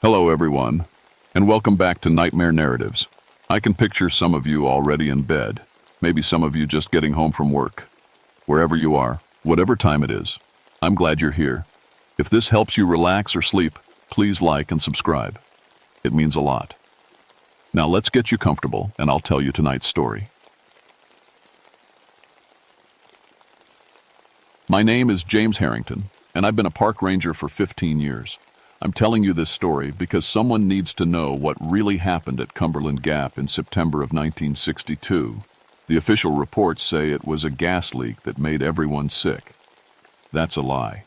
Hello, everyone, and welcome back to Nightmare Narratives. I can picture some of you already in bed, maybe some of you just getting home from work. Wherever you are, whatever time it is, I'm glad you're here. If this helps you relax or sleep, please like and subscribe. It means a lot. Now let's get you comfortable, and I'll tell you tonight's story. My name is James Harrington, and I've been a park ranger for 15 years. I'm telling you this story because someone needs to know what really happened at Cumberland Gap in September of 1962. The official reports say it was a gas leak that made everyone sick. That's a lie.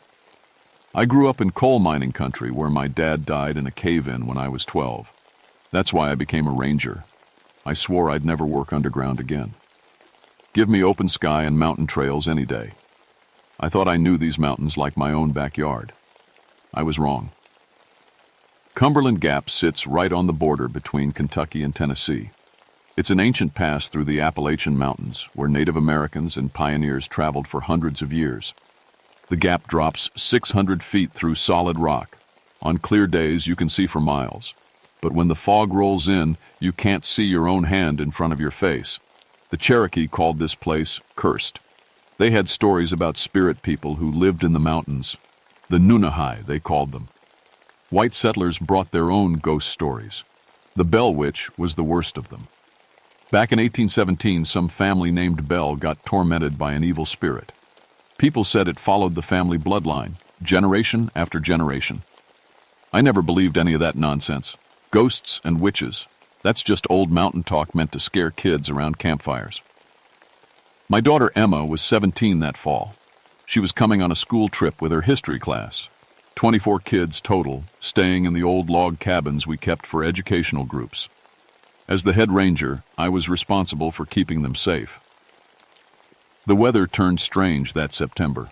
I grew up in coal mining country where my dad died in a cave-in when I was 12. That's why I became a ranger. I swore I'd never work underground again. Give me open sky and mountain trails any day. I thought I knew these mountains like my own backyard. I was wrong. Cumberland Gap sits right on the border between Kentucky and Tennessee. It's an ancient pass through the Appalachian Mountains where Native Americans and pioneers traveled for hundreds of years. The gap drops 600 feet through solid rock. On clear days, you can see for miles. But when the fog rolls in, you can't see your own hand in front of your face. The Cherokee called this place cursed. They had stories about spirit people who lived in the mountains. The Nunahai, they called them. White settlers brought their own ghost stories. The Bell Witch was the worst of them. Back in 1817, some family named Bell got tormented by an evil spirit. People said it followed the family bloodline, generation after generation. I never believed any of that nonsense. Ghosts and witches, that's just old mountain talk meant to scare kids around campfires. My daughter Emma was 17 that fall. She was coming on a school trip with her history class. 24 kids total, staying in the old log cabins we kept for educational groups. As the head ranger, I was responsible for keeping them safe. The weather turned strange that September.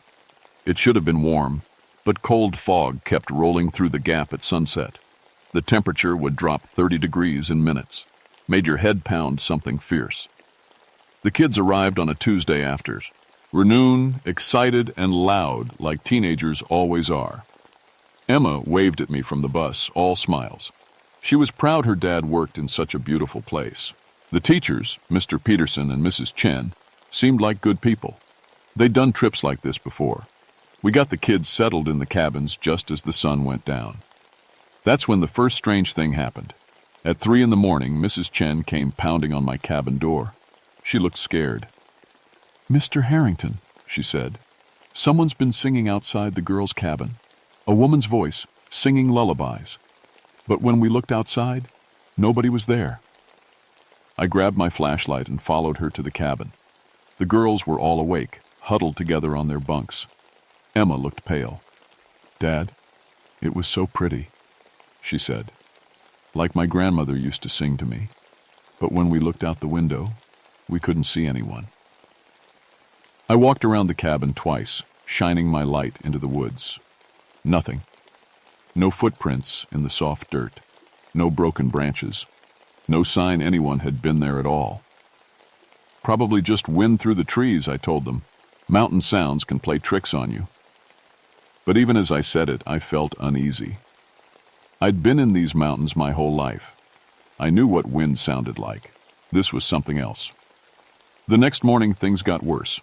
It should have been warm, but cold fog kept rolling through the gap at sunset. The temperature would drop 30 degrees in minutes, made your head pound something fierce. The kids arrived on a Tuesday afters, renewed, excited, and loud like teenagers always are. Emma waved at me from the bus, all smiles. She was proud her dad worked in such a beautiful place. The teachers, Mr. Peterson and Mrs. Chen, seemed like good people. They'd done trips like this before. We got the kids settled in the cabins just as the sun went down. That's when the first strange thing happened. At 3 a.m, Mrs. Chen came pounding on my cabin door. She looked scared. "Mr. Harrington," she said, "someone's been singing outside the girls' cabin. A woman's voice, singing lullabies. But when we looked outside, nobody was there." I grabbed my flashlight and followed her to the cabin. The girls were all awake, huddled together on their bunks. Emma looked pale. "Dad, it was so pretty," she said, "like my grandmother used to sing to me. But when we looked out the window, we couldn't see anyone." I walked around the cabin twice, shining my light into the woods. Nothing. No footprints in the soft dirt. No broken branches. No sign anyone had been there at all. "Probably just wind through the trees," I told them. "Mountain sounds can play tricks on you." But even as I said it, I felt uneasy. I'd been in these mountains my whole life. I knew what wind sounded like. This was something else. The next morning, things got worse.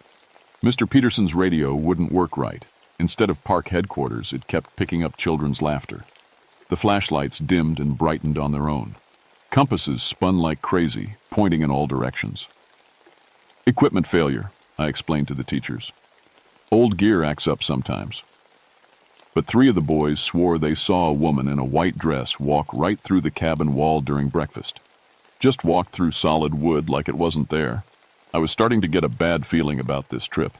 Mr. Peterson's radio wouldn't work right. Instead of park headquarters, it kept picking up children's laughter. The flashlights dimmed and brightened on their own. Compasses spun like crazy, pointing in all directions. "Equipment failure," I explained to the teachers. "Old gear acts up sometimes." But 3 of the boys swore they saw a woman in a white dress walk right through the cabin wall during breakfast. Just walked through solid wood like it wasn't there. I was starting to get a bad feeling about this trip.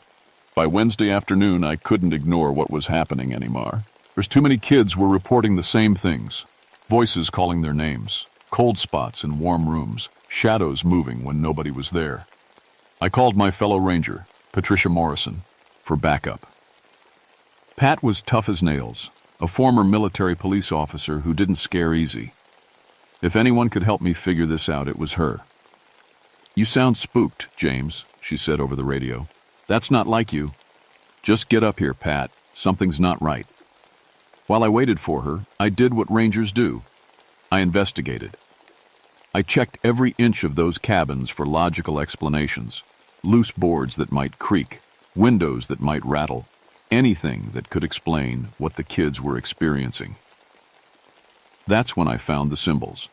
By Wednesday afternoon, I couldn't ignore what was happening anymore. There's too many kids were reporting the same things. Voices calling their names, cold spots in warm rooms, shadows moving when nobody was there. I called my fellow ranger, Patricia Morrison, for backup. Pat was tough as nails, a former military police officer who didn't scare easy. If anyone could help me figure this out, it was her. "You sound spooked, James," she said over the radio. "That's not like you. Just get up here, Pat. Something's not right." While I waited for her, I did what rangers do. I investigated. I checked every inch of those cabins for logical explanations. Loose boards that might creak, windows that might rattle, anything that could explain what the kids were experiencing. That's when I found the symbols.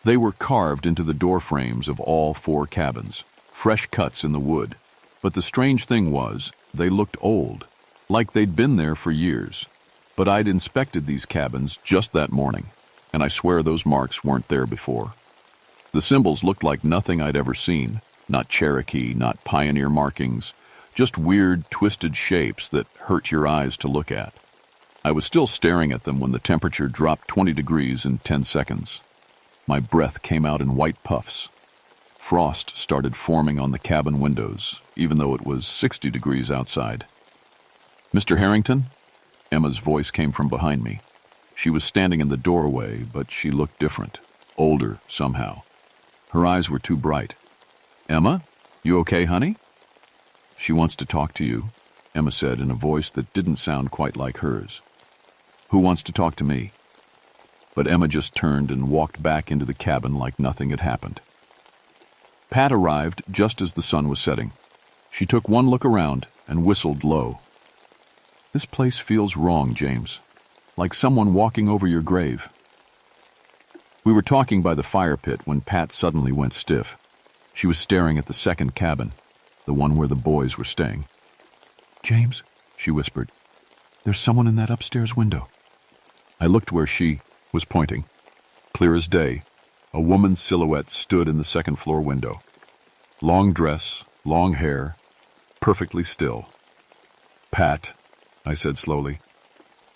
They were carved into the door frames of all 4 cabins, fresh cuts in the wood. But the strange thing was, they looked old, like they'd been there for years. But I'd inspected these cabins just that morning, and I swear those marks weren't there before. The symbols looked like nothing I'd ever seen, not Cherokee, not pioneer markings, just weird, twisted shapes that hurt your eyes to look at. I was still staring at them when the temperature dropped 20 degrees in 10 seconds. My breath came out in white puffs. Frost started forming on the cabin windows, even though it was 60 degrees outside. "Mr. Harrington?" Emma's voice came from behind me. She was standing in the doorway, but she looked different, older somehow. Her eyes were too bright. "Emma, you okay, honey?" "She wants to talk to you," Emma said in a voice that didn't sound quite like hers. "Who wants to talk to me?" But Emma just turned and walked back into the cabin like nothing had happened. Pat arrived just as the sun was setting. She took one look around and whistled low. "This place feels wrong, James. Like someone walking over your grave." We were talking by the fire pit when Pat suddenly went stiff. She was staring at the second cabin, the one where the boys were staying. "James," she whispered, "there's someone in that upstairs window." I looked where she was pointing. Clear as day, a woman's silhouette stood in the second-floor window. Long dress, long hair, perfectly still. "Pat," I said slowly,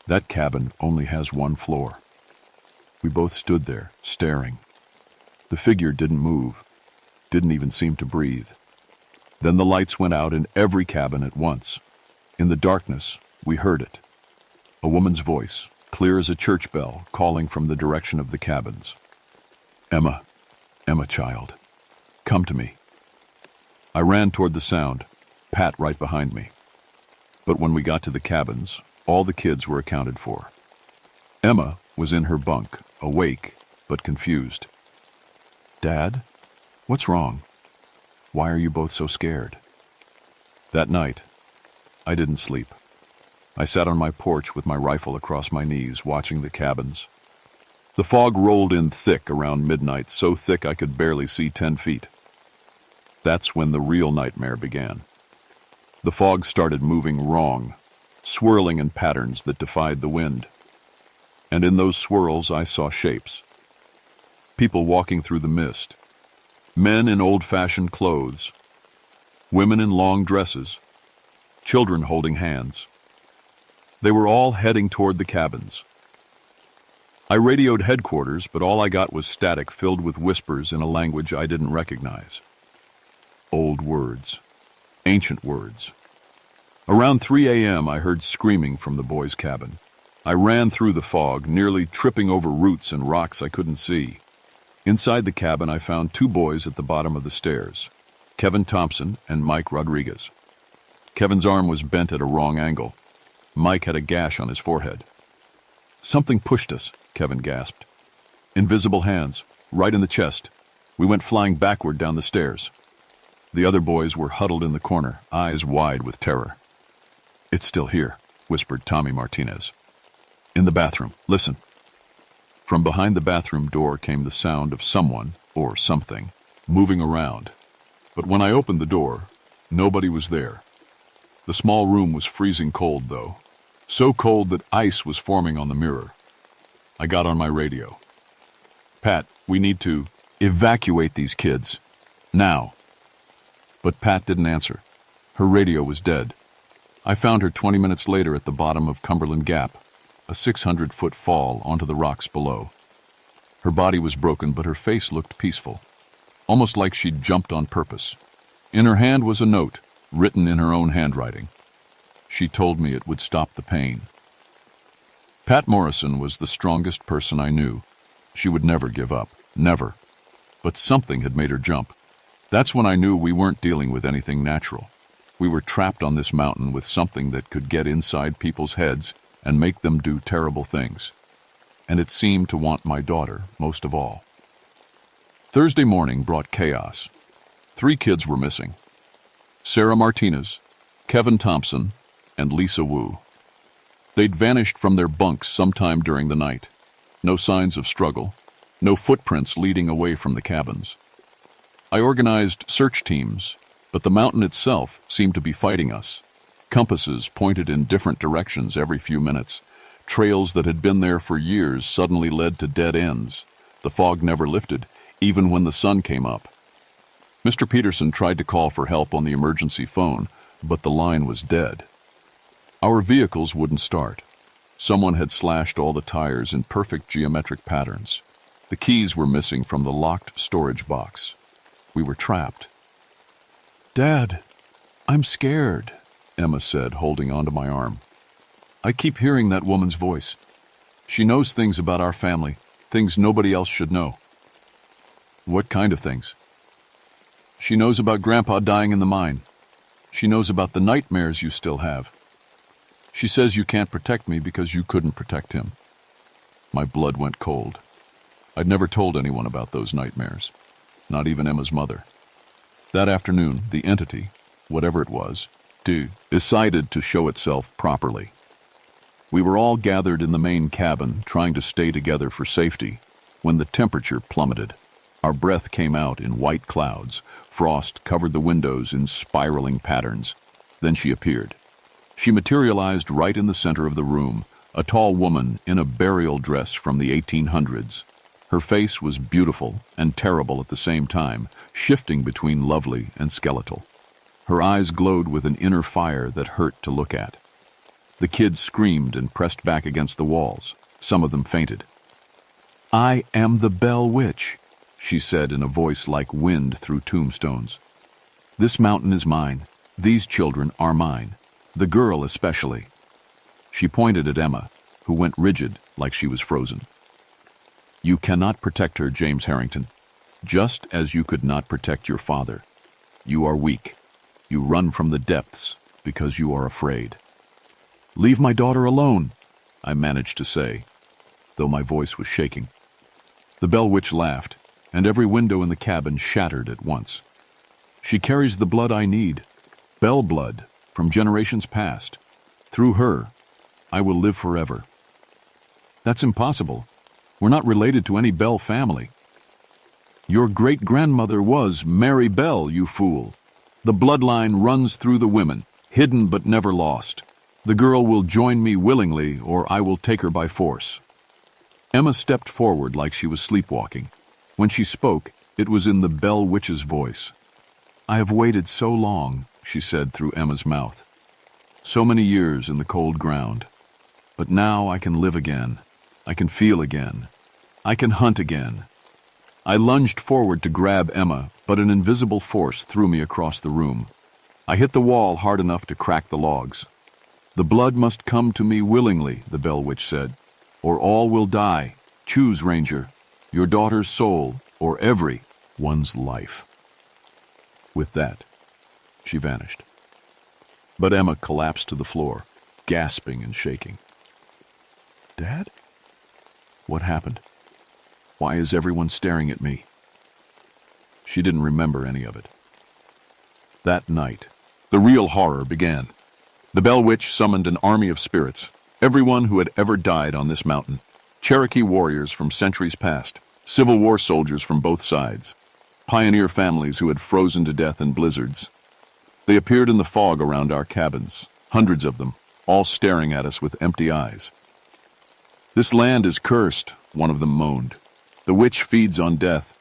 "that cabin only has 1 floor." We both stood there, staring. The figure didn't move, didn't even seem to breathe. Then the lights went out in every cabin at once. In the darkness, we heard it. A woman's voice, clear as a church bell, calling from the direction of the cabins. "Emma, Emma, child, come to me." I ran toward the sound, Pat right behind me. But when we got to the cabins, all the kids were accounted for. Emma was in her bunk, awake but confused. "Dad, what's wrong? Why are you both so scared?" That night, I didn't sleep. I sat on my porch with my rifle across my knees, watching the cabins. The fog rolled in thick around midnight, so thick I could barely see 10 feet. That's when the real nightmare began. The fog started moving wrong, swirling in patterns that defied the wind. And in those swirls I saw shapes. People walking through the mist. Men in old-fashioned clothes. Women in long dresses. Children holding hands. They were all heading toward the cabins. I radioed headquarters, but all I got was static filled with whispers in a language I didn't recognize. Old words. Ancient words. Around 3 a.m. I heard screaming from the boys' cabin. I ran through the fog, nearly tripping over roots and rocks I couldn't see. Inside the cabin, I found 2 boys at the bottom of the stairs, Kevin Thompson and Mike Rodriguez. Kevin's arm was bent at a wrong angle. Mike had a gash on his forehead. "Something pushed us," Kevin gasped. "Invisible hands, right in the chest. We went flying backward down the stairs." The other boys were huddled in the corner, eyes wide with terror. "It's still here," whispered Tommy Martinez. "In the bathroom. Listen." From behind the bathroom door came the sound of someone, or something, moving around. But when I opened the door, nobody was there. The small room was freezing cold, though. So cold that ice was forming on the mirror. I got on my radio. "Pat, we need to evacuate these kids. Now." But Pat didn't answer. Her radio was dead. I found her 20 minutes later at the bottom of Cumberland Gap, a 600-foot fall onto the rocks below. Her body was broken, but her face looked peaceful, almost like she'd jumped on purpose. In her hand was a note, written in her own handwriting. She told me it would stop the pain. Pat Morrison was the strongest person I knew. She would never give up, never. But something had made her jump. That's when I knew we weren't dealing with anything natural. We were trapped on this mountain with something that could get inside people's heads and make them do terrible things. and it seemed to want my daughter most of all. Thursday morning brought chaos. 3 kids were missing: Sarah Martinez, Kevin Thompson, and Lisa Wu. They'd vanished from their bunks sometime during the night. No signs of struggle, no footprints leading away from the cabins. I organized search teams, but the mountain itself seemed to be fighting us. Compasses pointed in different directions every few minutes. Trails that had been there for years suddenly led to dead ends. The fog never lifted, even when the sun came up. Mr. Peterson tried to call for help on the emergency phone, but the line was dead. Our vehicles wouldn't start. Someone had slashed all the tires in perfect geometric patterns. The keys were missing from the locked storage box. We were trapped. "Dad, I'm scared," Emma said, holding onto my arm. "I keep hearing that woman's voice. She knows things about our family, things nobody else should know." "What kind of things?" "She knows about Grandpa dying in the mine. She knows about the nightmares you still have. She says you can't protect me because you couldn't protect him." My blood went cold. I'd never told anyone about those nightmares, not even Emma's mother. That afternoon, the entity, whatever it was, decided to show itself properly. We were all gathered in the main cabin, trying to stay together for safety, when the temperature plummeted. Our breath came out in white clouds. Frost covered the windows in spiraling patterns. Then she appeared. She materialized right in the center of the room, a tall woman in a burial dress from the 1800s. Her face was beautiful and terrible at the same time, shifting between lovely and skeletal. Her eyes glowed with an inner fire that hurt to look at. The kids screamed and pressed back against the walls. Some of them fainted. "I am the Bell Witch," she said in a voice like wind through tombstones. "This mountain is mine. These children are mine. The girl especially." She pointed at Emma, who went rigid like she was frozen. "You cannot protect her, James Harrington, just as you could not protect your father. You are weak. You run from the depths because you are afraid." "Leave my daughter alone," I managed to say, though my voice was shaking. The Bell Witch laughed, and every window in the cabin shattered at once. "She carries the blood I need, Bell blood, from generations past. Through her, I will live forever." "That's impossible. We're not related to any Bell family." "Your great-grandmother was Mary Bell, you fool. The bloodline runs through the women, hidden but never lost. The girl will join me willingly, or I will take her by force." Emma stepped forward like she was sleepwalking. When she spoke, it was in the Bell Witch's voice. "I have waited so long," she said through Emma's mouth. "So many years in the cold ground. But now I can live again. I can feel again. I can hunt again." I lunged forward to grab Emma, but an invisible force threw me across the room. I hit the wall hard enough to crack the logs. "The blood must come to me willingly," the Bell Witch said, "or all will die. Choose, Ranger, your daughter's soul or every one's life." With that, she vanished. But Emma collapsed to the floor, gasping and shaking. "Dad? What happened? Why is everyone staring at me?" She didn't remember any of it. That night, the real horror began. The Bell Witch summoned an army of spirits, everyone who had ever died on this mountain. Cherokee warriors from centuries past, Civil War soldiers from both sides, pioneer families who had frozen to death in blizzards. They appeared in the fog around our cabins, hundreds of them, all staring at us with empty eyes. "This land is cursed," one of them moaned. "The witch feeds on death.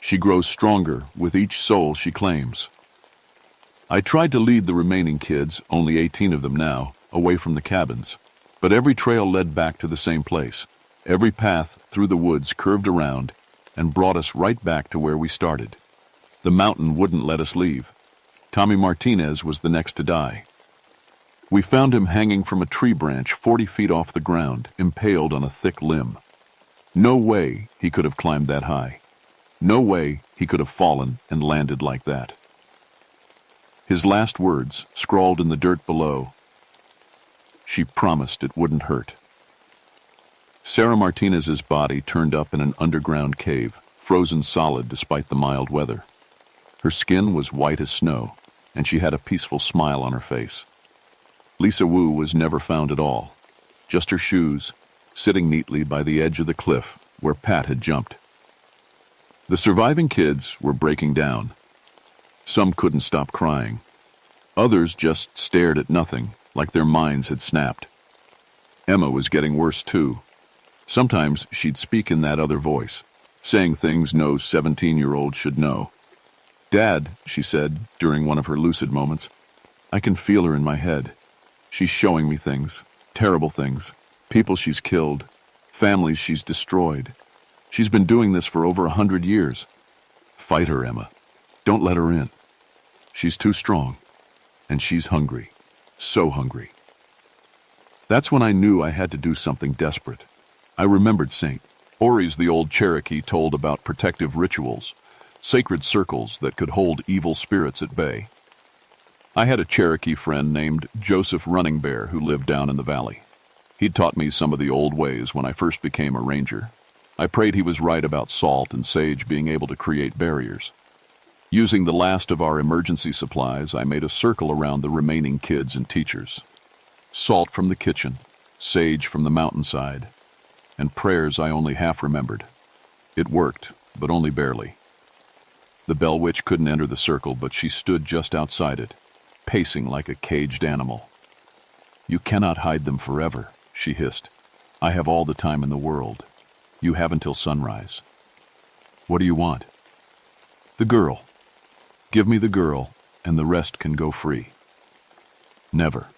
She grows stronger with each soul she claims." I tried to lead the remaining kids, only 18 of them now, away from the cabins. But every trail led back to the same place. Every path through the woods curved around and brought us right back to where we started. The mountain wouldn't let us leave. Tommy Martinez was the next to die. We found him hanging from a tree branch 40 feet off the ground, impaled on a thick limb. No way he could have climbed that high. No way he could have fallen and landed like that. His last words, scrawled in the dirt below, "She promised it wouldn't hurt." Sarah Martinez's body turned up in an underground cave, frozen solid despite the mild weather. Her skin was white as snow, and she had a peaceful smile on her face. Lisa Wu was never found at all, just her shoes, sitting neatly by the edge of the cliff where Pat had jumped. The surviving kids were breaking down. Some couldn't stop crying. Others just stared at nothing, like their minds had snapped. Emma was getting worse too. Sometimes she'd speak in that other voice, saying things no 17-year-old should know. "Dad," she said during one of her lucid moments, "I can feel her in my head. She's showing me things, terrible things, people she's killed, families she's destroyed. She's been doing this for over 100 years. Fight her, Emma. Don't let her in. She's too strong, and she's hungry, so hungry." That's when I knew I had to do something desperate. I remembered St. Ori's, the old Cherokee, told about protective rituals, sacred circles that could hold evil spirits at bay. I had a Cherokee friend named Joseph Running Bear who lived down in the valley. He'd taught me some of the old ways when I first became a ranger. I prayed he was right about salt and sage being able to create barriers. Using the last of our emergency supplies, I made a circle around the remaining kids and teachers. Salt from the kitchen, sage from the mountainside, and prayers I only half remembered. It worked, but only barely. The Bell Witch couldn't enter the circle, but she stood just outside it, pacing like a caged animal. "You cannot hide them forever," she hissed. "I have all the time in the world. You have until sunrise. What do you want?" "The girl. Give me the girl, and the rest can go free." "Never."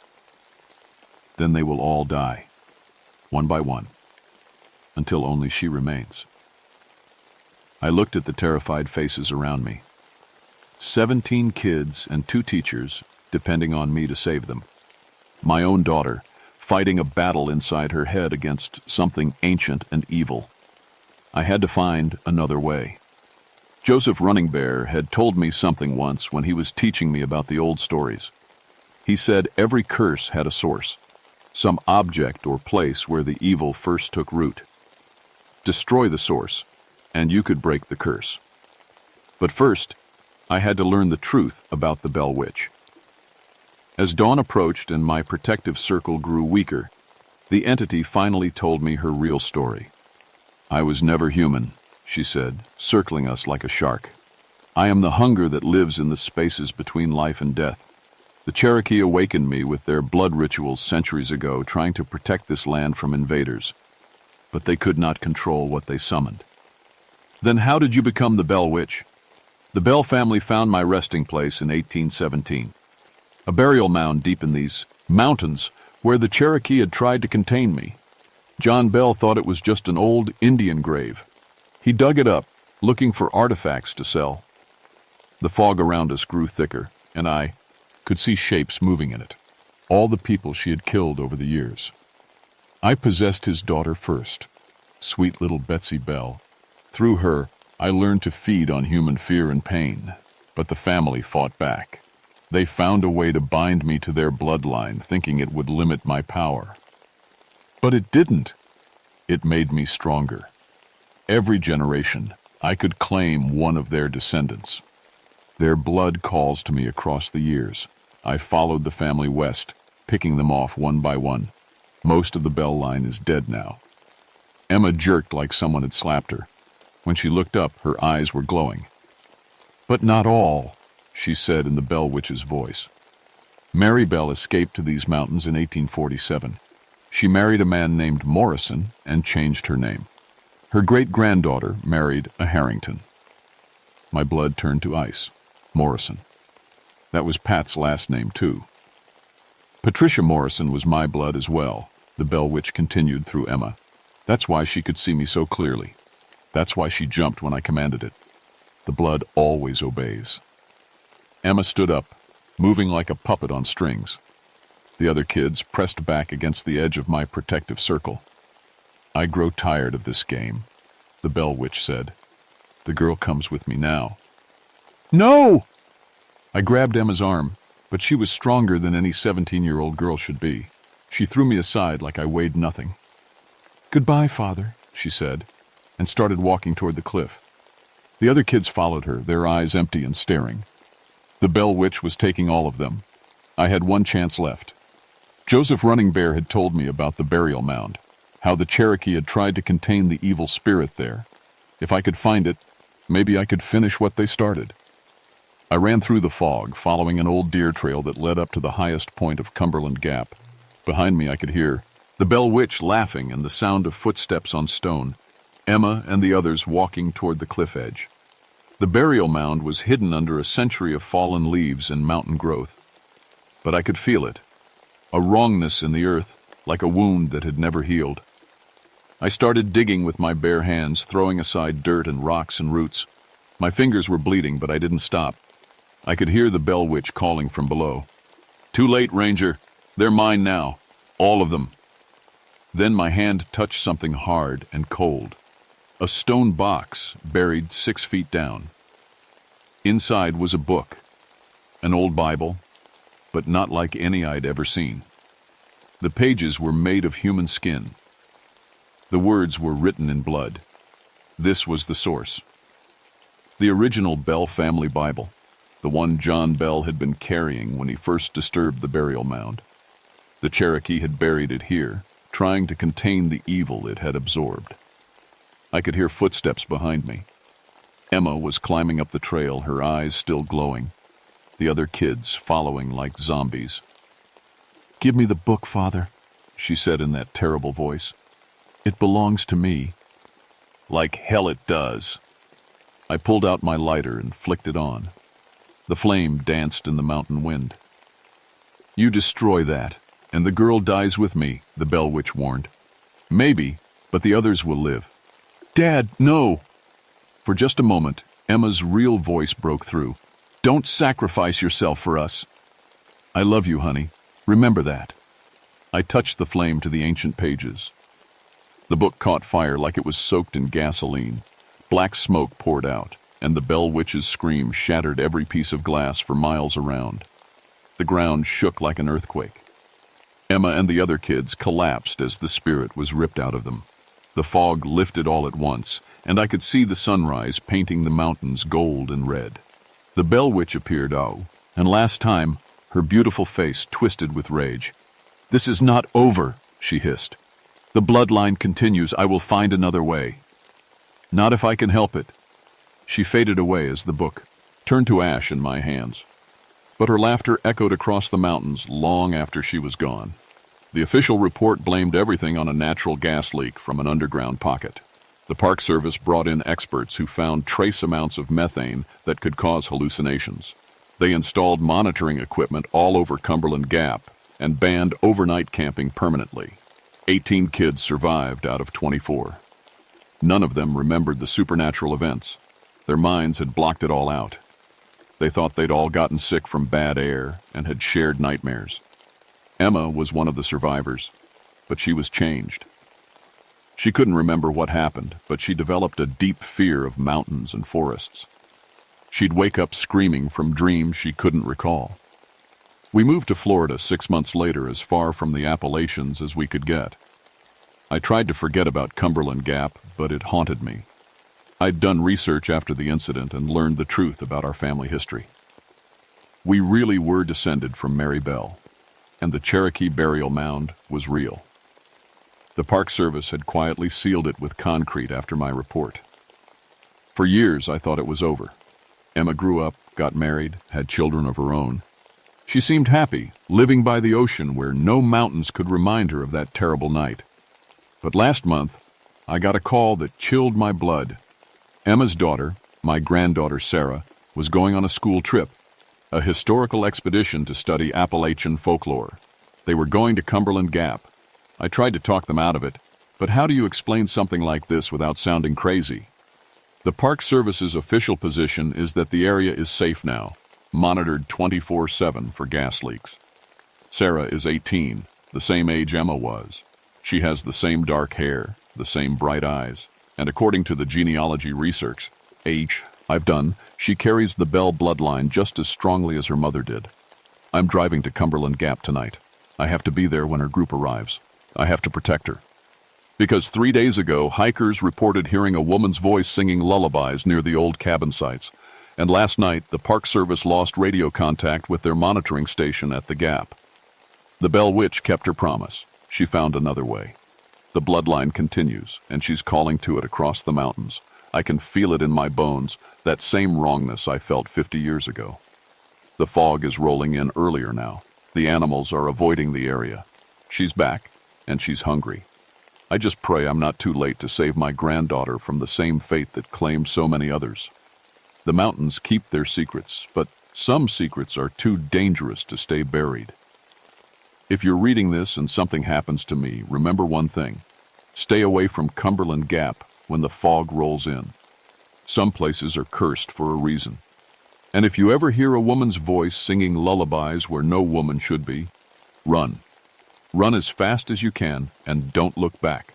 "Then they will all die, one by one, until only she remains." I looked at the terrified faces around me. 17 kids and 2 teachers depending on me to save them. My own daughter, fighting a battle inside her head against something ancient and evil. I had to find another way. Joseph Running Bear had told me something once when he was teaching me about the old stories. He said every curse had a source, some object or place where the evil first took root. Destroy the source, and you could break the curse. But first, I had to learn the truth about the Bell Witch. As dawn approached and my protective circle grew weaker, the entity finally told me her real story. "I was never human," she said, circling us like a shark. "I am the hunger that lives in the spaces between life and death. The Cherokee awakened me with their blood rituals centuries ago, trying to protect this land from invaders. But they could not control what they summoned." "Then how did you become the Bell Witch?" "The Bell family found my resting place in 1817. A burial mound deep in these mountains where the Cherokee had tried to contain me. John Bell thought it was just an old Indian grave. He dug it up, looking for artifacts to sell. The fog around us grew thicker, and I could see shapes moving in it, all the people she had killed over the years. I possessed his daughter first, sweet little Betsy Bell. Through her, I learned to feed on human fear and pain, but the family fought back. They found a way to bind me to their bloodline, thinking it would limit my power. But it didn't. It made me stronger. Every generation, I could claim one of their descendants. Their blood calls to me across the years. I followed the family west, picking them off one by one. Most of the Bell line is dead now." Emma jerked like someone had slapped her. When she looked up, her eyes were glowing. "But not all," she said in the Bell Witch's voice. "Mary Bell escaped to these mountains in 1847. She married a man named Morrison and changed her name. Her great-granddaughter married a Harrington." My blood turned to ice. Morrison. That was Pat's last name, too. Patricia Morrison was my blood as well, the Bell Witch continued through Emma. That's why she could see me so clearly. That's why she jumped when I commanded it. The blood always obeys. Emma stood up, moving like a puppet on strings. The other kids pressed back against the edge of my protective circle. "I grow tired of this game," the Bell Witch said. "The girl comes with me now." "No!" I grabbed Emma's arm, but she was stronger than any 17-year-old girl should be. She threw me aside like I weighed nothing. "Goodbye, Father," she said, and started walking toward the cliff. The other kids followed her, their eyes empty and staring. The Bell Witch was taking all of them. I had one chance left. Joseph Running Bear had told me about the burial mound, how the Cherokee had tried to contain the evil spirit there. If I could find it, maybe I could finish what they started. I ran through the fog, following an old deer trail that led up to the highest point of Cumberland Gap. Behind me I could hear the Bell Witch laughing and the sound of footsteps on stone, Emma and the others walking toward the cliff edge. The burial mound was hidden under a century of fallen leaves and mountain growth. But I could feel it, a wrongness in the earth, like a wound that had never healed. I started digging with my bare hands, throwing aside dirt and rocks and roots. My fingers were bleeding, but I didn't stop. I could hear the Bell Witch calling from below. "Too late, Ranger. They're mine now. All of them." Then my hand touched something hard and cold. A stone box buried 6 feet down. Inside was a book, an old Bible, but not like any I'd ever seen. The pages were made of human skin. The words were written in blood. This was the source. The original Bell family Bible, the one John Bell had been carrying when he first disturbed the burial mound. The Cherokee had buried it here, trying to contain the evil it had absorbed. I could hear footsteps behind me. Emma was climbing up the trail, her eyes still glowing. The other kids following like zombies. "Give me the book, Father," she said in that terrible voice. "It belongs to me." "Like hell it does." I pulled out my lighter and flicked it on. The flame danced in the mountain wind. "You destroy that, and the girl dies with me," the Bell Witch warned. "Maybe, but the others will live." "Dad, no!" For just a moment, Emma's real voice broke through. "Don't sacrifice yourself for us." "I love you, honey. Remember that." I touched the flame to the ancient pages. The book caught fire like it was soaked in gasoline. Black smoke poured out, and the Bell Witch's scream shattered every piece of glass for miles around. The ground shook like an earthquake. Emma and the other kids collapsed as the spirit was ripped out of them. The fog lifted all at once, and I could see the sunrise painting the mountains gold and red. The Bell Witch appeared, and last time, her beautiful face twisted with rage. "This is not over," she hissed. "The bloodline continues. I will find another way." "Not if I can help it." She faded away as the book turned to ash in my hands. But her laughter echoed across the mountains long after she was gone. The official report blamed everything on a natural gas leak from an underground pocket. The Park Service brought in experts who found trace amounts of methane that could cause hallucinations. They installed monitoring equipment all over Cumberland Gap and banned overnight camping permanently. 18 kids survived out of 24. None of them remembered the supernatural events. Their minds had blocked it all out. They thought they'd all gotten sick from bad air and had shared nightmares. Emma was one of the survivors, but she was changed. She couldn't remember what happened, but she developed a deep fear of mountains and forests. She'd wake up screaming from dreams she couldn't recall. We moved to Florida 6 months later, as far from the Appalachians as we could get. I tried to forget about Cumberland Gap, but it haunted me. I'd done research after the incident and learned the truth about our family history. We really were descended from Mary Bell, and the Cherokee burial mound was real. The Park Service had quietly sealed it with concrete after my report. For years, I thought it was over. Emma grew up, got married, had children of her own. She seemed happy, living by the ocean where no mountains could remind her of that terrible night. But last month, I got a call that chilled my blood. Emma's daughter, my granddaughter Sarah, was going on a school trip, a historical expedition to study Appalachian folklore. They were going to Cumberland Gap. I tried to talk them out of it, but how do you explain something like this without sounding crazy? The Park Service's official position is that the area is safe now, monitored 24/7 for gas leaks. Sarah is 18, the same age Emma was. She has the same dark hair, the same bright eyes, and according to the genealogy research I've done, she carries the Bell bloodline just as strongly as her mother did. I'm driving to Cumberland Gap tonight. I have to be there when her group arrives. I have to protect her. Because 3 days ago, hikers reported hearing a woman's voice singing lullabies near the old cabin sites, and last night the Park Service lost radio contact with their monitoring station at the Gap. The Bell Witch kept her promise. She found another way. The bloodline continues, and she's calling to it across the mountains. I can feel it in my bones, that same wrongness I felt 50 years ago. The fog is rolling in earlier now. The animals are avoiding the area. She's back, and she's hungry. I just pray I'm not too late to save my granddaughter from the same fate that claimed so many others. The mountains keep their secrets, but some secrets are too dangerous to stay buried. If you're reading this and something happens to me, remember one thing. Stay away from Cumberland Gap when the fog rolls in. Some places are cursed for a reason. And if you ever hear a woman's voice singing lullabies where no woman should be, run. Run as fast as you can and don't look back.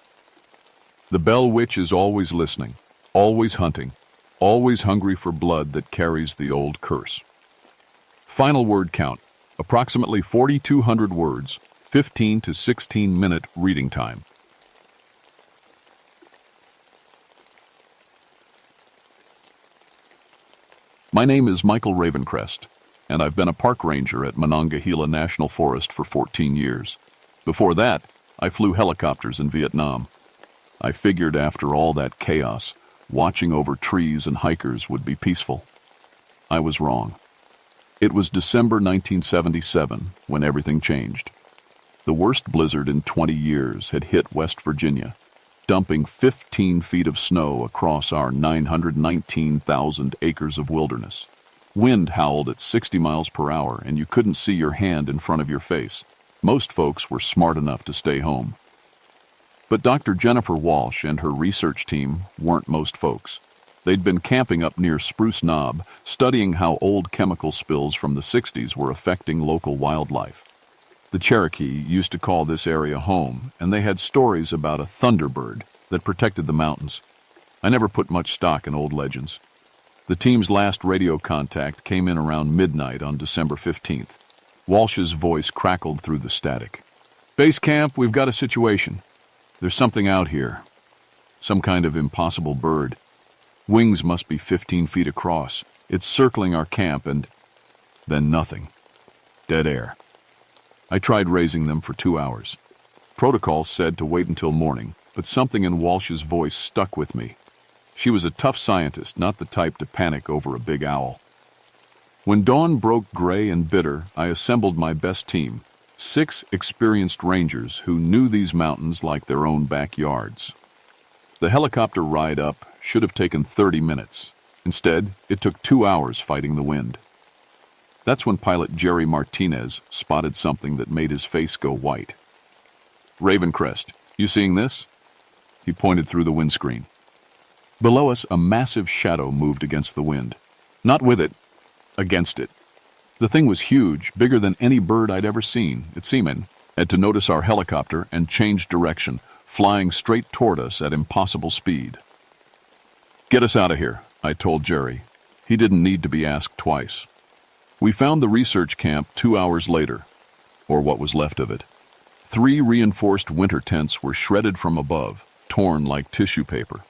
The Bell Witch is always listening, always hunting, always hungry for blood that carries the old curse. Final word count, approximately 4,200 words, 15 to 16-minute reading time. My name is Michael Ravencrest, and I've been a park ranger at Monongahela National Forest for 14 years. Before that, I flew helicopters in Vietnam. I figured after all that chaos, watching over trees and hikers would be peaceful. I was wrong. It was December 1977 when everything changed. The worst blizzard in 20 years had hit West Virginia, dumping 15 feet of snow across our 919,000 acres of wilderness. Wind howled at 60 miles per hour, and you couldn't see your hand in front of your face. Most folks were smart enough to stay home. But Dr. Jennifer Walsh and her research team weren't most folks. They'd been camping up near Spruce Knob, studying how old chemical spills from the 60s were affecting local wildlife. The Cherokee used to call this area home, and they had stories about a thunderbird that protected the mountains. I never put much stock in old legends. The team's last radio contact came in around midnight on December 15th. Walsh's voice crackled through the static. "Base camp, we've got a situation. There's something out here. Some kind of impossible bird. Wings must be 15 feet across. It's circling our camp and..." Then nothing. Dead air. I tried raising them for 2 hours. Protocol said to wait until morning, but something in Walsh's voice stuck with me. She was a tough scientist, not the type to panic over a big owl. When dawn broke gray and bitter, I assembled my best team, 6 experienced rangers who knew these mountains like their own backyards. The helicopter ride up should have taken 30 minutes. Instead, it took 2 hours fighting the wind. That's when pilot Jerry Martinez spotted something that made his face go white. "Ravencrest, you seeing this?" He pointed through the windscreen. Below us, a massive shadow moved against the wind. Not with it, against it. The thing was huge, bigger than any bird I'd ever seen. Its seamen had to notice our helicopter and change direction, flying straight toward us at impossible speed. "Get us out of here," I told Jerry. He didn't need to be asked twice. We found the research camp 2 hours later, or what was left of it. 3 reinforced winter tents were shredded from above, torn like tissue paper.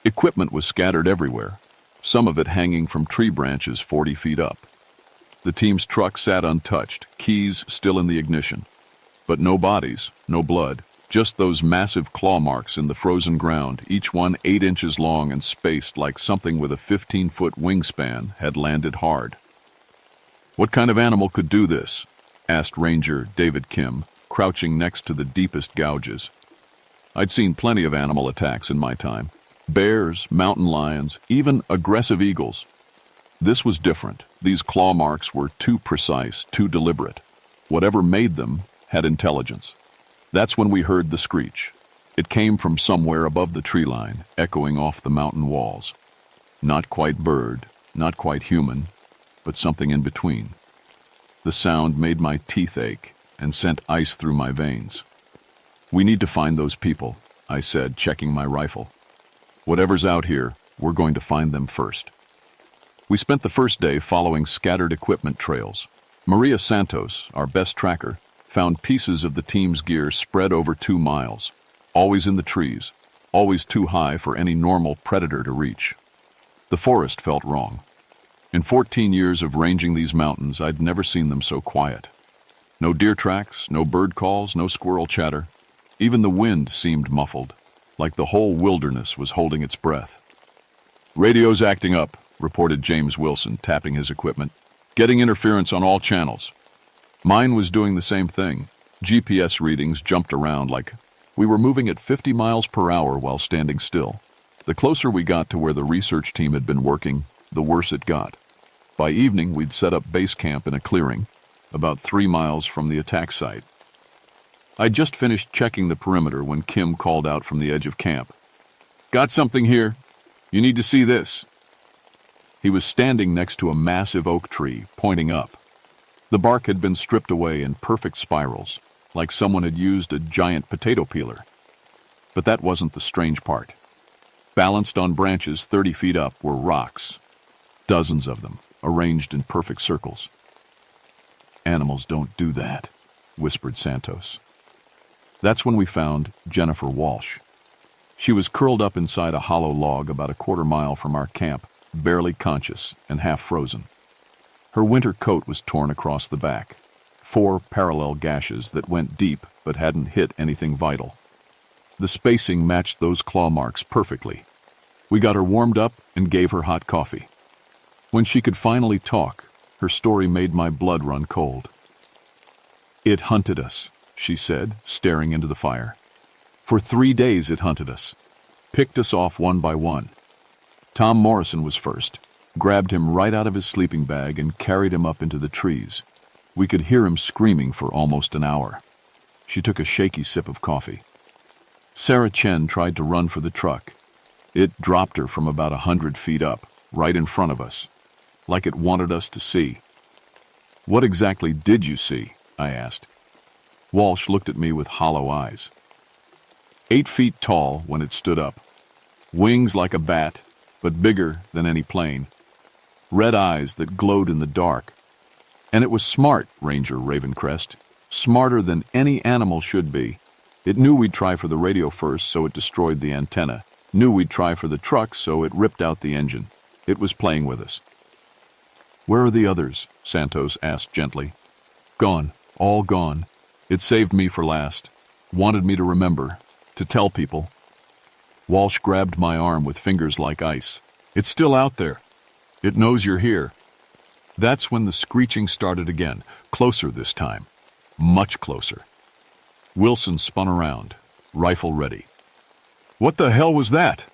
Equipment was scattered everywhere, some of it hanging from tree branches 40 feet up. The team's truck sat untouched, keys still in the ignition. But no bodies, no blood, just those massive claw marks in the frozen ground, each one 8 inches long and spaced like something with a 15-foot wingspan had landed hard. "What kind of animal could do this?" asked Ranger David Kim, crouching next to the deepest gouges. I'd seen plenty of animal attacks in my time. Bears, mountain lions, even aggressive eagles. This was different. These claw marks were too precise, too deliberate. Whatever made them had intelligence. That's when we heard the screech. It came from somewhere above the tree line, echoing off the mountain walls. Not quite bird, not quite human, but something in between. The sound made my teeth ache and sent ice through my veins. "We need to find those people," I said, checking my rifle. "Whatever's out here, we're going to find them first." We spent the first day following scattered equipment trails. Maria Santos, our best tracker, found pieces of the team's gear spread over 2 miles. always in the trees, always too high for any normal predator to reach. The forest felt wrong. In 14 years of ranging these mountains, I'd never seen them so quiet. No deer tracks, no bird calls, no squirrel chatter. Even the wind seemed muffled, like the whole wilderness was holding its breath. "Radio's acting up," reported James Wilson, tapping his equipment. "Getting interference on all channels." Mine was doing the same thing. GPS readings jumped around like we were moving at 50 miles per hour while standing still. The closer we got to where the research team had been working, the worse it got. By evening, we'd set up base camp in a clearing, about 3 miles from the attack site. I'd just finished checking the perimeter when Kim called out from the edge of camp. "Got something here. You need to see this." He was standing next to a massive oak tree, pointing up. The bark had been stripped away in perfect spirals, like someone had used a giant potato peeler. But that wasn't the strange part. Balanced on branches 30 feet up were rocks, dozens of them, arranged in perfect circles. "Animals don't do that," whispered Santos. That's when we found Jennifer Walsh. She was curled up inside a hollow log about a quarter mile from our camp, barely conscious and half frozen. Her winter coat was torn across the back, 4 parallel gashes that went deep but hadn't hit anything vital. The spacing matched those claw marks perfectly. We got her warmed up and gave her hot coffee. When she could finally talk, her story made my blood run cold. "It hunted us," she said, staring into the fire. "For 3 days it hunted us. Picked us off one by one. Tom Morrison was first, grabbed him right out of his sleeping bag and carried him up into the trees. We could hear him screaming for almost an hour." She took a shaky sip of coffee. "Sarah Chen tried to run for the truck. It dropped her from about 100 feet up, right in front of us, like it wanted us to see." "What exactly did you see?" I asked. Walsh looked at me with hollow eyes. 8 feet tall when it stood up. Wings like a bat, but bigger than any plane. Red eyes that glowed in the dark. And it was smart, Ranger Ravencrest. Smarter than any animal should be. It knew we'd try for the radio first, so it destroyed the antenna. Knew we'd try for the truck, so it ripped out the engine. It was playing with us. "Where are the others?" Santos asked gently. "Gone. All gone. It saved me for last. Wanted me to remember. To tell people." Walsh grabbed my arm with fingers like ice. "It's still out there. It knows you're here." That's when the screeching started again, closer this time. Much closer. Wilson spun around, rifle ready. "What the hell was that?"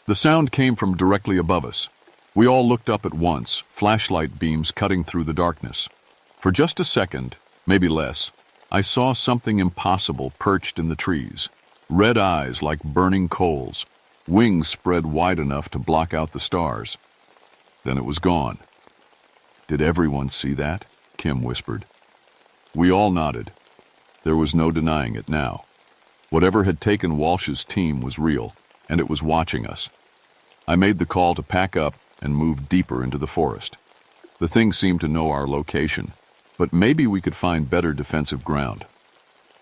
The sound came from directly above us. We all looked up at once, flashlight beams cutting through the darkness. For just a second, maybe less, I saw something impossible perched in the trees. Red eyes like burning coals, wings spread wide enough to block out the stars. Then it was gone. "Did everyone see that?" Kim whispered. We all nodded. There was no denying it now. Whatever had taken Walsh's team was real, and it was watching us. I made the call to pack up and move deeper into the forest. The thing seemed to know our location, but maybe we could find better defensive ground.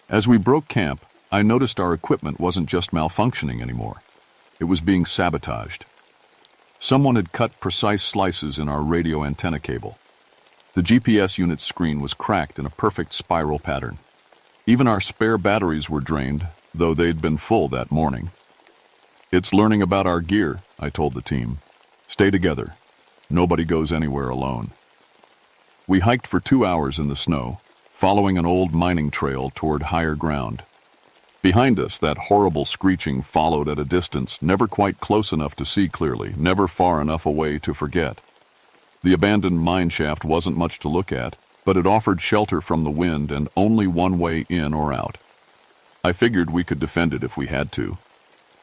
As we broke camp, I noticed our equipment wasn't just malfunctioning anymore. It was being sabotaged. Someone had cut precise slices in our radio antenna cable. The GPS unit's screen was cracked in a perfect spiral pattern. Even our spare batteries were drained, though they'd been full that morning. "It's learning about our gear," I told the team. "Stay together. Nobody goes anywhere alone." We hiked for 2 hours in the snow, following an old mining trail toward higher ground. Behind us, that horrible screeching followed at a distance, never quite close enough to see clearly, never far enough away to forget. The abandoned mine shaft wasn't much to look at, but it offered shelter from the wind and only one way in or out. I figured we could defend it if we had to.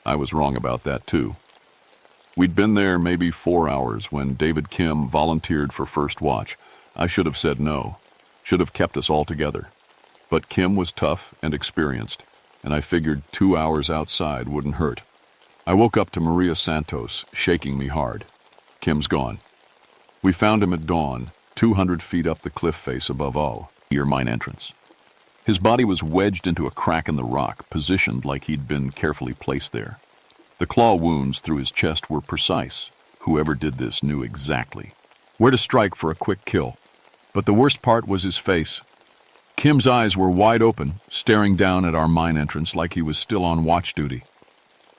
I was wrong about that too. We'd been there maybe 4 hours when David Kim volunteered for first watch. I should have said no, should have kept us all together. But Kim was tough and experienced, and I figured 2 hours outside wouldn't hurt. I woke up to Maria Santos shaking me hard. "Kim's gone." We found him at dawn, 200 feet up the cliff face above all, near mine entrance. His body was wedged into a crack in the rock, positioned like he'd been carefully placed there. The claw wounds through his chest were precise. Whoever did this knew exactly where to strike for a quick kill. But the worst part was his face. Kim's eyes were wide open, staring down at our mine entrance like he was still on watch duty.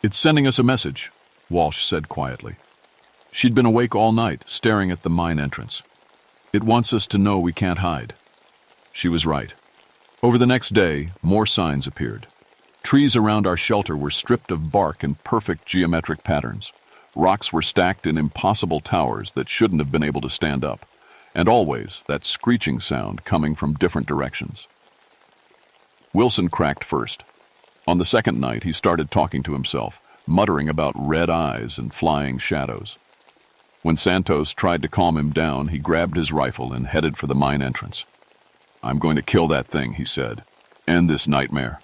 "It's sending us a message," Walsh said quietly. She'd been awake all night, staring at the mine entrance. "It wants us to know we can't hide." She was right. Over the next day, more signs appeared. Trees around our shelter were stripped of bark in perfect geometric patterns. Rocks were stacked in impossible towers that shouldn't have been able to stand up. And always that screeching sound coming from different directions. Wilson cracked first. On the second night, he started talking to himself, muttering about red eyes and flying shadows. When Santos tried to calm him down, he grabbed his rifle and headed for the mine entrance. "I'm going to kill that thing," he said. "End this nightmare."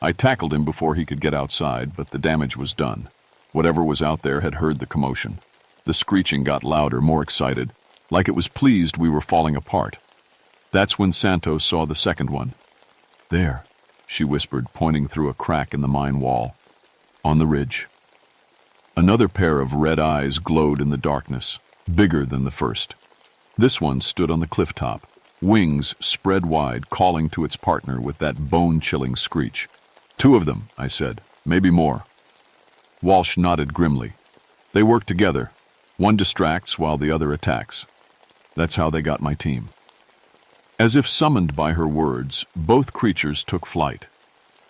I tackled him before he could get outside, but the damage was done. Whatever was out there had heard the commotion. The screeching got louder, more excited, like it was pleased we were falling apart. That's when Santos saw the second one. "There," she whispered, pointing through a crack in the mine wall. "On the ridge." Another pair of red eyes glowed in the darkness, bigger than the first. This one stood on the cliff top, wings spread wide, calling to its partner with that bone-chilling screech. "Two of them," I said. "Maybe more." Walsh nodded grimly. "They work together. One distracts while the other attacks. That's how they got my team." As if summoned by her words, both creatures took flight.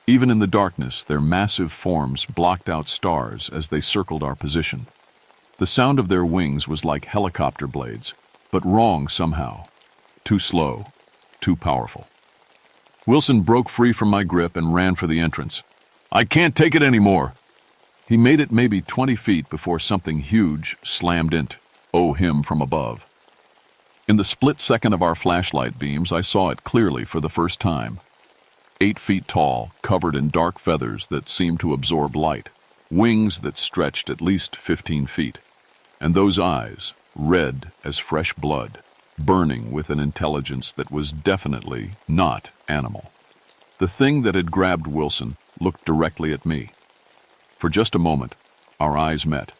Even in the darkness, their massive forms blocked out stars as they circled our position. The sound of their wings was like helicopter blades, but wrong somehow. Too slow, too powerful. Wilson broke free from my grip and ran for the entrance. "I can't take it anymore." He made it maybe 20 feet before something huge slammed into him from above. In the split second of our flashlight beams, I saw it clearly for the first time. 8 feet tall, covered in dark feathers that seemed to absorb light, wings that stretched at least 15 feet, and those eyes, red as fresh blood, burning with an intelligence that was definitely not animal. The thing that had grabbed Wilson looked directly at me. For just a moment, our eyes met.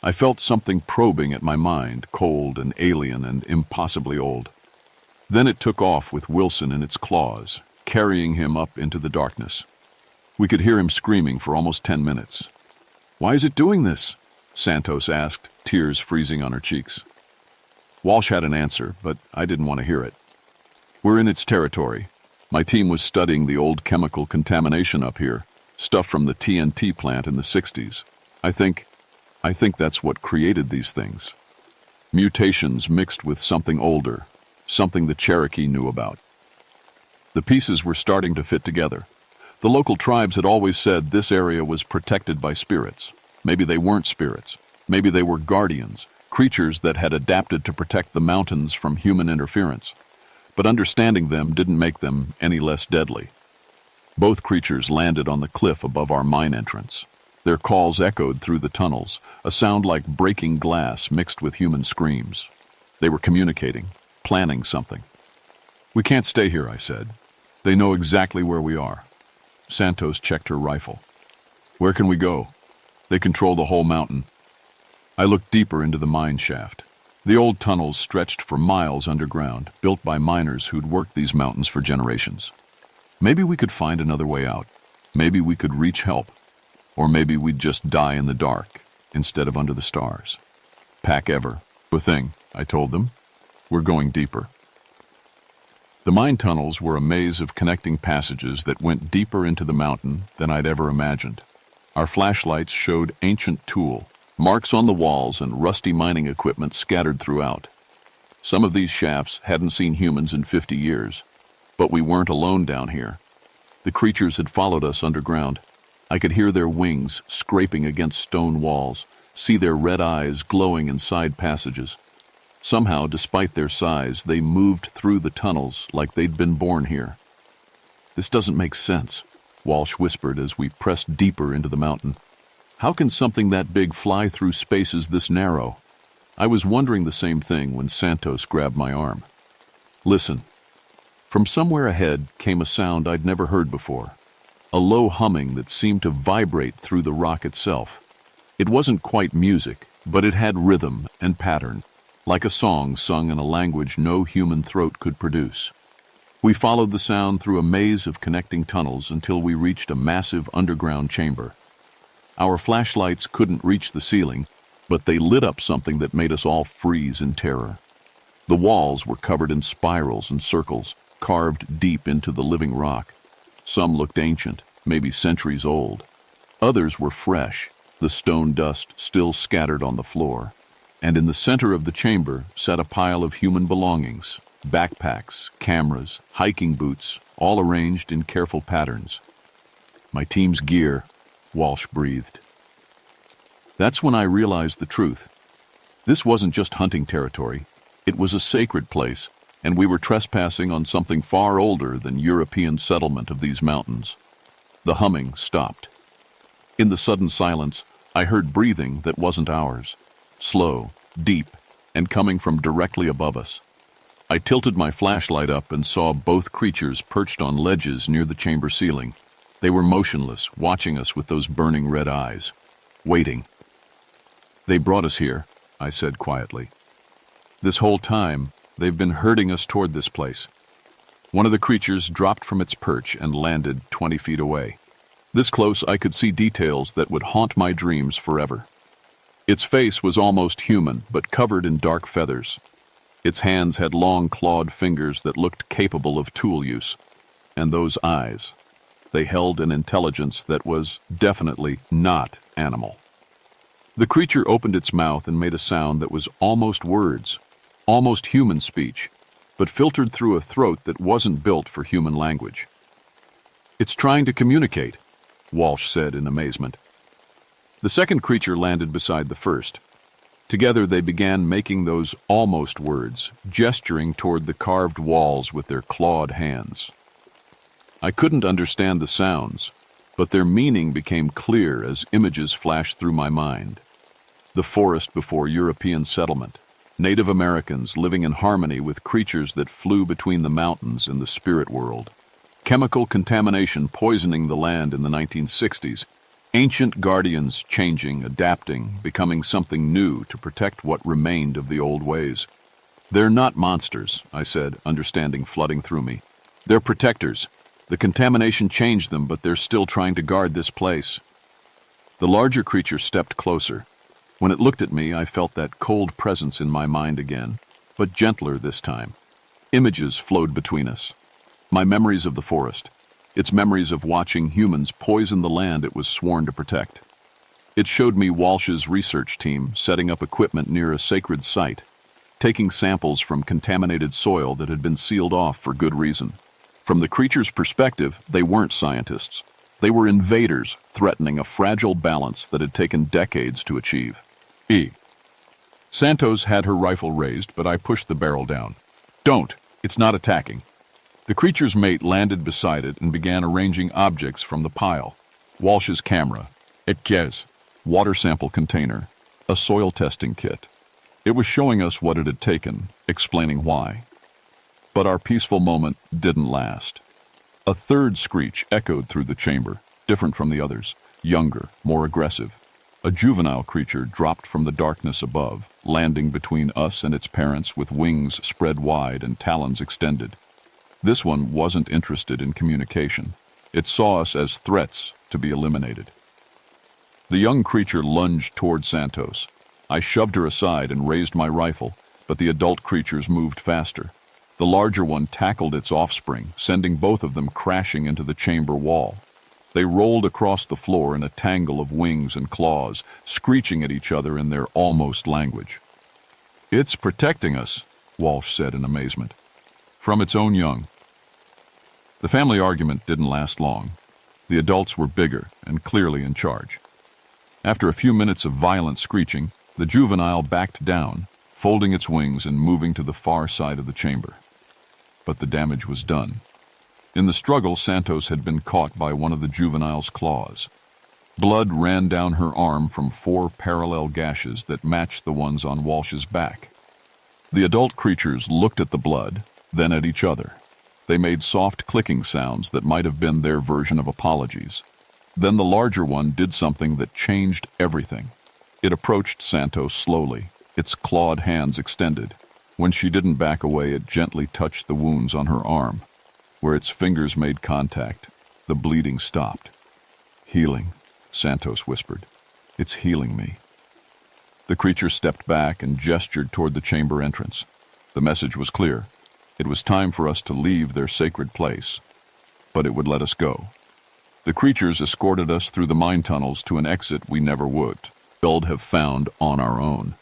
I felt something probing at my mind, cold and alien and impossibly old. Then it took off with Wilson in its claws, carrying him up into the darkness. We could hear him screaming for almost 10 minutes. "Why is it doing this?" Santos asked, tears freezing on her cheeks. Walsh had an answer, but I didn't want to hear it. "We're in its territory. My team was studying the old chemical contamination up here, stuff from the TNT plant in the 60s. I think that's what created these things. Mutations mixed with something older, something the Cherokee knew about." The pieces were starting to fit together. The local tribes had always said this area was protected by spirits. Maybe they weren't spirits. Maybe they were guardians, creatures that had adapted to protect the mountains from human interference. But understanding them didn't make them any less deadly. Both creatures landed on the cliff above our mine entrance. Their calls echoed through the tunnels, a sound like breaking glass mixed with human screams. They were communicating, planning something. "We can't stay here," I said. "They know exactly where we are." Santos checked her rifle. "Where can we go? They control the whole mountain." I looked deeper into the mine shaft. The old tunnels stretched for miles underground, built by miners who'd worked these mountains for generations. Maybe we could find another way out. Maybe we could reach help. Or maybe we'd just die in the dark instead of under the stars. "Pack ever. A thing," I told them. "We're going deeper." The mine tunnels were a maze of connecting passages that went deeper into the mountain than I'd ever imagined. Our flashlights showed ancient tool, marks on the walls, and rusty mining equipment scattered throughout. Some of these shafts hadn't seen humans in 50 years, but we weren't alone down here. The creatures had followed us underground. I could hear their wings scraping against stone walls, see their red eyes glowing in side passages. Somehow, despite their size, they moved through the tunnels like they'd been born here. "This doesn't make sense," Walsh whispered as we pressed deeper into the mountain. "How can something that big fly through spaces this narrow?" I was wondering the same thing when Santos grabbed my arm. "Listen." From somewhere ahead came a sound I'd never heard before, a low humming that seemed to vibrate through the rock itself. It wasn't quite music, but it had rhythm and pattern, like a song sung in a language no human throat could produce. We followed the sound through a maze of connecting tunnels until we reached a massive underground chamber. Our flashlights couldn't reach the ceiling, but they lit up something that made us all freeze in terror. The walls were covered in spirals and circles, carved deep into the living rock. Some looked ancient, maybe centuries old. Others were fresh, the stone dust still scattered on the floor. And in the center of the chamber sat a pile of human belongings, backpacks, cameras, hiking boots, all arranged in careful patterns. "My team's gear," Walsh breathed. That's when I realized the truth. This wasn't just hunting territory. It was a sacred place, and we were trespassing on something far older than European settlement of these mountains. The humming stopped. In the sudden silence, I heard breathing that wasn't ours, slow, deep, and coming from directly above us. I tilted my flashlight up and saw both creatures perched on ledges near the chamber ceiling. They were motionless, watching us with those burning red eyes, waiting. "They brought us here," I said quietly. "This whole time, they've been herding us toward this place." One of the creatures dropped from its perch and landed 20 feet away. This close, I could see details that would haunt my dreams forever. Its face was almost human, but covered in dark feathers. Its hands had long clawed fingers that looked capable of tool use. And those eyes, they held an intelligence that was definitely not animal. The creature opened its mouth and made a sound that was almost words, almost human speech, but filtered through a throat that wasn't built for human language. "It's trying to communicate," Walsh said in amazement. The second creature landed beside the first. Together they began making those almost words, gesturing toward the carved walls with their clawed hands. I couldn't understand the sounds, but their meaning became clear as images flashed through my mind. The forest before European settlement, Native Americans living in harmony with creatures that flew between the mountains in the spirit world. Chemical contamination poisoning the land in the 1960s. Ancient guardians changing, adapting, becoming something new to protect what remained of the old ways. "They're not monsters," I said, understanding flooding through me. "They're protectors. The contamination changed them, but they're still trying to guard this place." The larger creature stepped closer. When it looked at me, I felt that cold presence in my mind again, but gentler this time. Images flowed between us. My memories of the forest, its memories of watching humans poison the land it was sworn to protect. It showed me Walsh's research team setting up equipment near a sacred site, taking samples from contaminated soil that had been sealed off for good reason. From the creature's perspective, they weren't scientists. They were invaders threatening a fragile balance that had taken decades to achieve. Santos had her rifle raised, but I pushed the barrel down. "Don't! It's not attacking." The creature's mate landed beside it and began arranging objects from the pile. Walsh's camera, water sample container, a soil testing kit. It was showing us what it had taken, explaining why. But our peaceful moment didn't last. A third screech echoed through the chamber, different from the others, younger, more aggressive. A juvenile creature dropped from the darkness above, landing between us and its parents with wings spread wide and talons extended. This one wasn't interested in communication. It saw us as threats to be eliminated. The young creature lunged toward Santos. I shoved her aside and raised my rifle, but the adult creatures moved faster. The larger one tackled its offspring, sending both of them crashing into the chamber wall. They rolled across the floor in a tangle of wings and claws, screeching at each other in their almost language. "It's protecting us," Walsh said in amazement. "From its own young." The family argument didn't last long. The adults were bigger and clearly in charge. After a few minutes of violent screeching, the juvenile backed down, folding its wings and moving to the far side of the chamber. But the damage was done. In the struggle, Santos had been caught by one of the juvenile's claws. Blood ran down her arm from 4 parallel gashes that matched the ones on Walsh's back. The adult creatures looked at the blood, then at each other. They made soft clicking sounds that might have been their version of apologies. Then the larger one did something that changed everything. It approached Santos slowly, its clawed hands extended. When she didn't back away, it gently touched the wounds on her arm. Where its fingers made contact, the bleeding stopped. "Healing," Santos whispered. "It's healing me." The creature stepped back and gestured toward the chamber entrance. The message was clear. It was time for us to leave their sacred place, but it would let us go. The creatures escorted us through the mine tunnels to an exit we never would have found on our own.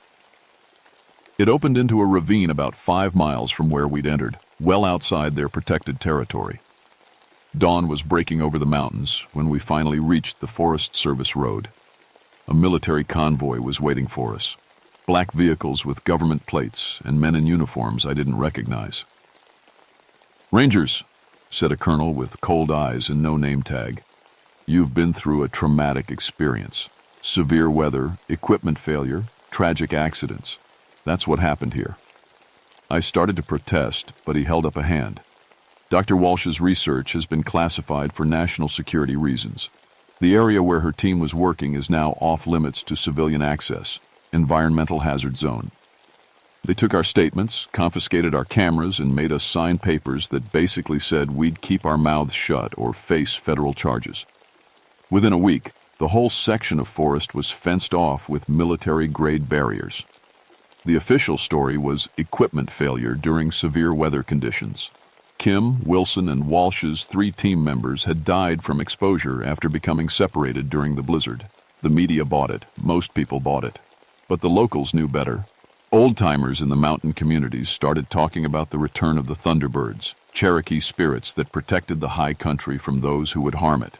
It opened into a ravine about 5 miles from where we'd entered, well outside their protected territory. Dawn was breaking over the mountains when we finally reached the Forest Service road. A military convoy was waiting for us. Black vehicles with government plates and men in uniforms I didn't recognize. "Rangers," said a colonel with cold eyes and no name tag. "You've been through a traumatic experience. Severe weather, equipment failure, tragic accidents. That's what happened here." I started to protest, but he held up a hand. "Dr. Walsh's research has been classified for national security reasons. The area where her team was working is now off limits to civilian access, environmental hazard zone. They took our statements, confiscated our cameras, and made us sign papers that basically said we'd keep our mouths shut or face federal charges. Within a week, the whole section of forest was fenced off with military-grade barriers. The official story was equipment failure during severe weather conditions. Kim, Wilson, and Walsh's 3 team members had died from exposure after becoming separated during the blizzard. The media bought it. Most people bought it. But the locals knew better. Old-timers in the mountain communities started talking about the return of the Thunderbirds, Cherokee spirits that protected the high country from those who would harm it.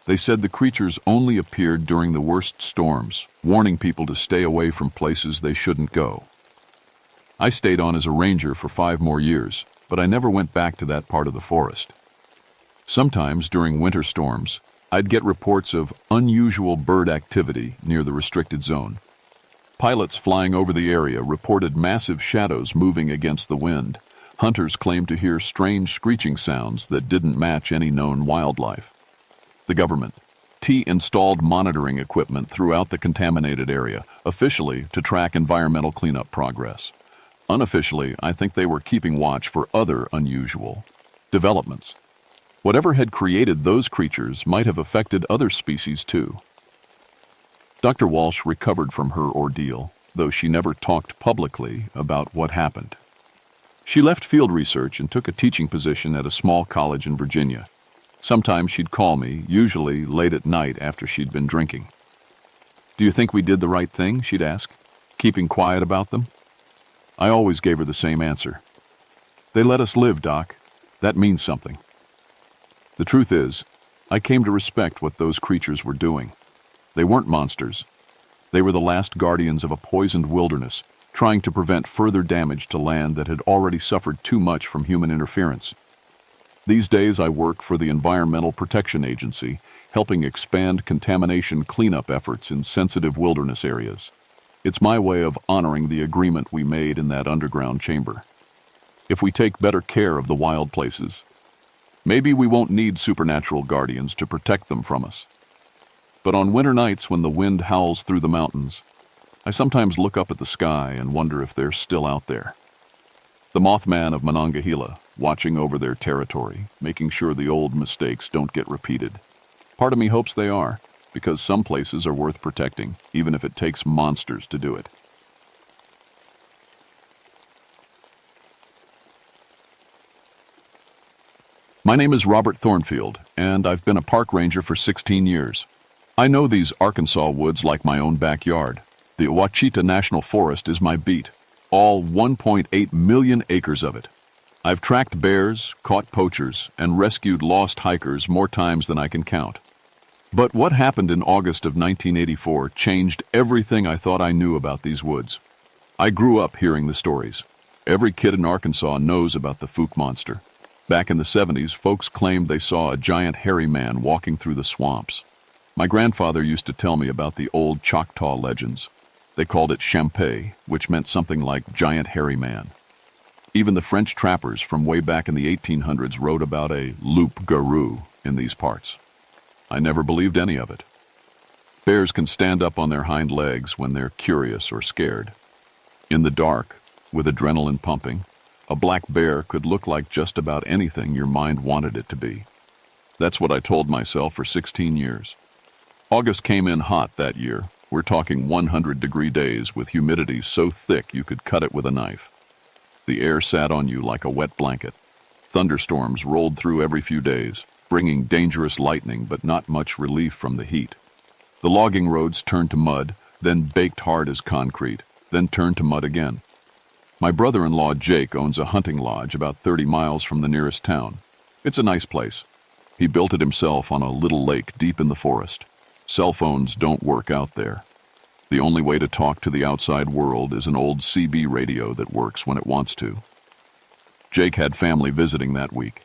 They said the creatures only appeared during the worst storms, warning people to stay away from places they shouldn't go. I stayed on as a ranger for 5 more years, but I never went back to that part of the forest. Sometimes during winter storms, I'd get reports of unusual bird activity near the restricted zone. Pilots flying over the area reported massive shadows moving against the wind. Hunters claimed to hear strange screeching sounds that didn't match any known wildlife. The government installed monitoring equipment throughout the contaminated area, officially to track environmental cleanup progress. Unofficially, I think they were keeping watch for other unusual developments. Whatever had created those creatures might have affected other species too. Dr. Walsh recovered from her ordeal, though she never talked publicly about what happened. She left field research and took a teaching position at a small college in Virginia. Sometimes she'd call me, usually late at night after she'd been drinking. "Do you think we did the right thing?" she'd ask, keeping quiet about them. I always gave her the same answer. "They let us live, Doc. That means something." The truth is, I came to respect what those creatures were doing. They weren't monsters. They were the last guardians of a poisoned wilderness, trying to prevent further damage to land that had already suffered too much from human interference. These days I work for the Environmental Protection Agency, helping expand contamination cleanup efforts in sensitive wilderness areas. It's my way of honoring the agreement we made in that underground chamber. If we take better care of the wild places, maybe we won't need supernatural guardians to protect them from us. But on winter nights when the wind howls through the mountains, I sometimes look up at the sky and wonder if they're still out there. The Mothman of Monongahela, watching over their territory, making sure the old mistakes don't get repeated. Part of me hopes they are, because some places are worth protecting, even if it takes monsters to do it. My name is Robert Thornfield, and I've been a park ranger for 16 years. I know these Arkansas woods like my own backyard. The Ouachita National Forest is my beat, all 1.8 million acres of it. I've tracked bears, caught poachers, and rescued lost hikers more times than I can count. But what happened in August of 1984 changed everything I thought I knew about these woods. I grew up hearing the stories. Every kid in Arkansas knows about the Fook monster. Back in the 70s, folks claimed they saw a giant hairy man walking through the swamps. My grandfather used to tell me about the old Choctaw legends. They called it Champay, which meant something like giant hairy man. Even the French trappers from way back in the 1800s wrote about a loup-garou in these parts. I never believed any of it. Bears can stand up on their hind legs when they're curious or scared. In the dark, with adrenaline pumping, a black bear could look like just about anything your mind wanted it to be. That's what I told myself for 16 years. August came in hot that year. We're talking 100-degree days with humidity so thick you could cut it with a knife. The air sat on you like a wet blanket. Thunderstorms rolled through every few days, bringing dangerous lightning but not much relief from the heat. The logging roads turned to mud, then baked hard as concrete, then turned to mud again. My brother-in-law Jake owns a hunting lodge about 30 miles from the nearest town. It's a nice place. He built it himself on a little lake deep in the forest. Cell phones don't work out there. The only way to talk to the outside world is an old CB radio that works when it wants to. Jake had family visiting that week.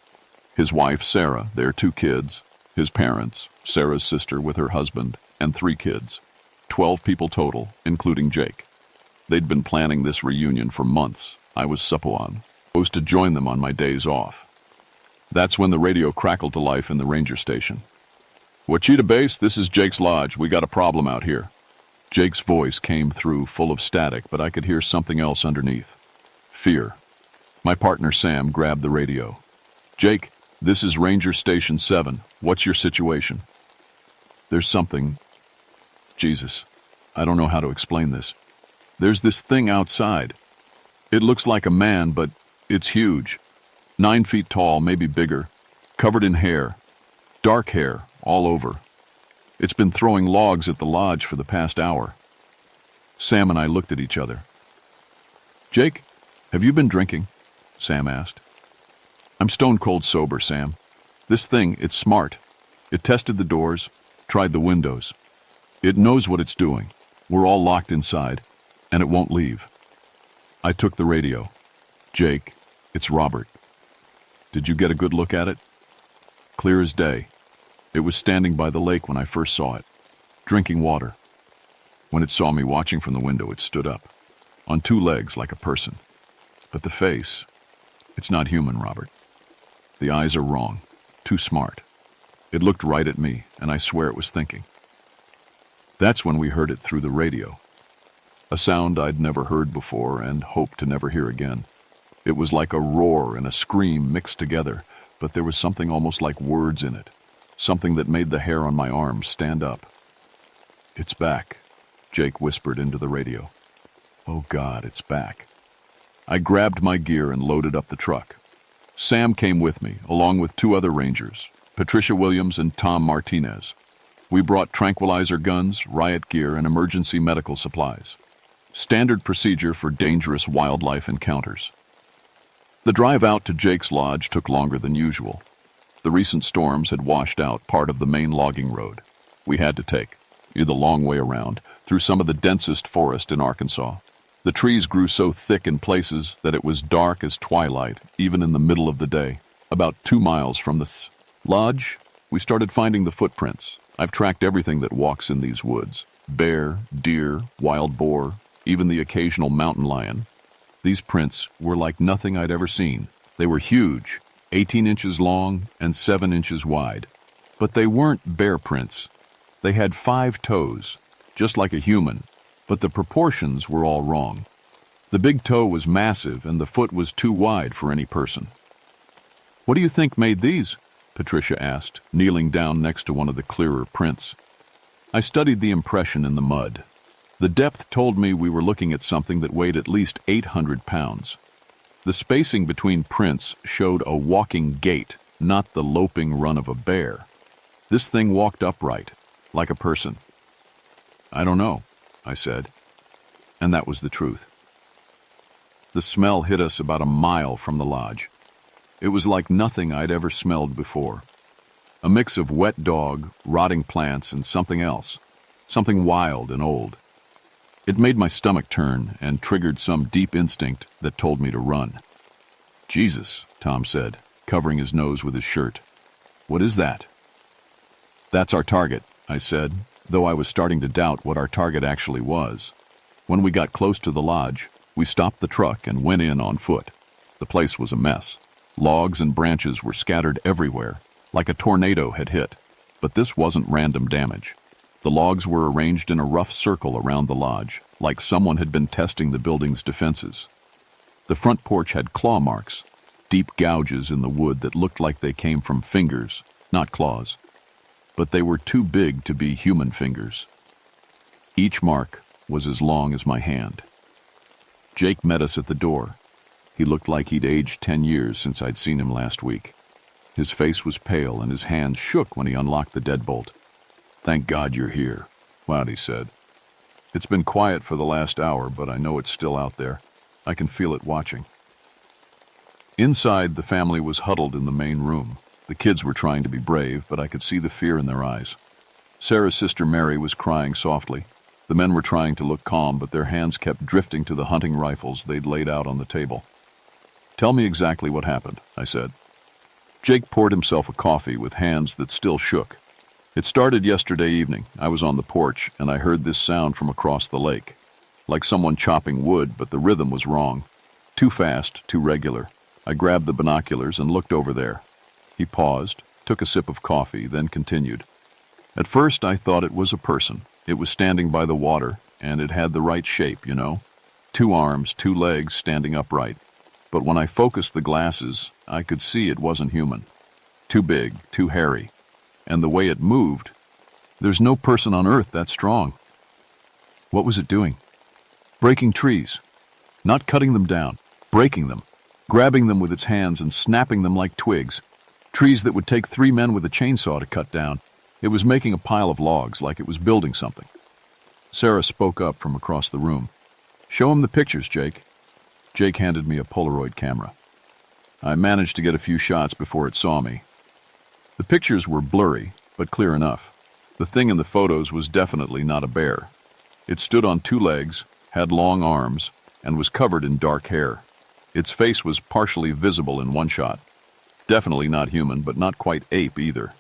His wife, Sarah, their 2 kids, his parents, Sarah's sister with her husband, and 3 kids. 12 people total, including Jake. They'd been planning this reunion for months. I was supposed to join them on my days off. That's when the radio crackled to life in the ranger station. "Wichita Base, this is Jake's lodge. We got a problem out here." Jake's voice came through full of static, but I could hear something else underneath. Fear. My partner Sam grabbed the radio. "Jake, this is Ranger Station 7. What's your situation?" "There's something... Jesus, I don't know how to explain this. There's this thing outside. It looks like a man, but it's huge. 9 feet tall, maybe bigger, covered in hair. Dark hair, all over. It's been throwing logs at the lodge for the past hour." Sam and I looked at each other. "Jake, have you been drinking?" Sam asked. "I'm stone cold sober, Sam. This thing, it's smart. It tested the doors, tried the windows. It knows what it's doing. We're all locked inside, and it won't leave." I took the radio. "Jake, it's Robert. Did you get a good look at it?" "Clear as day. It was standing by the lake when I first saw it, drinking water. When it saw me watching from the window, it stood up, on 2 legs like a person. But the face, it's not human, Robert. The eyes are wrong, too smart. It looked right at me, and I swear it was thinking." That's when we heard it through the radio. A sound I'd never heard before and hoped to never hear again. It was like a roar and a scream mixed together, but there was something almost like words in it, something that made the hair on my arms stand up. "It's back," Jake whispered into the radio. "Oh God, it's back." I grabbed my gear and loaded up the truck. Sam came with me, along with 2 other rangers, Patricia Williams and Tom Martinez. We brought tranquilizer guns, riot gear, and emergency medical supplies. Standard procedure for dangerous wildlife encounters. The drive out to Jake's lodge took longer than usual. The recent storms had washed out part of the main logging road. We had to take the long way around, through some of the densest forest in Arkansas. The trees grew so thick in places that it was dark as twilight, even in the middle of the day. About 2 miles from the lodge, we started finding the footprints. I've tracked everything that walks in these woods. Bear, deer, wild boar, even the occasional mountain lion. These prints were like nothing I'd ever seen. They were huge, 18 inches long and 7 inches wide. But they weren't bear prints. They had 5 toes, just like a human, but the proportions were all wrong. The big toe was massive and the foot was too wide for any person. "What do you think made these?" Patricia asked, kneeling down next to one of the clearer prints. I studied the impression in the mud. The depth told me we were looking at something that weighed at least 800 pounds. The spacing between prints showed a walking gait, not the loping run of a bear. This thing walked upright, like a person. "I don't know," I said. And that was the truth. The smell hit us about a mile from the lodge. It was like nothing I'd ever smelled before. A mix of wet dog, rotting plants, and something else. Something wild and old. It made my stomach turn and triggered some deep instinct that told me to run. "Jesus," Tom said, covering his nose with his shirt. "What is that?" "That's our target," I said, though I was starting to doubt what our target actually was. When we got close to the lodge, we stopped the truck and went in on foot. The place was a mess. Logs and branches were scattered everywhere, like a tornado had hit. But this wasn't random damage. The logs were arranged in a rough circle around the lodge, like someone had been testing the building's defenses. The front porch had claw marks, deep gouges in the wood that looked like they came from fingers, not claws. But they were too big to be human fingers. Each mark was as long as my hand. Jake met us at the door. He looked like he'd aged 10 years since I'd seen him last week. His face was pale and his hands shook when he unlocked the deadbolt. "Thank God you're here," Waddy said. "It's been quiet for the last hour, but I know it's still out there. I can feel it watching." Inside, the family was huddled in the main room. The kids were trying to be brave, but I could see the fear in their eyes. Sarah's sister Mary was crying softly. The men were trying to look calm, but their hands kept drifting to the hunting rifles they'd laid out on the table. "Tell me exactly what happened," I said. Jake poured himself a coffee with hands that still shook. "It started yesterday evening. I was on the porch, and I heard this sound from across the lake. Like someone chopping wood, but the rhythm was wrong. Too fast, too regular. I grabbed the binoculars and looked over there." He paused, took a sip of coffee, then continued. "At first, I thought it was a person. It was standing by the water, and it had the right shape, you know? 2 arms, 2 legs, standing upright. But when I focused the glasses, I could see it wasn't human. Too big, too hairy. And the way it moved, there's no person on earth that strong." "What was it doing?" "Breaking trees. Not cutting them down, breaking them, grabbing them with its hands and snapping them like twigs. Trees that would take 3 men with a chainsaw to cut down. It was making a pile of logs like it was building something." Sarah spoke up from across the room. "Show him the pictures, Jake." Jake handed me a Polaroid camera. I managed to get a few shots before it saw me. The pictures were blurry, but clear enough. The thing in the photos was definitely not a bear. It stood on 2 legs, had long arms, and was covered in dark hair. Its face was partially visible in one shot. Definitely not human, but not quite ape either.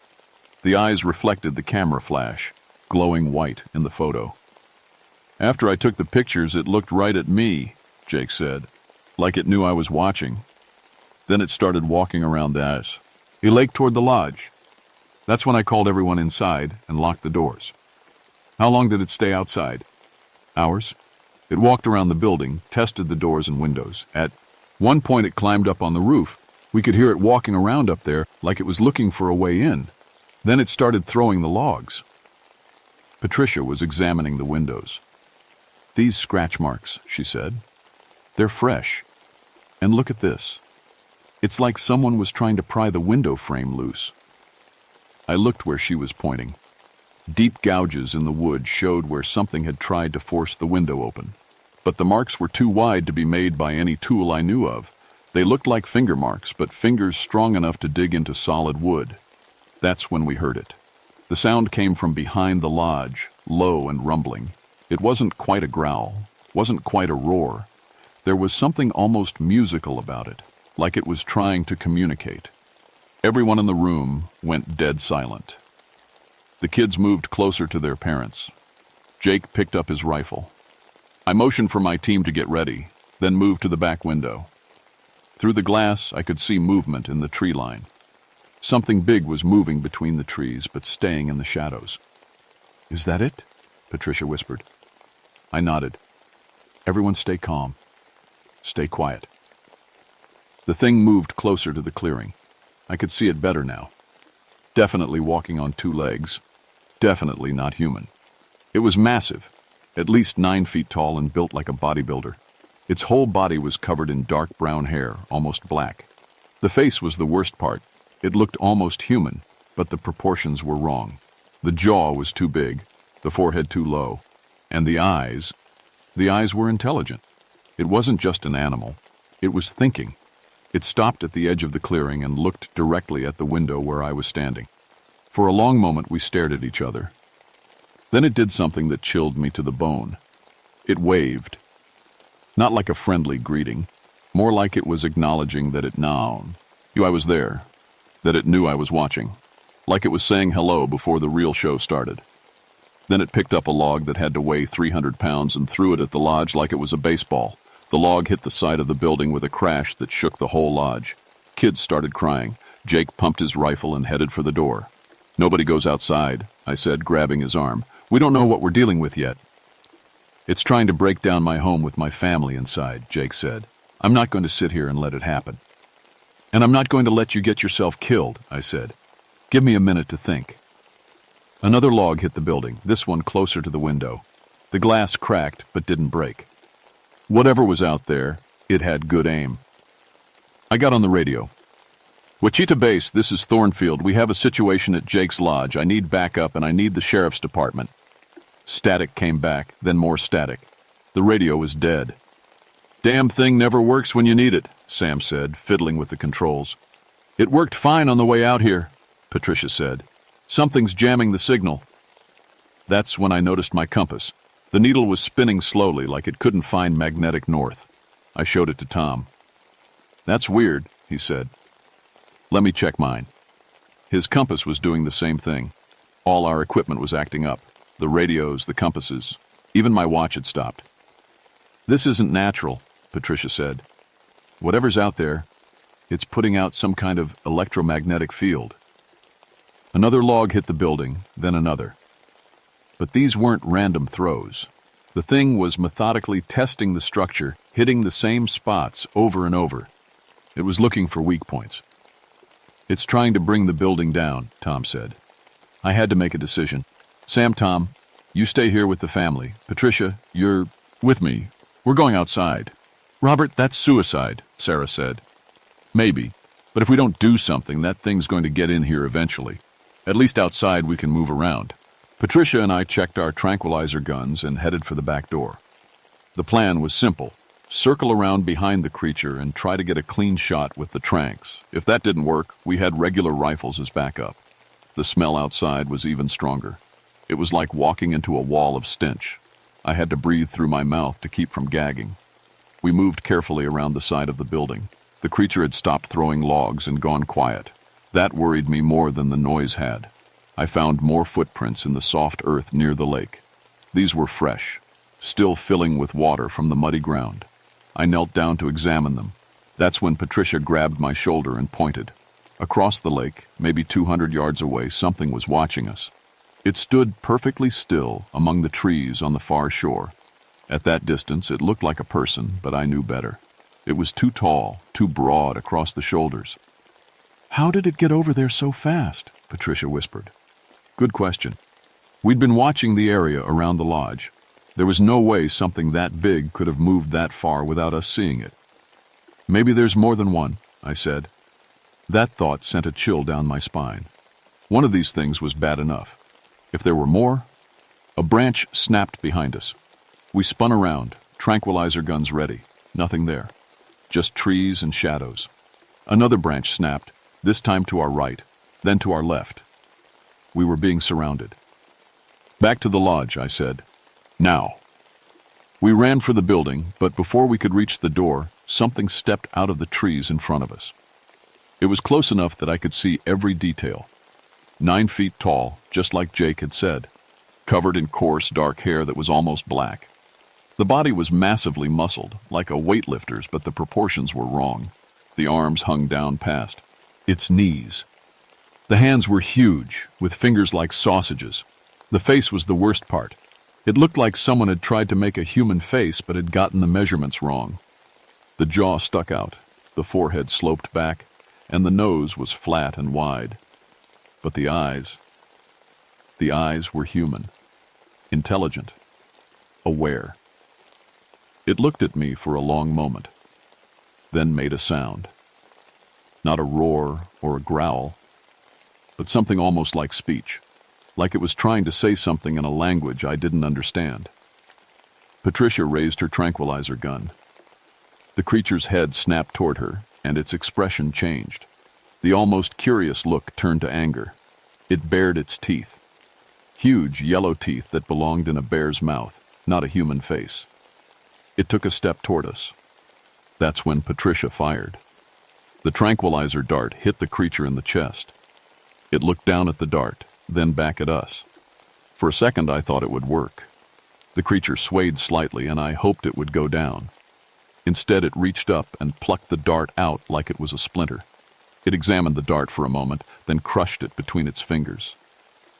The eyes reflected the camera flash, glowing white in the photo. "After I took the pictures, it looked right at me," Jake said, "like it knew I was watching. Then it started walking around the lake toward the lodge. That's when I called everyone inside and locked the doors." "How long did it stay outside?" "Hours. It walked around the building, tested the doors and windows. At one point it climbed up on the roof. We could hear it walking around up there like it was looking for a way in. Then it started throwing the logs." Patricia was examining the windows. "These scratch marks," she said. "They're fresh. And look at this. It's like someone was trying to pry the window frame loose." I looked where she was pointing. Deep gouges in the wood showed where something had tried to force the window open. But the marks were too wide to be made by any tool I knew of. They looked like finger marks, but fingers strong enough to dig into solid wood. That's when we heard it. The sound came from behind the lodge, low and rumbling. It wasn't quite a growl, wasn't quite a roar. There was something almost musical about it, like it was trying to communicate. Everyone in the room went dead silent. The kids moved closer to their parents. Jake picked up his rifle. I motioned for my team to get ready, then moved to the back window. Through the glass, I could see movement in the tree line. Something big was moving between the trees, but staying in the shadows. "Is that it?" Patricia whispered. I nodded. "Everyone stay calm. Stay quiet." The thing moved closer to the clearing. I could see it better now. Definitely walking on 2 legs. Definitely not human. It was massive, at least 9 feet tall and built like a bodybuilder. Its whole body was covered in dark brown hair, almost black. The face was the worst part. It looked almost human, but the proportions were wrong. The jaw was too big, the forehead too low, and the eyes were intelligent. It wasn't just an animal. It was thinking. It stopped at the edge of the clearing and looked directly at the window where I was standing. For a long moment we stared at each other. Then it did something that chilled me to the bone. It waved. Not like a friendly greeting, more like it was acknowledging that it knew I was there, that it knew I was watching, like it was saying hello before the real show started. Then it picked up a log that had to weigh 300 pounds and threw it at the lodge like it was a baseball. The log hit the side of the building with a crash that shook the whole lodge. Kids started crying. Jake pumped his rifle and headed for the door. "Nobody goes outside," I said, grabbing his arm. "We don't know what we're dealing with yet." "It's trying to break down my home with my family inside," Jake said. "I'm not going to sit here and let it happen." "And I'm not going to let you get yourself killed," I said. "Give me a minute to think." Another log hit the building, this one closer to the window. The glass cracked but didn't break. Whatever was out there, it had good aim. I got on the radio. "Wichita Base, this is Thornfield. We have a situation at Jake's Lodge. I need backup and I need the sheriff's department." Static came back, then more static. The radio was dead. "Damn thing never works when you need it," Sam said, fiddling with the controls. "It worked fine on the way out here," Patricia said. "Something's jamming the signal." That's when I noticed my compass. The needle was spinning slowly, like it couldn't find magnetic north. I showed it to Tom. "That's weird," he said. "Let me check mine." His compass was doing the same thing. All our equipment was acting up. The radios, the compasses. Even my watch had stopped. "This isn't natural," Patricia said. "Whatever's out there, it's putting out some kind of electromagnetic field." Another log hit the building, then another. But these weren't random throws. The thing was methodically testing the structure, hitting the same spots over and over. It was looking for weak points. "It's trying to bring the building down," Tom said. I had to make a decision. Tom, you stay here with the family. Patricia, you're with me. We're going outside." "Robert, that's suicide," Sarah said. "Maybe, but if we don't do something, that thing's going to get in here eventually. At least outside we can move around." Patricia and I checked our tranquilizer guns and headed for the back door. The plan was simple. Circle around behind the creature and try to get a clean shot with the tranks. If that didn't work, we had regular rifles as backup. The smell outside was even stronger. It was like walking into a wall of stench. I had to breathe through my mouth to keep from gagging. We moved carefully around the side of the building. The creature had stopped throwing logs and gone quiet. That worried me more than the noise had. I found more footprints in the soft earth near the lake. These were fresh, still filling with water from the muddy ground. I knelt down to examine them. That's when Patricia grabbed my shoulder and pointed. Across the lake, maybe 200 yards away, something was watching us. It stood perfectly still among the trees on the far shore. At that distance, it looked like a person, but I knew better. It was too tall, too broad across the shoulders. "How did it get over there so fast?" Patricia whispered. Good question. We'd been watching the area around the lodge. There was no way something that big could have moved that far without us seeing it. "Maybe there's more than one," I said. That thought sent a chill down my spine. One of these things was bad enough. If there were more... A branch snapped behind us. We spun around, tranquilizer guns ready. Nothing there. Just trees and shadows. Another branch snapped, this time to our right, then to our left. We were being surrounded. "Back to the lodge," I said. "Now." We ran for the building, but before we could reach the door, something stepped out of the trees in front of us. It was close enough that I could see every detail. 9 feet tall, just like Jake had said. Covered in coarse, dark hair that was almost black. The body was massively muscled, like a weightlifter's, but the proportions were wrong. The arms hung down past its knees. The hands were huge, with fingers like sausages. The face was the worst part. It looked like someone had tried to make a human face but had gotten the measurements wrong. The jaw stuck out, the forehead sloped back, and the nose was flat and wide. But the eyes were human, intelligent, aware. It looked at me for a long moment, then made a sound. Not a roar or a growl, but something almost like speech, like it was trying to say something in a language I didn't understand. Patricia raised her tranquilizer gun. The creature's head snapped toward her, and its expression changed. The almost curious look turned to anger. It bared its teeth. Huge yellow teeth that belonged in a bear's mouth, not a human face. It took a step toward us. That's when Patricia fired. The tranquilizer dart hit the creature in the chest. It looked down at the dart, then back at us. For a second I thought it would work. The creature swayed slightly and I hoped it would go down. Instead, it reached up and plucked the dart out like it was a splinter. It examined the dart for a moment, then crushed it between its fingers.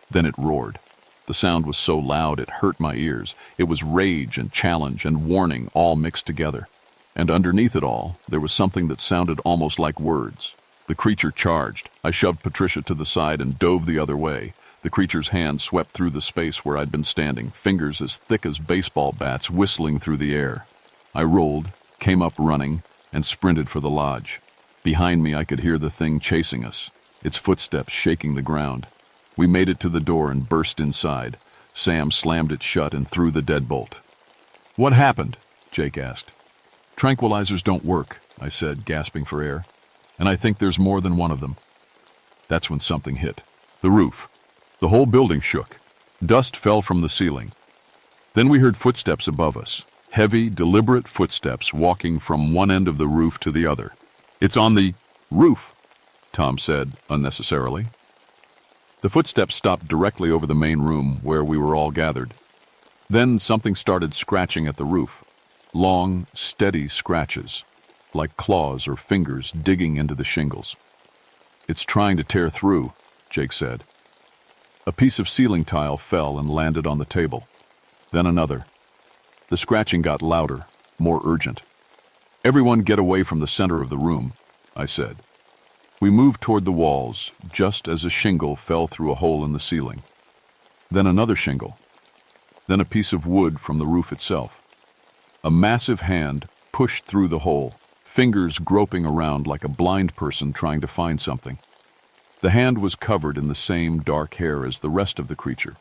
Then it roared. The sound was so loud it hurt my ears. It was rage and challenge and warning all mixed together. And underneath it all, there was something that sounded almost like words. The creature charged. I shoved Patricia to the side and dove the other way. The creature's hand swept through the space where I'd been standing, fingers as thick as baseball bats whistling through the air. I rolled, came up running, and sprinted for the lodge. Behind me, I could hear the thing chasing us, its footsteps shaking the ground. We made it to the door and burst inside. Sam slammed it shut and threw the deadbolt. "What happened?" Jake asked. "Tranquilizers don't work," I said, gasping for air. "And I think there's more than one of them." That's when something hit. The roof. The whole building shook. Dust fell from the ceiling. Then we heard footsteps above us. Heavy, deliberate footsteps walking from one end of the roof to the other. "It's on the roof," Tom said, unnecessarily. The footsteps stopped directly over the main room where we were all gathered. Then something started scratching at the roof. Long, steady scratches, like claws or fingers digging into the shingles. "It's trying to tear through," Jake said. A piece of ceiling tile fell and landed on the table. Then another. The scratching got louder, more urgent. "Everyone get away from the center of the room," I said. We moved toward the walls, just as a shingle fell through a hole in the ceiling. Then another shingle. Then a piece of wood from the roof itself. A massive hand pushed through the hole, fingers groping around like a blind person trying to find something. The hand was covered in the same dark hair as the rest of the creature,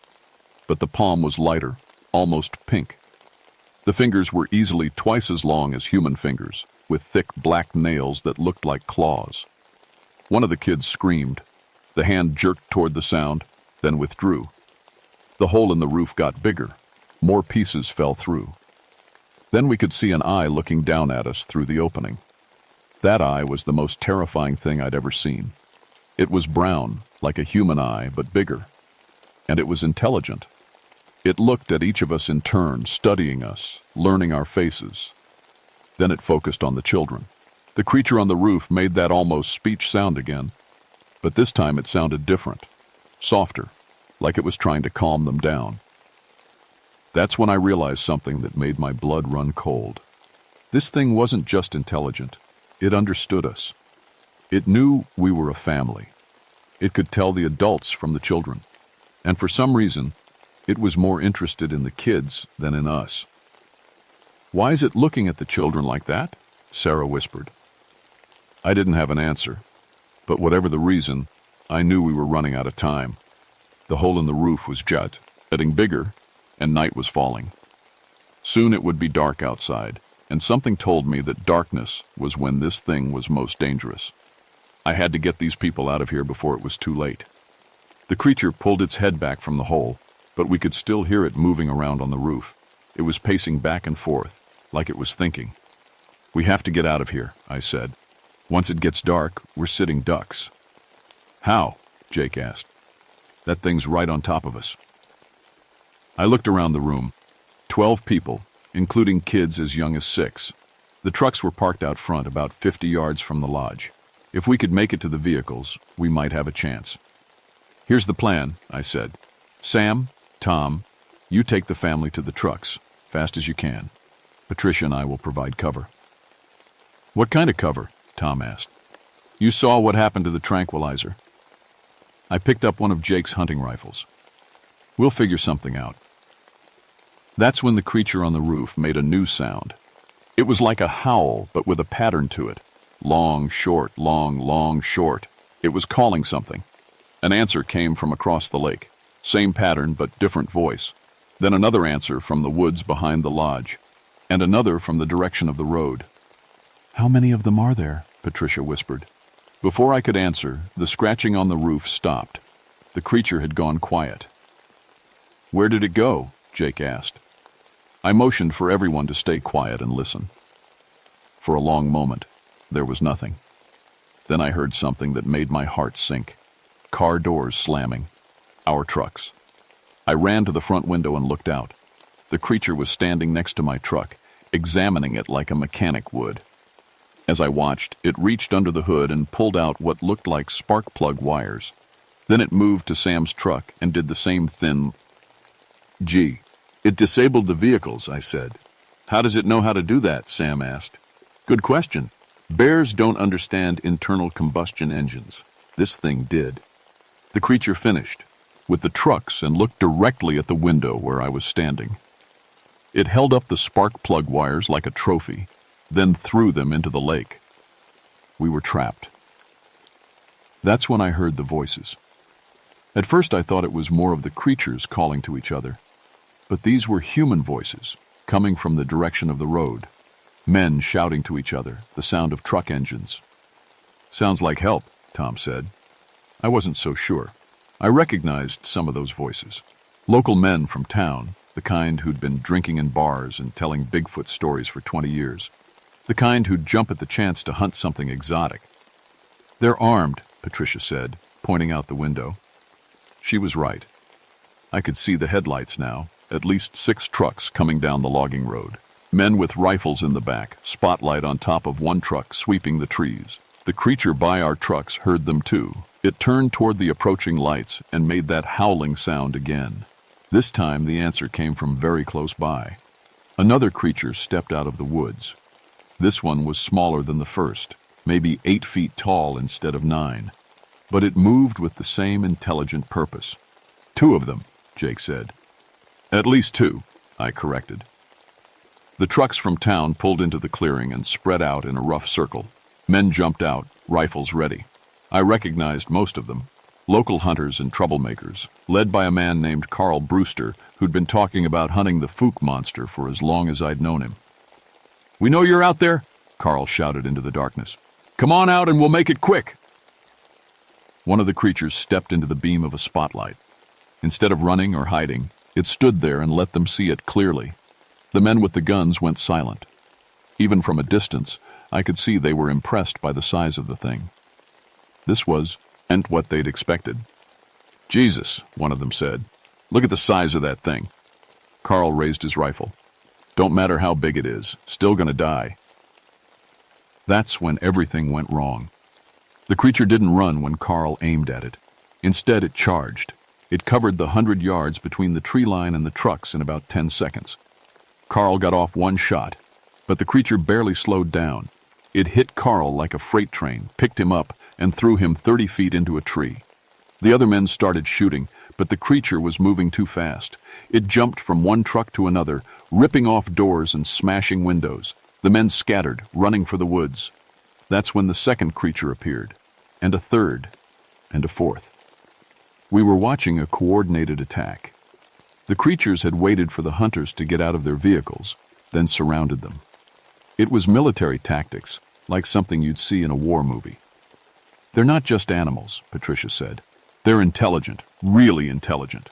but the palm was lighter, almost pink. The fingers were easily twice as long as human fingers, with thick black nails that looked like claws. One of the kids screamed. The hand jerked toward the sound, then withdrew. The hole in the roof got bigger. More pieces fell through. Then we could see an eye looking down at us through the opening. That eye was the most terrifying thing I'd ever seen. It was brown, like a human eye, but bigger. And it was intelligent. It looked at each of us in turn, studying us, learning our faces. Then it focused on the children. The creature on the roof made that almost speech sound again, but this time it sounded different, softer, like it was trying to calm them down. That's when I realized something that made my blood run cold. This thing wasn't just intelligent. It understood us. It knew we were a family. It could tell the adults from the children. And for some reason, it was more interested in the kids than in us. "Why is it looking at the children like that?" Sarah whispered. I didn't have an answer, but whatever the reason, I knew we were running out of time. The hole in the roof was getting bigger, and night was falling. Soon it would be dark outside, and something told me that darkness was when this thing was most dangerous. I had to get these people out of here before it was too late. The creature pulled its head back from the hole, but we could still hear it moving around on the roof. It was pacing back and forth, like it was thinking. "We have to get out of here," I said. "Once it gets dark, we're sitting ducks." "How?" Jake asked. "That thing's right on top of us." I looked around the room. 12 people, including kids as young as 6. The trucks were parked out front about 50 yards from the lodge. If we could make it to the vehicles, we might have a chance. "Here's the plan," I said. "Sam, Tom, you take the family to the trucks, fast as you can. Patricia and I will provide cover." "What kind of cover?" Tom asked. "You saw what happened to the tranquilizer." I picked up one of Jake's hunting rifles. "We'll figure something out." That's when the creature on the roof made a new sound. It was like a howl, but with a pattern to it. Long, short, long, long, short. It was calling something. An answer came from across the lake. Same pattern, but different voice. Then another answer from the woods behind the lodge, and another from the direction of the road. "How many of them are there?" Patricia whispered. Before I could answer, the scratching on the roof stopped. The creature had gone quiet. "Where did it go?" Jake asked. I motioned for everyone to stay quiet and listen. For a long moment, there was nothing. Then I heard something that made my heart sink. Car doors slamming. Our trucks. I ran to the front window and looked out. The creature was standing next to my truck, examining it like a mechanic would. As I watched, it reached under the hood and pulled out what looked like spark plug wires. Then it moved to Sam's truck and did the same thin. "Gee, it disabled the vehicles," I said. "How does it know how to do that?" Sam asked. "Good question. Bears don't understand internal combustion engines. This thing did." The creature finished with the trucks and looked directly at the window where I was standing. It held up the spark plug wires like a trophy, then threw them into the lake. We were trapped. That's when I heard the voices. At first I thought it was more of the creatures calling to each other, but these were human voices coming from the direction of the road. Men shouting to each other, the sound of truck engines. "Sounds like help," Tom said. I wasn't so sure. I recognized some of those voices. Local men from town, the kind who'd been drinking in bars and telling Bigfoot stories for 20 years. The kind who'd jump at the chance to hunt something exotic. "They're armed," Patricia said, pointing out the window. She was right. I could see the headlights now, at least 6 trucks coming down the logging road. Men with rifles in the back, spotlight on top of one truck sweeping the trees. The creature by our trucks heard them too. It turned toward the approaching lights and made that howling sound again. This time the answer came from very close by. Another creature stepped out of the woods. This one was smaller than the first, maybe 8 feet tall instead of 9. But it moved with the same intelligent purpose. 2 of them, Jake said. "At least 2, I corrected. The trucks from town pulled into the clearing and spread out in a rough circle. Men jumped out, rifles ready. I recognized most of them. Local hunters and troublemakers, led by a man named Carl Brewster, who'd been talking about hunting the Fook monster for as long as I'd known him. "We know you're out there," Carl shouted into the darkness. "Come on out and we'll make it quick." One of the creatures stepped into the beam of a spotlight. Instead of running or hiding, it stood there and let them see it clearly. The men with the guns went silent. Even from a distance, I could see they were impressed by the size of the thing. This wasn't what they'd expected. "Jesus," one of them said. "Look at the size of that thing." Carl raised his rifle. "Don't matter how big it is, still gonna die." That's when everything went wrong. The creature didn't run when Carl aimed at it. Instead, it charged. It covered the 100 yards between the tree line and the trucks in about 10 seconds. Carl got off one shot, but the creature barely slowed down. It hit Carl like a freight train, picked him up, and threw him 30 feet into a tree. The other men started shooting, but the creature was moving too fast. It jumped from one truck to another, ripping off doors and smashing windows. The men scattered, running for the woods. That's when the second creature appeared, and a third, and a fourth. We were watching a coordinated attack. The creatures had waited for the hunters to get out of their vehicles, then surrounded them. It was military tactics, like something you'd see in a war movie. "They're not just animals," Patricia said. "They're intelligent, really intelligent."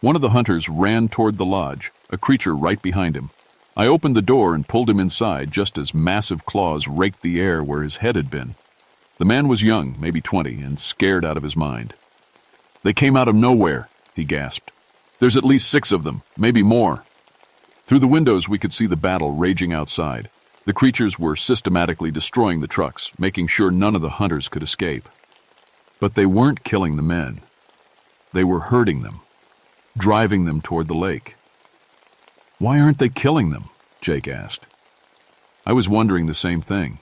One of the hunters ran toward the lodge, a creature right behind him. I opened the door and pulled him inside just as massive claws raked the air where his head had been. The man was young, maybe 20, and scared out of his mind. "They came out of nowhere," he gasped. "There's at least 6 of them, maybe more." Through the windows we could see the battle raging outside. The creatures were systematically destroying the trucks, making sure none of the hunters could escape. But they weren't killing the men. They were hurting them, driving them toward the lake. "Why aren't they killing them?" Jake asked. I was wondering the same thing.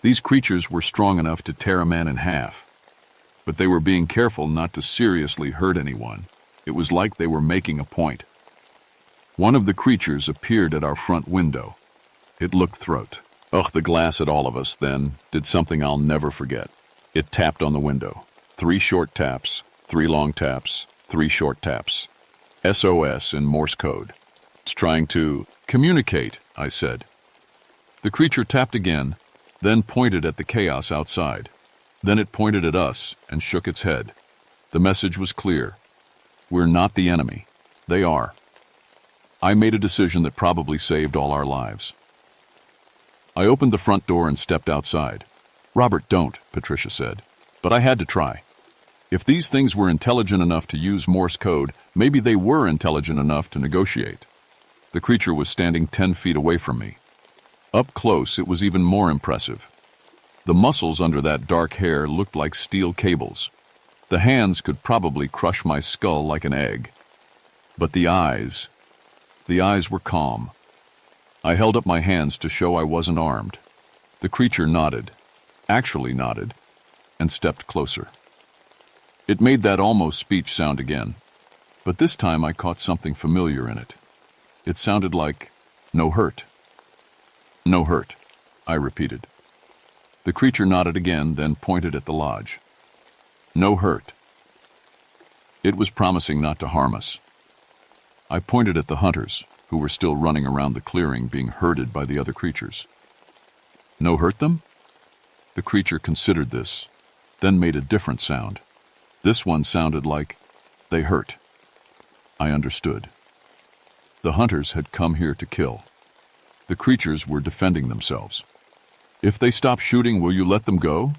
These creatures were strong enough to tear a man in half, but they were being careful not to seriously hurt anyone. It was like they were making a point. One of the creatures appeared at our front window. It looked throat. The glass at all of us then did something I'll never forget. It tapped on the window. 3 short taps, 3 long taps, 3 short taps. SOS in Morse code. "It's trying to communicate," I said. The creature tapped again, then pointed at the chaos outside. Then it pointed at us and shook its head. The message was clear. We're not the enemy. They are. I made a decision that probably saved all our lives. I opened the front door and stepped outside. "Robert, don't," Patricia said. But I had to try. If these things were intelligent enough to use Morse code, maybe they were intelligent enough to negotiate. The creature was standing 10 feet away from me. Up close, it was even more impressive. The muscles under that dark hair looked like steel cables. The hands could probably crush my skull like an egg. But the eyes were calm. I held up my hands to show I wasn't armed. The creature nodded, actually nodded, and stepped closer. It made that almost speech sound again, but this time I caught something familiar in it. It sounded like, "No hurt." "No hurt," I repeated. The creature nodded again, then pointed at the lodge. "No hurt." It was promising not to harm us. I pointed at the hunters, who were still running around the clearing being herded by the other creatures. "No hurt them?" The creature considered this, then made a different sound. This one sounded like, "They hurt." I understood. The hunters had come here to kill. The creatures were defending themselves. "If they stop shooting, will you let them go?"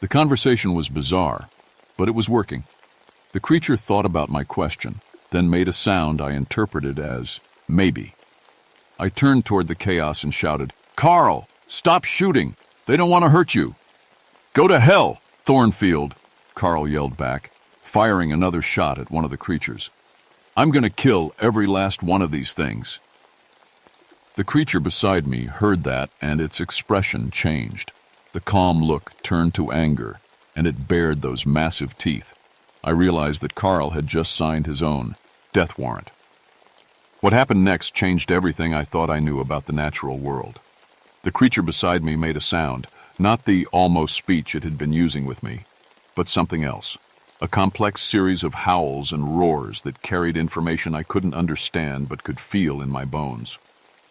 The conversation was bizarre, but it was working. The creature thought about my question, then made a sound I interpreted as, "maybe." I turned toward the chaos and shouted, "Carl, stop shooting! They don't want to hurt you!" "Go to hell, Thornfield!" Carl yelled back, firing another shot at one of the creatures. "I'm going to kill every last one of these things." The creature beside me heard that, and its expression changed. The calm look turned to anger, and it bared those massive teeth. I realized that Carl had just signed his own death warrant. What happened next changed everything I thought I knew about the natural world. The creature beside me made a sound, not the almost speech it had been using with me, but something else. A complex series of howls and roars that carried information I couldn't understand but could feel in my bones.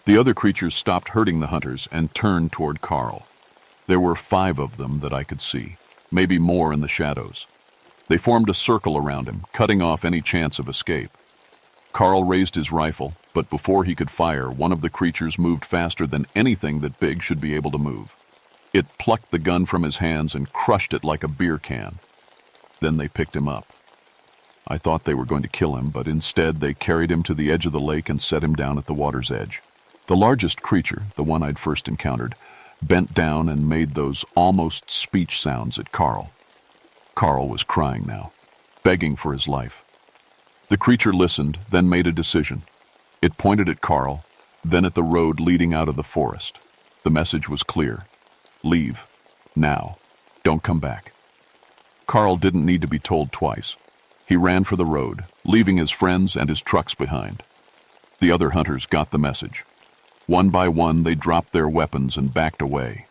The other creatures stopped hurting the hunters and turned toward Carl. There were 5 of them that I could see, maybe more in the shadows. They formed a circle around him, cutting off any chance of escape. Carl raised his rifle, but before he could fire, one of the creatures moved faster than anything that big should be able to move. It plucked the gun from his hands and crushed it like a beer can. Then they picked him up. I thought they were going to kill him, but instead they carried him to the edge of the lake and set him down at the water's edge. The largest creature, the one I'd first encountered, bent down and made those almost speech sounds at Carl. Carl was crying now, begging for his life. The creature listened, then made a decision. It pointed at Carl, then at the road leading out of the forest. The message was clear. "Leave. Now. Don't come back." Carl didn't need to be told twice. He ran for the road, leaving his friends and his trucks behind. The other hunters got the message. One by one, they dropped their weapons and backed away.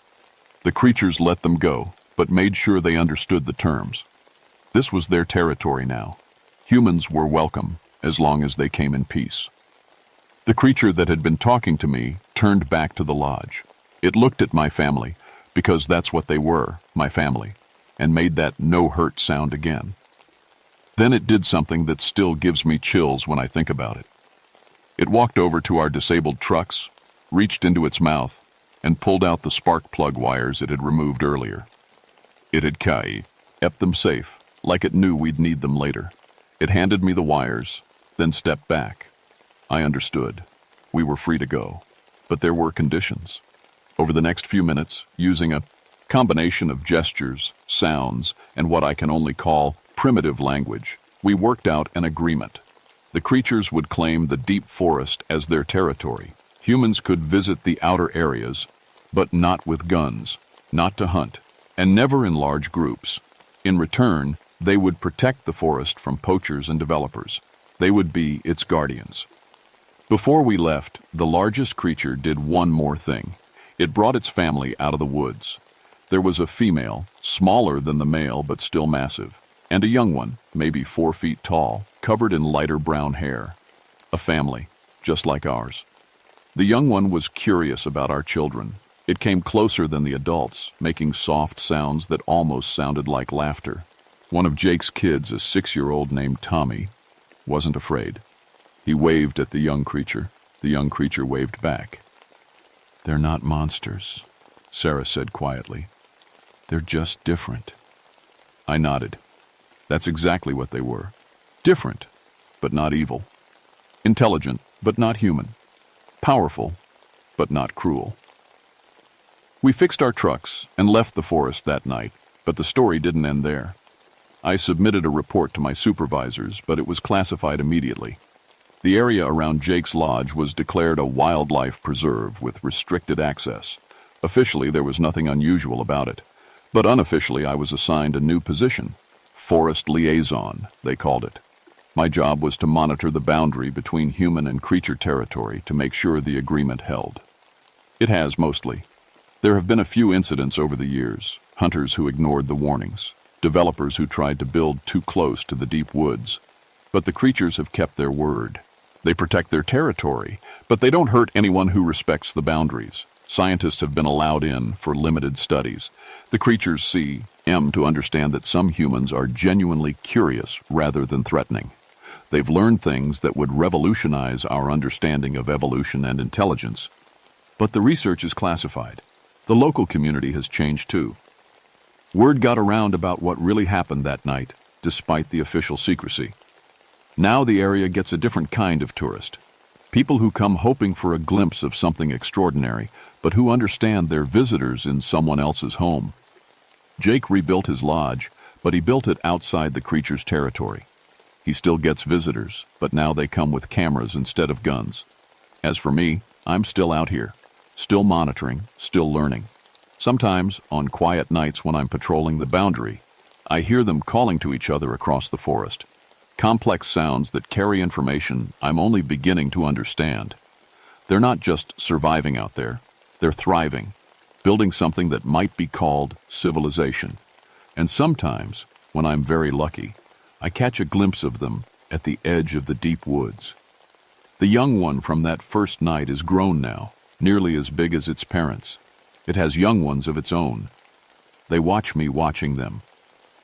The creatures let them go, but made sure they understood the terms. This was their territory now. Humans were welcome, as long as they came in peace. The creature that had been talking to me turned back to the lodge. It looked at my family, because that's what they were, my family, and made that "no hurt" sound again. Then it did something that still gives me chills when I think about it. It walked over to our disabled trucks, reached into its mouth, and pulled out the spark plug wires it had removed earlier. It had kept them safe, like it knew we'd need them later. It handed me the wires, then stepped back. I understood. We were free to go. But there were conditions. Over the next few minutes, using a combination of gestures, sounds, and what I can only call primitive language, we worked out an agreement. The creatures would claim the deep forest as their territory. Humans could visit the outer areas, but not with guns, not to hunt, and never in large groups. In return, they would protect the forest from poachers and developers. They would be its guardians. Before we left, the largest creature did one more thing. It brought its family out of the woods. There was a female, smaller than the male but still massive, and a young one, maybe 4 feet tall, covered in lighter brown hair. A family, just like ours. The young one was curious about our children. It came closer than the adults, making soft sounds that almost sounded like laughter. One of Jake's kids, a 6-year-old named Tommy, wasn't afraid. He waved at the young creature. The young creature waved back. "They're not monsters," Sarah said quietly. "They're just different." I nodded. That's exactly what they were. Different, but not evil. Intelligent, but not human. Powerful, but not cruel. We fixed our trucks and left the forest that night, but the story didn't end there. I submitted a report to my supervisors, but it was classified immediately. The area around Jake's Lodge was declared a wildlife preserve with restricted access. Officially, there was nothing unusual about it, but unofficially I was assigned a new position. Forest liaison, they called it. My job was to monitor the boundary between human and creature territory to make sure the agreement held. It has, mostly. There have been a few incidents over the years, hunters who ignored the warnings, developers who tried to build too close to the deep woods. But the creatures have kept their word. They protect their territory, but they don't hurt anyone who respects the boundaries. Scientists have been allowed in for limited studies. The creatures seem to understand that some humans are genuinely curious rather than threatening. They've learned things that would revolutionize our understanding of evolution and intelligence. But the research is classified. The local community has changed too. Word got around about what really happened that night, despite the official secrecy. Now the area gets a different kind of tourist. People who come hoping for a glimpse of something extraordinary, but who understand they're visitors in someone else's home. Jake rebuilt his lodge, but he built it outside the creature's territory. He still gets visitors, but now they come with cameras instead of guns. As for me, I'm still out here, still monitoring, still learning. Sometimes, on quiet nights when I'm patrolling the boundary, I hear them calling to each other across the forest. Complex sounds that carry information I'm only beginning to understand. They're not just surviving out there, they're thriving, building something that might be called civilization. And sometimes, when I'm very lucky, I catch a glimpse of them at the edge of the deep woods. The young one from that first night is grown now, nearly as big as its parents. It has young ones of its own. They watch me watching them.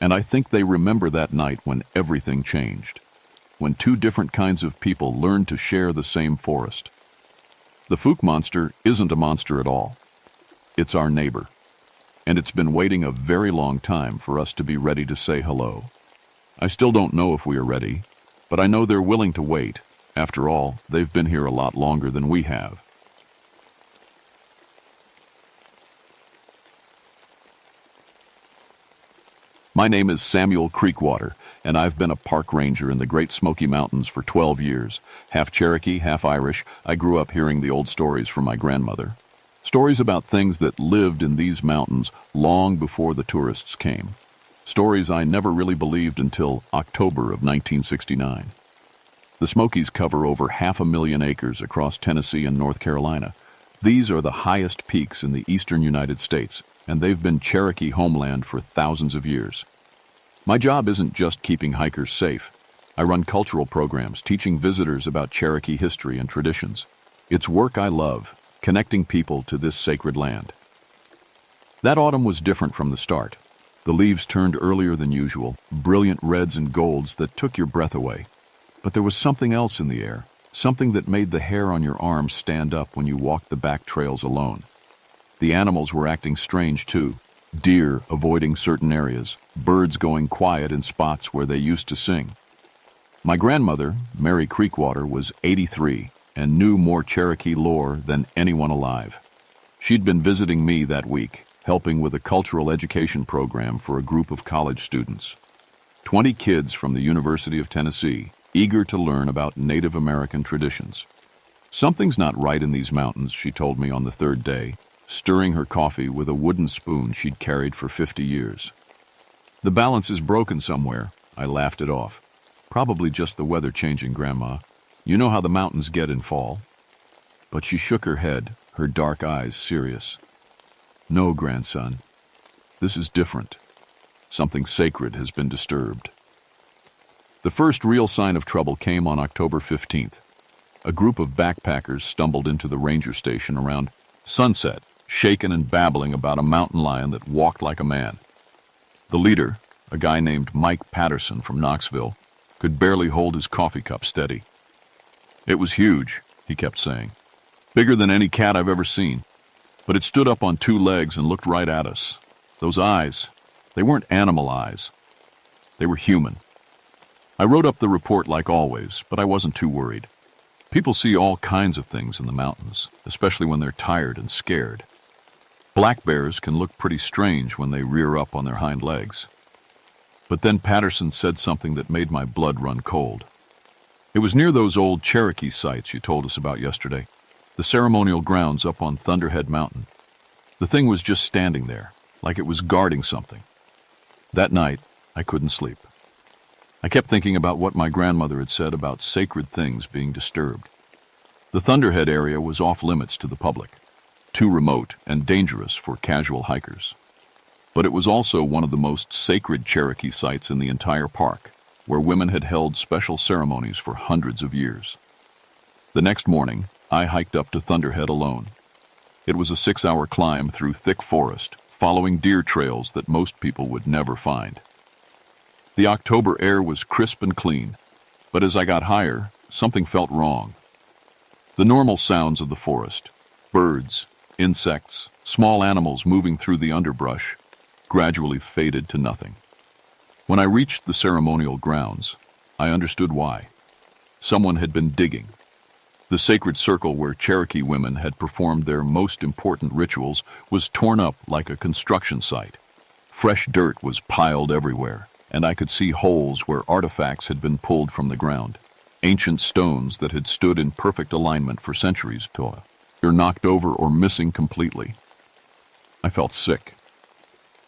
And I think they remember that night when everything changed, when two different kinds of people learned to share the same forest. The Fook monster isn't a monster at all. It's our neighbor, and it's been waiting a very long time for us to be ready to say hello. I still don't know if we are ready, but I know they're willing to wait. After all, they've been here a lot longer than we have. My name is Samuel Creekwater, and I've been a park ranger in the Great Smoky Mountains for 12 years. Half Cherokee, half Irish, I grew up hearing the old stories from my grandmother. Stories about things that lived in these mountains long before the tourists came. Stories I never really believed until October of 1969. The Smokies cover over 500,000 acres across Tennessee and North Carolina. These are the highest peaks in the eastern United States, and they've been Cherokee homeland for thousands of years. My job isn't just keeping hikers safe. I run cultural programs teaching visitors about Cherokee history and traditions. It's work I love, connecting people to this sacred land. That autumn was different from the start. The leaves turned earlier than usual, brilliant reds and golds that took your breath away. But there was something else in the air, something that made the hair on your arms stand up when you walked the back trails alone. The animals were acting strange too. Deer avoiding certain areas, birds going quiet in spots where they used to sing. My grandmother, Mary Creekwater, was 83 and knew more Cherokee lore than anyone alive. She'd been visiting me that week, helping with a cultural education program for a group of college students. 20 kids from the University of Tennessee, eager to learn about Native American traditions. Something's not right in these mountains, she told me on the third day, stirring her coffee with a wooden spoon she'd carried for 50 years. The balance is broken somewhere, I laughed it off. Probably just the weather changing, Grandma. You know how the mountains get in fall. But she shook her head, her dark eyes serious. No, grandson. This is different. Something sacred has been disturbed. The first real sign of trouble came on October 15th. A group of backpackers stumbled into the ranger station around sunset, shaken and babbling about a mountain lion that walked like a man. The leader, a guy named Mike Patterson from Knoxville, could barely hold his coffee cup steady. It was huge, he kept saying. Bigger than any cat I've ever seen. But it stood up on two legs and looked right at us. Those eyes, they weren't animal eyes. They were human. I wrote up the report like always, but I wasn't too worried. People see all kinds of things in the mountains, especially when they're tired and scared. Black bears can look pretty strange when they rear up on their hind legs. But then Patterson said something that made my blood run cold. It was near those old Cherokee sites you told us about yesterday, the ceremonial grounds up on Thunderhead Mountain. The thing was just standing there, like it was guarding something. That night, I couldn't sleep. I kept thinking about what my grandmother had said about sacred things being disturbed. The Thunderhead area was off limits to the public, too remote and dangerous for casual hikers. But it was also one of the most sacred Cherokee sites in the entire park, where women had held special ceremonies for hundreds of years. The next morning, I hiked up to Thunderhead alone. It was a 6-hour climb through thick forest, following deer trails that most people would never find. The October air was crisp and clean, but as I got higher, something felt wrong. The normal sounds of the forest, birds, insects, small animals moving through the underbrush, gradually faded to nothing. When I reached the ceremonial grounds, I understood why. Someone had been digging. The sacred circle where Cherokee women had performed their most important rituals was torn up like a construction site. Fresh dirt was piled everywhere, and I could see holes where artifacts had been pulled from the ground. Ancient stones that had stood in perfect alignment for centuries were knocked over or missing completely. I felt sick.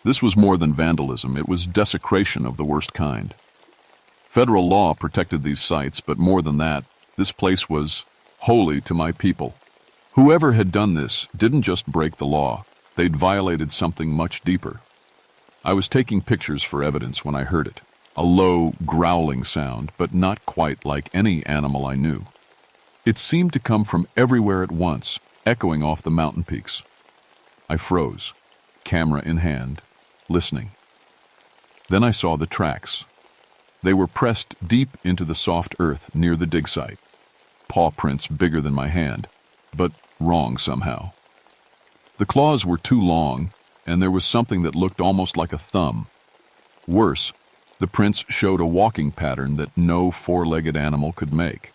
This was more than vandalism, it was desecration of the worst kind. Federal law protected these sites, but more than that, this place was holy to my people. Whoever had done this didn't just break the law, they'd violated something much deeper. I was taking pictures for evidence when I heard it. A low, growling sound, but not quite like any animal I knew. It seemed to come from everywhere at once, echoing off the mountain peaks. I froze, camera in hand, listening. Then I saw the tracks. They were pressed deep into the soft earth near the dig site. Paw prints bigger than my hand, but wrong somehow. The claws were too long, and there was something that looked almost like a thumb. Worse, the prints showed a walking pattern that no four-legged animal could make.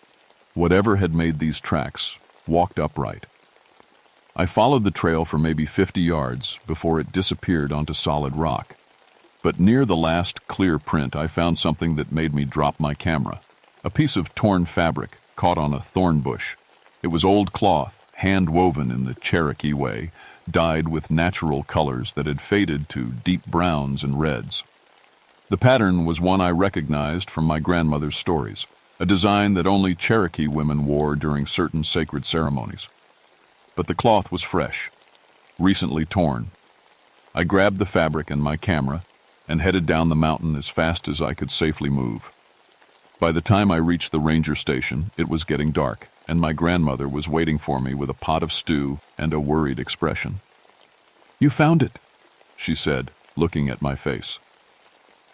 Whatever had made these tracks walked upright. I followed the trail for maybe 50 yards before it disappeared onto solid rock. But near the last clear print, I found something that made me drop my camera. A piece of torn fabric caught on a thorn bush. It was old cloth, hand-woven in the Cherokee way, dyed with natural colors that had faded to deep browns and reds. The pattern was one I recognized from my grandmother's stories, a design that only Cherokee women wore during certain sacred ceremonies. But the cloth was fresh, recently torn. I grabbed the fabric and my camera and headed down the mountain as fast as I could safely move. By the time I reached the ranger station, it was getting dark, and my grandmother was waiting for me with a pot of stew and a worried expression. "You found it," she said, looking at my face.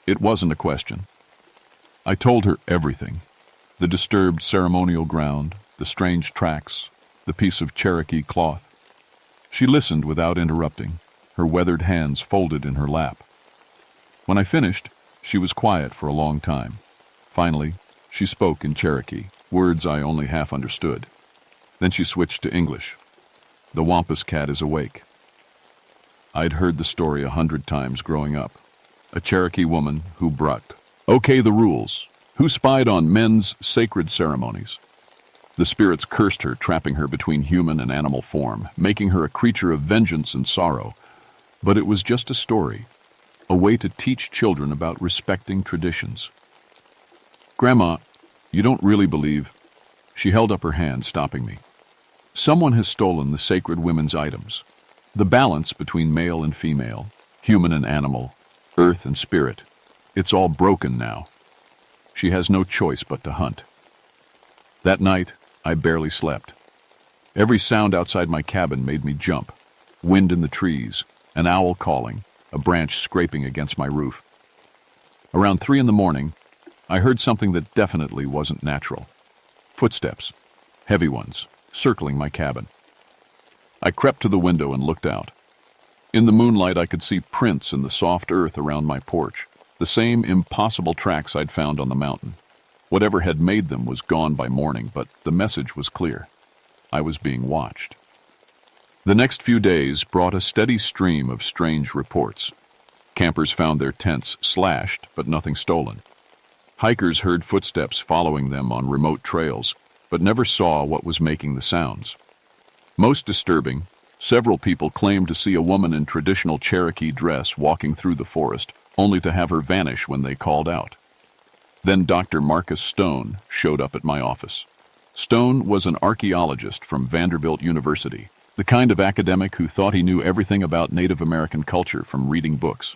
It wasn't a question. I told her everything. The disturbed ceremonial ground, the strange tracks, the piece of Cherokee cloth. She listened without interrupting, her weathered hands folded in her lap. When I finished, she was quiet for a long time. Finally, she spoke in Cherokee, words I only half understood. Then she switched to English. "The Wampus cat is awake." I'd heard the story 100 times growing up. A Cherokee woman who brought, "Okay, the rules," who spied on men's sacred ceremonies. The spirits cursed her, trapping her between human and animal form, making her a creature of vengeance and sorrow. But it was just a story, a way to teach children about respecting traditions. "Grandma, you don't really believe..." She held up her hand, stopping me. "Someone has stolen the sacred women's items. The balance between male and female, human and animal, earth and spirit, it's all broken now. She has no choice but to hunt." That night, I barely slept. Every sound outside my cabin made me jump. Wind in the trees, an owl calling, a branch scraping against my roof. Around 3 a.m, I heard something that definitely wasn't natural. Footsteps, heavy ones, circling my cabin. I crept to the window and looked out. In the moonlight, I could see prints in the soft earth around my porch, the same impossible tracks I'd found on the mountain. Whatever had made them was gone by morning, but the message was clear. I was being watched. The next few days brought a steady stream of strange reports. Campers found their tents slashed, but nothing stolen. Hikers heard footsteps following them on remote trails, but never saw what was making the sounds. Most disturbing, several people claimed to see a woman in traditional Cherokee dress walking through the forest, only to have her vanish when they called out. Then Dr. Marcus Stone showed up at my office. Stone was an archaeologist from Vanderbilt University, the kind of academic who thought he knew everything about Native American culture from reading books.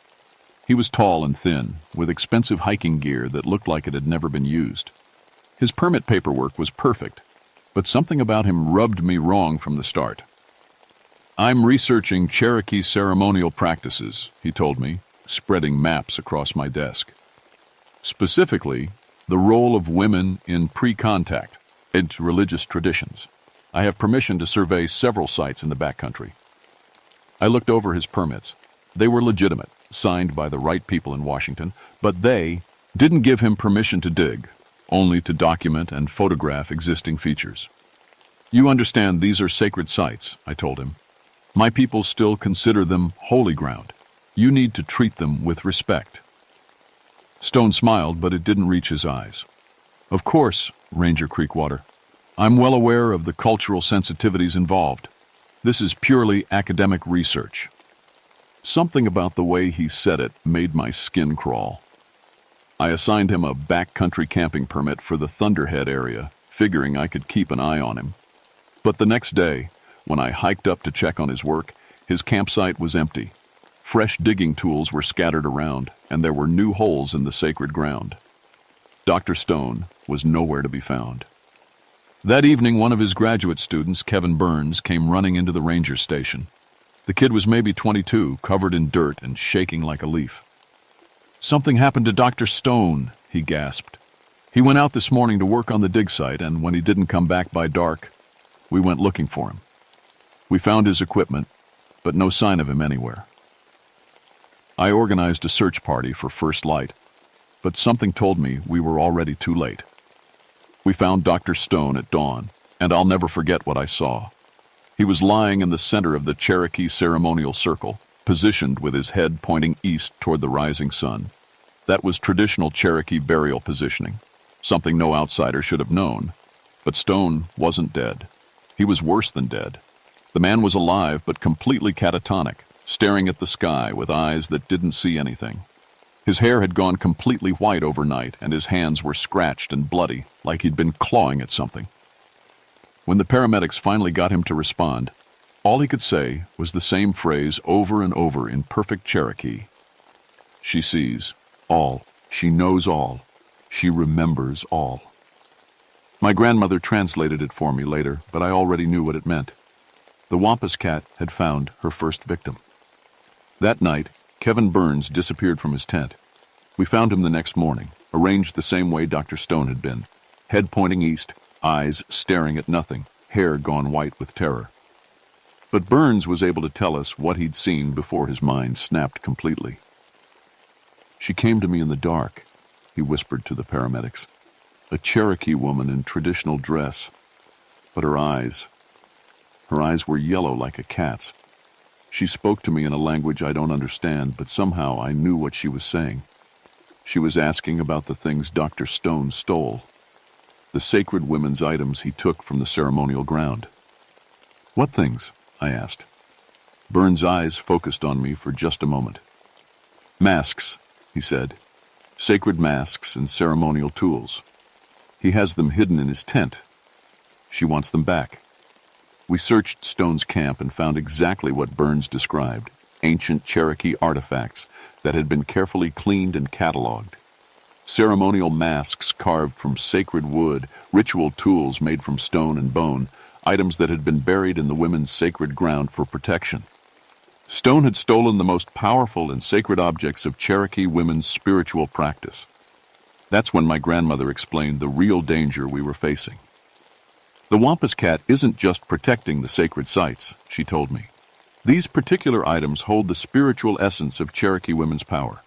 He was tall and thin, with expensive hiking gear that looked like it had never been used. His permit paperwork was perfect, but something about him rubbed me wrong from the start. "I'm researching Cherokee ceremonial practices," he told me, spreading maps across my desk. "Specifically, the role of women in pre-contact and religious traditions. I have permission to survey several sites in the backcountry." I looked over his permits. They were legitimate, signed by the right people in Washington, but they didn't give him permission to dig, only to document and photograph existing features. "You understand these are sacred sites," I told him. "My people still consider them holy ground. You need to treat them with respect." Stone smiled, but it didn't reach his eyes. "Of course, Ranger Creekwater. I'm well aware of the cultural sensitivities involved. This is purely academic research." Something about the way he said it made my skin crawl. I assigned him a backcountry camping permit for the Thunderhead area, figuring I could keep an eye on him. But the next day, when I hiked up to check on his work, his campsite was empty. Fresh digging tools were scattered around, and there were new holes in the sacred ground. Dr. Stone was nowhere to be found. That evening, one of his graduate students, Kevin Burns, came running into the ranger station. The kid was maybe 22, covered in dirt and shaking like a leaf. "Something happened to Dr. Stone," he gasped. "He went out this morning to work on the dig site, and when he didn't come back by dark, we went looking for him. We found his equipment, but no sign of him anywhere." I organized a search party for First Light, but something told me we were already too late. We found Dr. Stone at dawn, and I'll never forget what I saw. He was lying in the center of the Cherokee ceremonial circle, positioned with his head pointing east toward the rising sun. That was traditional Cherokee burial positioning, something no outsider should have known. But Stone wasn't dead. He was worse than dead. The man was alive but completely catatonic, staring at the sky with eyes that didn't see anything. His hair had gone completely white overnight, and his hands were scratched and bloody, like he'd been clawing at something. When the paramedics finally got him to respond, all he could say was the same phrase over and over in perfect Cherokee. "She sees all. She knows all. She remembers all." My grandmother translated it for me later, but I already knew what it meant. The Wampus cat had found her first victim. That night, Kevin Burns disappeared from his tent. We found him the next morning, arranged the same way Dr. Stone had been, head pointing east, eyes staring at nothing, hair gone white with terror. But Burns was able to tell us what he'd seen before his mind snapped completely. "She came to me in the dark," he whispered to the paramedics. "A Cherokee woman in traditional dress. But her eyes were yellow like a cat's. She spoke to me in a language I don't understand, but somehow I knew what she was saying. She was asking about the things Dr. Stone stole, the sacred women's items he took from the ceremonial ground." "What things?" I asked. Burns' eyes focused on me for just a moment. "Masks," he said. "Sacred masks and ceremonial tools. He has them hidden in his tent. She wants them back." We searched Stone's camp and found exactly what Burns described, ancient Cherokee artifacts that had been carefully cleaned and cataloged. Ceremonial masks carved from sacred wood, ritual tools made from stone and bone, items that had been buried in the women's sacred ground for protection. Stone had stolen the most powerful and sacred objects of Cherokee women's spiritual practice. That's when my grandmother explained the real danger we were facing. "The Wampus cat isn't just protecting the sacred sites," she told me. "These particular items hold the spiritual essence of Cherokee women's power.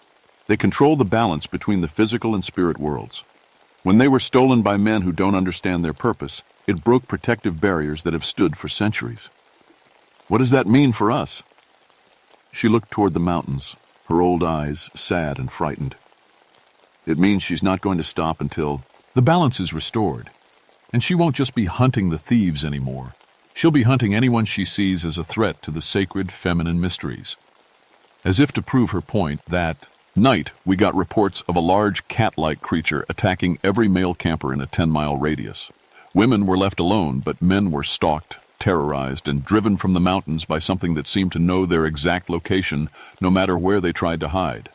They control the balance between the physical and spirit worlds. When they were stolen by men who don't understand their purpose, it broke protective barriers that have stood for centuries. What does that mean for us? She looked toward the mountains, her old eyes sad and frightened. It means she's not going to stop until the balance is restored. And she won't just be hunting the thieves anymore. She'll be hunting anyone she sees as a threat to the sacred feminine mysteries. As if to prove her point, that night we got reports of a large cat-like creature attacking every male camper in a 10-mile radius. Women were left alone, but men were stalked, terrorized, and driven from the mountains by something that seemed to know their exact location no matter where they tried to hide.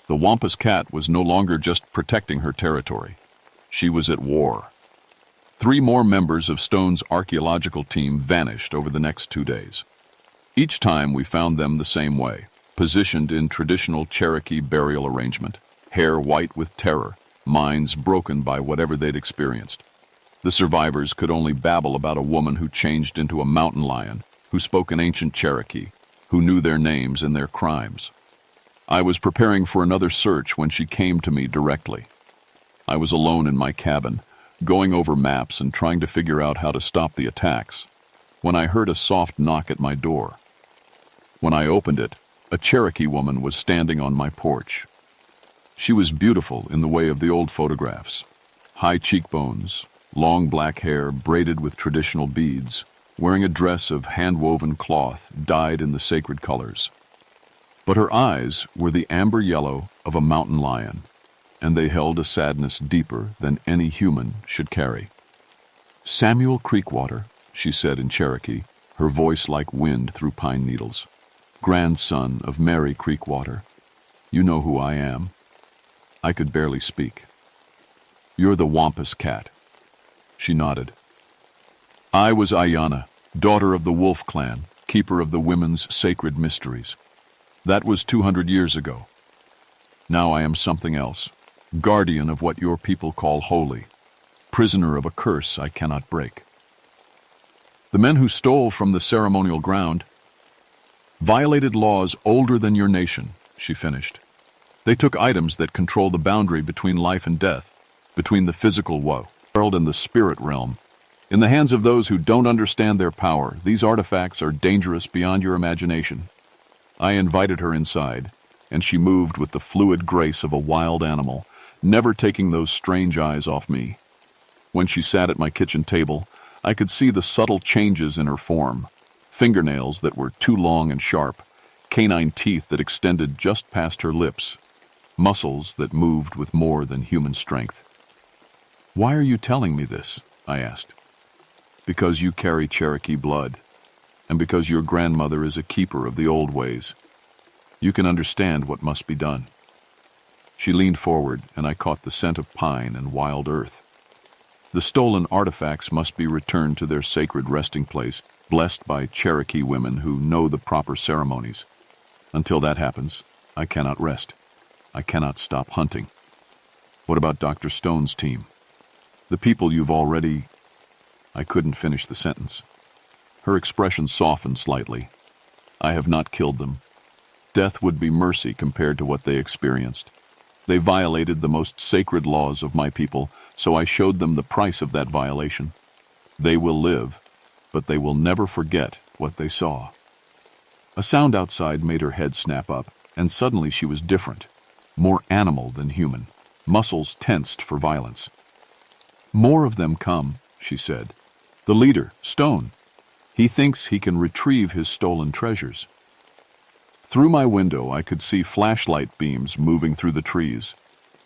The Wampus cat was no longer just protecting her territory. She was at war. 3 more members of Stone's archaeological team vanished over the next 2 days. Each time we found them the same way, positioned in traditional Cherokee burial arrangement, hair white with terror, minds broken by whatever they'd experienced. The survivors could only babble about a woman who changed into a mountain lion, who spoke an ancient Cherokee, who knew their names and their crimes. I was preparing for another search when she came to me directly. I was alone in my cabin, going over maps and trying to figure out how to stop the attacks, when I heard a soft knock at my door. When I opened it, a Cherokee woman was standing on my porch. She was beautiful in the way of the old photographs. High cheekbones, long black hair braided with traditional beads, wearing a dress of hand-woven cloth dyed in the sacred colors. But her eyes were the amber yellow of a mountain lion, and they held a sadness deeper than any human should carry. "Samuel Creekwater," she said in Cherokee, her voice like wind through pine needles. "Grandson of Mary Creekwater. You know who I am." I could barely speak. "You're the Wampus cat." She nodded. "I was Ayanna, daughter of the Wolf Clan, keeper of the women's sacred mysteries. That was 200 years ago. Now I am something else, guardian of what your people call holy, prisoner of a curse I cannot break." "The men who stole from the ceremonial ground violated laws older than your nation," she finished. "They took items that control the boundary between life and death, between the physical world and the spirit realm. In the hands of those who don't understand their power, these artifacts are dangerous beyond your imagination." I invited her inside, and she moved with the fluid grace of a wild animal, never taking those strange eyes off me. When she sat at my kitchen table, I could see the subtle changes in her form. Fingernails that were too long and sharp, canine teeth that extended just past her lips, muscles that moved with more than human strength. "Why are you telling me this?" I asked. "Because you carry Cherokee blood, and because your grandmother is a keeper of the old ways. You can understand what must be done." She leaned forward, and I caught the scent of pine and wild earth. "The stolen artifacts must be returned to their sacred resting place, blessed by Cherokee women who know the proper ceremonies. Until that happens, I cannot rest. I cannot stop hunting." "What about Dr. Stone's team? The people you've already—" I couldn't finish the sentence. Her expression softened slightly. "I have not killed them. Death would be mercy compared to what they experienced. They violated the most sacred laws of my people, so I showed them the price of that violation. They will live, but they will never forget what they saw." A sound outside made her head snap up, and suddenly she was different, more animal than human, muscles tensed for violence. "More of them come," she said. "The leader, Stone. He thinks he can retrieve his stolen treasures." Through my window, I could see flashlight beams moving through the trees.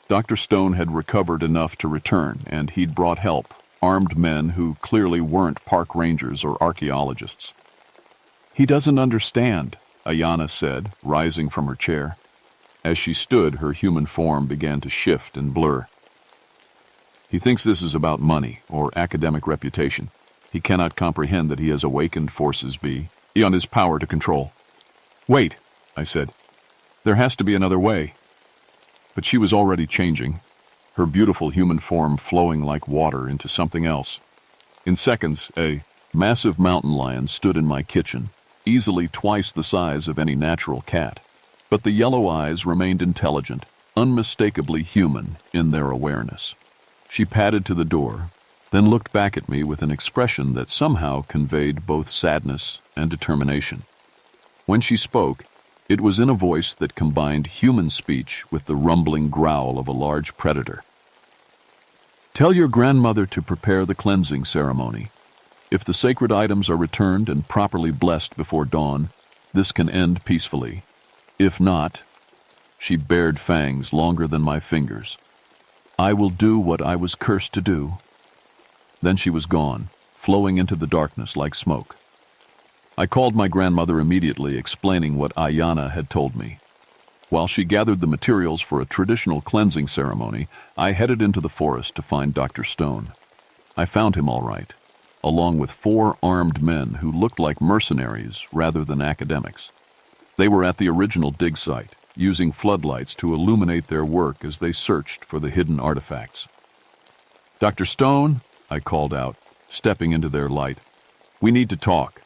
Dr. Stone had recovered enough to return, and he'd brought help, armed men who clearly weren't park rangers or archaeologists. "He doesn't understand," Ayanna said, rising from her chair. As she stood, her human form began to shift and blur. "He thinks this is about money or academic reputation. He cannot comprehend that he has awakened forces beyond his power to control." "Wait," I said. "There has to be another way." But she was already changing, her beautiful human form flowing like water into something else. In seconds, a massive mountain lion stood in my kitchen, easily twice the size of any natural cat. But the yellow eyes remained intelligent, unmistakably human in their awareness. She padded to the door, then looked back at me with an expression that somehow conveyed both sadness and determination. When she spoke, it was in a voice that combined human speech with the rumbling growl of a large predator. "Tell your grandmother to prepare the cleansing ceremony. If the sacred items are returned and properly blessed before dawn, this can end peacefully. If not," she bared fangs longer than my fingers, "I will do what I was cursed to do." Then she was gone, flowing into the darkness like smoke. I called my grandmother immediately, explaining what Ayanna had told me. While she gathered the materials for a traditional cleansing ceremony, I headed into the forest to find Dr. Stone. I found him all right, along with 4 armed men who looked like mercenaries rather than academics. They were at the original dig site, using floodlights to illuminate their work as they searched for the hidden artifacts. "Dr. Stone," I called out, stepping into their light, "we need to talk."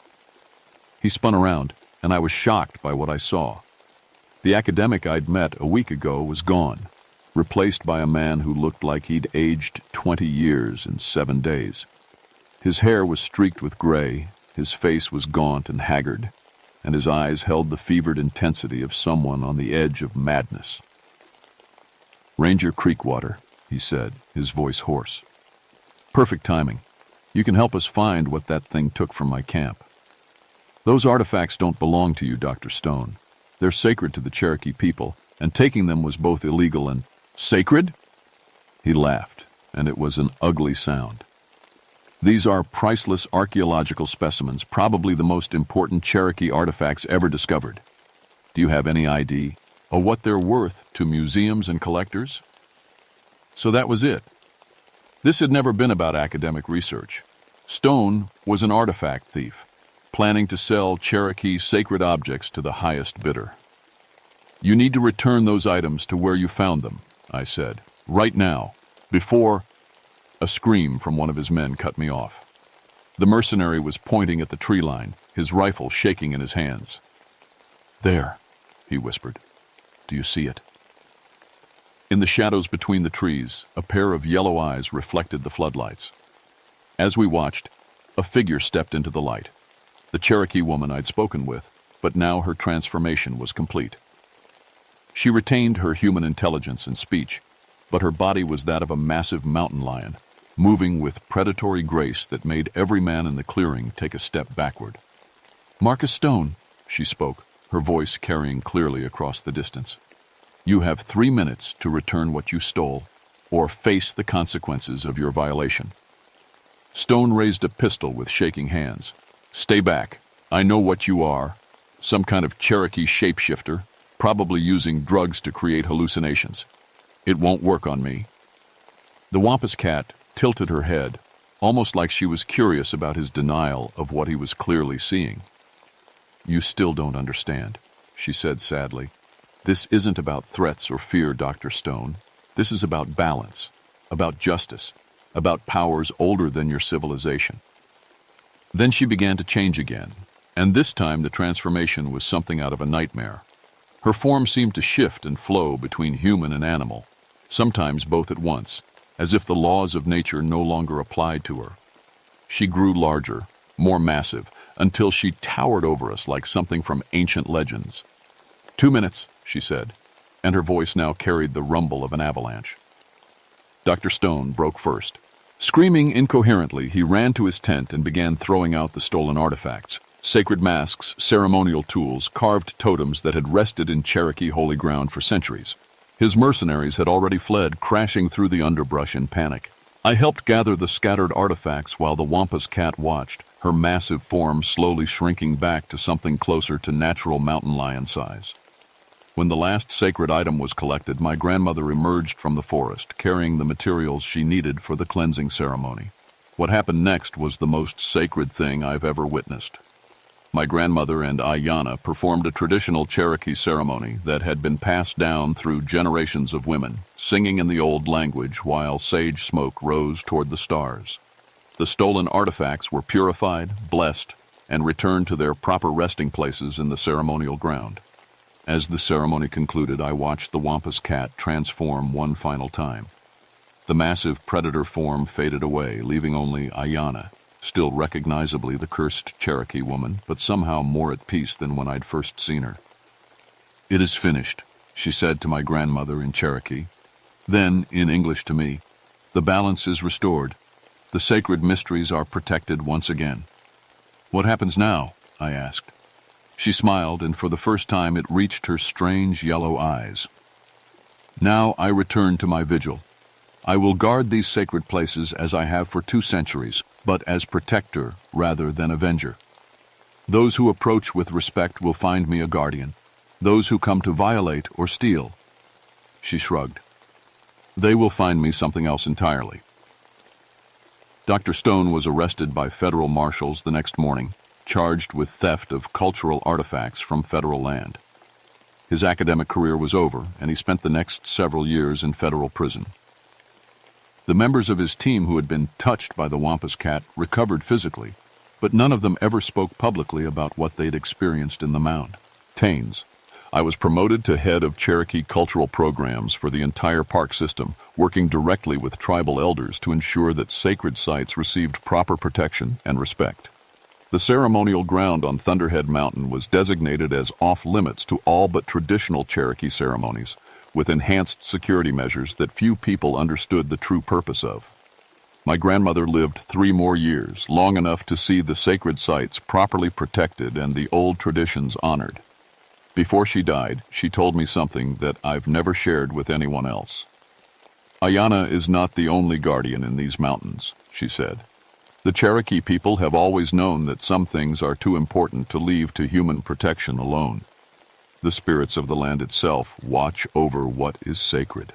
He spun around, and I was shocked by what I saw. The academic I'd met a week ago was gone, replaced by a man who looked like he'd aged 20 years in 7 days. His hair was streaked with gray, his face was gaunt and haggard, and his eyes held the fevered intensity of someone on the edge of madness. "Ranger Creekwater," he said, his voice hoarse. "Perfect timing. You can help us find what that thing took from my camp. Those artifacts don't belong to you, Dr. Stone. They're sacred to the Cherokee people, and taking them was both illegal and—" "Sacred?" He laughed, and it was an ugly sound. "These are priceless archaeological specimens, probably the most important Cherokee artifacts ever discovered. Do you have any idea of what they're worth to museums and collectors?" So that was it. This had never been about academic research. Stone was an artifact thief, planning to sell Cherokee sacred objects to the highest bidder. "You need to return those items to where you found them," I said, "right now, before—" A scream from one of his men cut me off. The mercenary was pointing at the tree line, his rifle shaking in his hands. "There," he whispered. "Do you see it?" In the shadows between the trees, a pair of yellow eyes reflected the floodlights. As we watched, a figure stepped into the light. The Cherokee woman I'd spoken with, but now her transformation was complete. She retained her human intelligence and speech, but her body was that of a massive mountain lion, moving with predatory grace that made every man in the clearing take a step backward. "Marcus Stone," she spoke, her voice carrying clearly across the distance. "You have 3 minutes to return what you stole, or face the consequences of your violation." Stone raised a pistol with shaking hands. "Stay back. I know what you are. Some kind of Cherokee shapeshifter, probably using drugs to create hallucinations. It won't work on me." The Wampus cat tilted her head, almost like she was curious about his denial of what he was clearly seeing. "You still don't understand," she said sadly. "This isn't about threats or fear, Dr. Stone. This is about balance, about justice, about powers older than your civilization." Then she began to change again, and this time the transformation was something out of a nightmare. Her form seemed to shift and flow between human and animal, sometimes both at once, as if the laws of nature no longer applied to her. She grew larger, more massive, until she towered over us like something from ancient legends. 2 minutes, she said, and her voice now carried the rumble of an avalanche. Dr. Stone broke first. Screaming incoherently, he ran to his tent and began throwing out the stolen artifacts, sacred masks, ceremonial tools, carved totems that had rested in Cherokee holy ground for centuries. His mercenaries had already fled, crashing through the underbrush in panic. I helped gather the scattered artifacts while the Wampus cat watched, her massive form slowly shrinking back to something closer to natural mountain lion size. When the last sacred item was collected, my grandmother emerged from the forest, carrying the materials she needed for the cleansing ceremony. What happened next was the most sacred thing I've ever witnessed. My grandmother and Ayanna performed a traditional Cherokee ceremony that had been passed down through generations of women, singing in the old language while sage smoke rose toward the stars. The stolen artifacts were purified, blessed, and returned to their proper resting places in the ceremonial ground. As the ceremony concluded, I watched the Wampus cat transform one final time. The massive predator form faded away, leaving only Ayanna, still recognizably the cursed Cherokee woman, but somehow more at peace than when I'd first seen her. "It is finished," she said to my grandmother in Cherokee. Then, in English to me, "The balance is restored. The sacred mysteries are protected once again." "What happens now?" I asked. She smiled, and for the first time it reached her strange yellow eyes. "Now I return to my vigil. I will guard these sacred places as I have for 2 centuries, but as protector rather than avenger. Those who approach with respect will find me a guardian. Those who come to violate or steal," she shrugged, "they will find me something else entirely." Dr. Stone was arrested by federal marshals the next morning, charged with theft of cultural artifacts from federal land. His academic career was over, and he spent the next several years in federal prison. The members of his team who had been touched by the Wampus cat recovered physically, but none of them ever spoke publicly about what they'd experienced in the mound. Taines. I was promoted to head of Cherokee cultural programs for the entire park system, working directly with tribal elders to ensure that sacred sites received proper protection and respect. The ceremonial ground on Thunderhead Mountain was designated as off-limits to all but traditional Cherokee ceremonies, with enhanced security measures that few people understood the true purpose of. My grandmother lived 3 more years, long enough to see the sacred sites properly protected and the old traditions honored. Before she died, she told me something that I've never shared with anyone else. "Ayanna is not the only guardian in these mountains," she said. "The Cherokee people have always known that some things are too important to leave to human protection alone. The spirits of the land itself watch over what is sacred."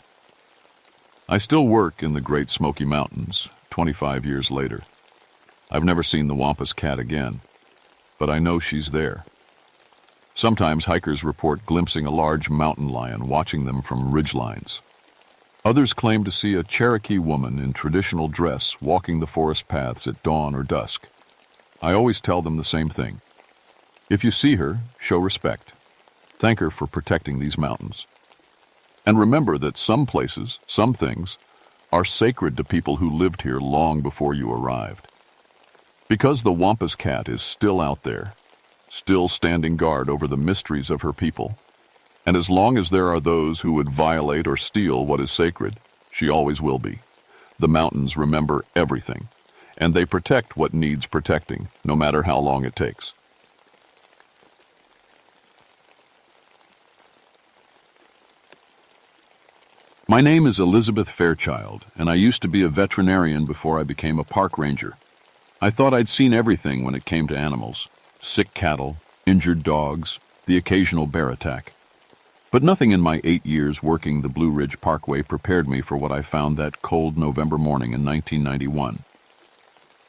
I still work in the Great Smoky Mountains, 25 years later. I've never seen the Wampus cat again, but I know she's there. Sometimes hikers report glimpsing a large mountain lion watching them from ridgelines. Others claim to see a Cherokee woman in traditional dress walking the forest paths at dawn or dusk. I always tell them the same thing. If you see her, show respect. Thank her for protecting these mountains. And remember that some places, some things, are sacred to people who lived here long before you arrived. Because the Wampus cat is still out there, still standing guard over the mysteries of her people, and as long as there are those who would violate or steal what is sacred, she always will be. The mountains remember everything, and they protect what needs protecting, no matter how long it takes. My name is Elizabeth Fairchild, and I used to be a veterinarian before I became a park ranger. I thought I'd seen everything when it came to animals: sick cattle, injured dogs, the occasional bear attack. But nothing in my 8 years working the Blue Ridge Parkway prepared me for what I found that cold November morning in 1991.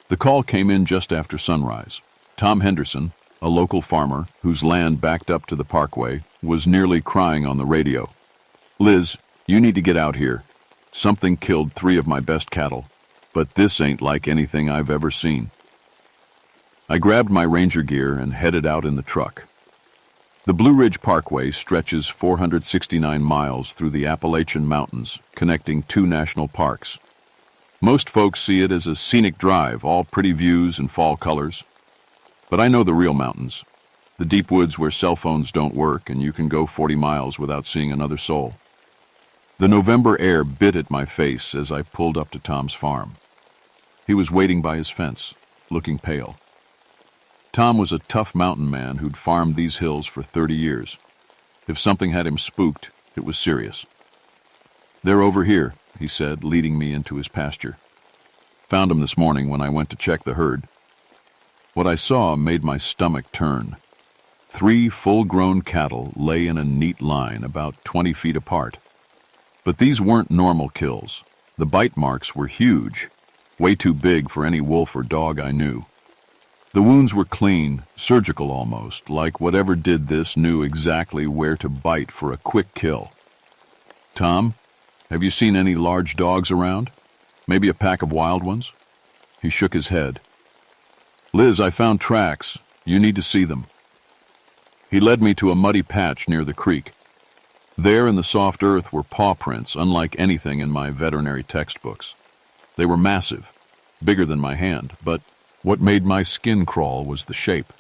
The call came in just after sunrise. Tom Henderson, a local farmer whose land backed up to the parkway, was nearly crying on the radio. "Liz, you need to get out here. Something killed 3 of my best cattle, but this ain't like anything I've ever seen." I grabbed my ranger gear and headed out in the truck. The Blue Ridge Parkway stretches 469 miles through the Appalachian Mountains, connecting 2 national parks. Most folks see it as a scenic drive, all pretty views and fall colors. But I know the real mountains, the deep woods where cell phones don't work and you can go 40 miles without seeing another soul. The November air bit at my face as I pulled up to Tom's farm. He was waiting by his fence, looking pale. Tom was a tough mountain man who'd farmed these hills for 30 years. If something had him spooked, it was serious. "They're over here," he said, leading me into his pasture. "Found them this morning when I went to check the herd." What I saw made my stomach turn. 3 full-grown cattle lay in a neat line about 20 feet apart. But these weren't normal kills. The bite marks were huge, way too big for any wolf or dog I knew. The wounds were clean, surgical almost, like whatever did this knew exactly where to bite for a quick kill. "Tom, have you seen any large dogs around? Maybe a pack of wild ones?" He shook his head. "Liz, I found tracks. You need to see them." He led me to a muddy patch near the creek. There in the soft earth were paw prints unlike anything in my veterinary textbooks. They were massive, bigger than my hand, but what made my skin crawl was the shape.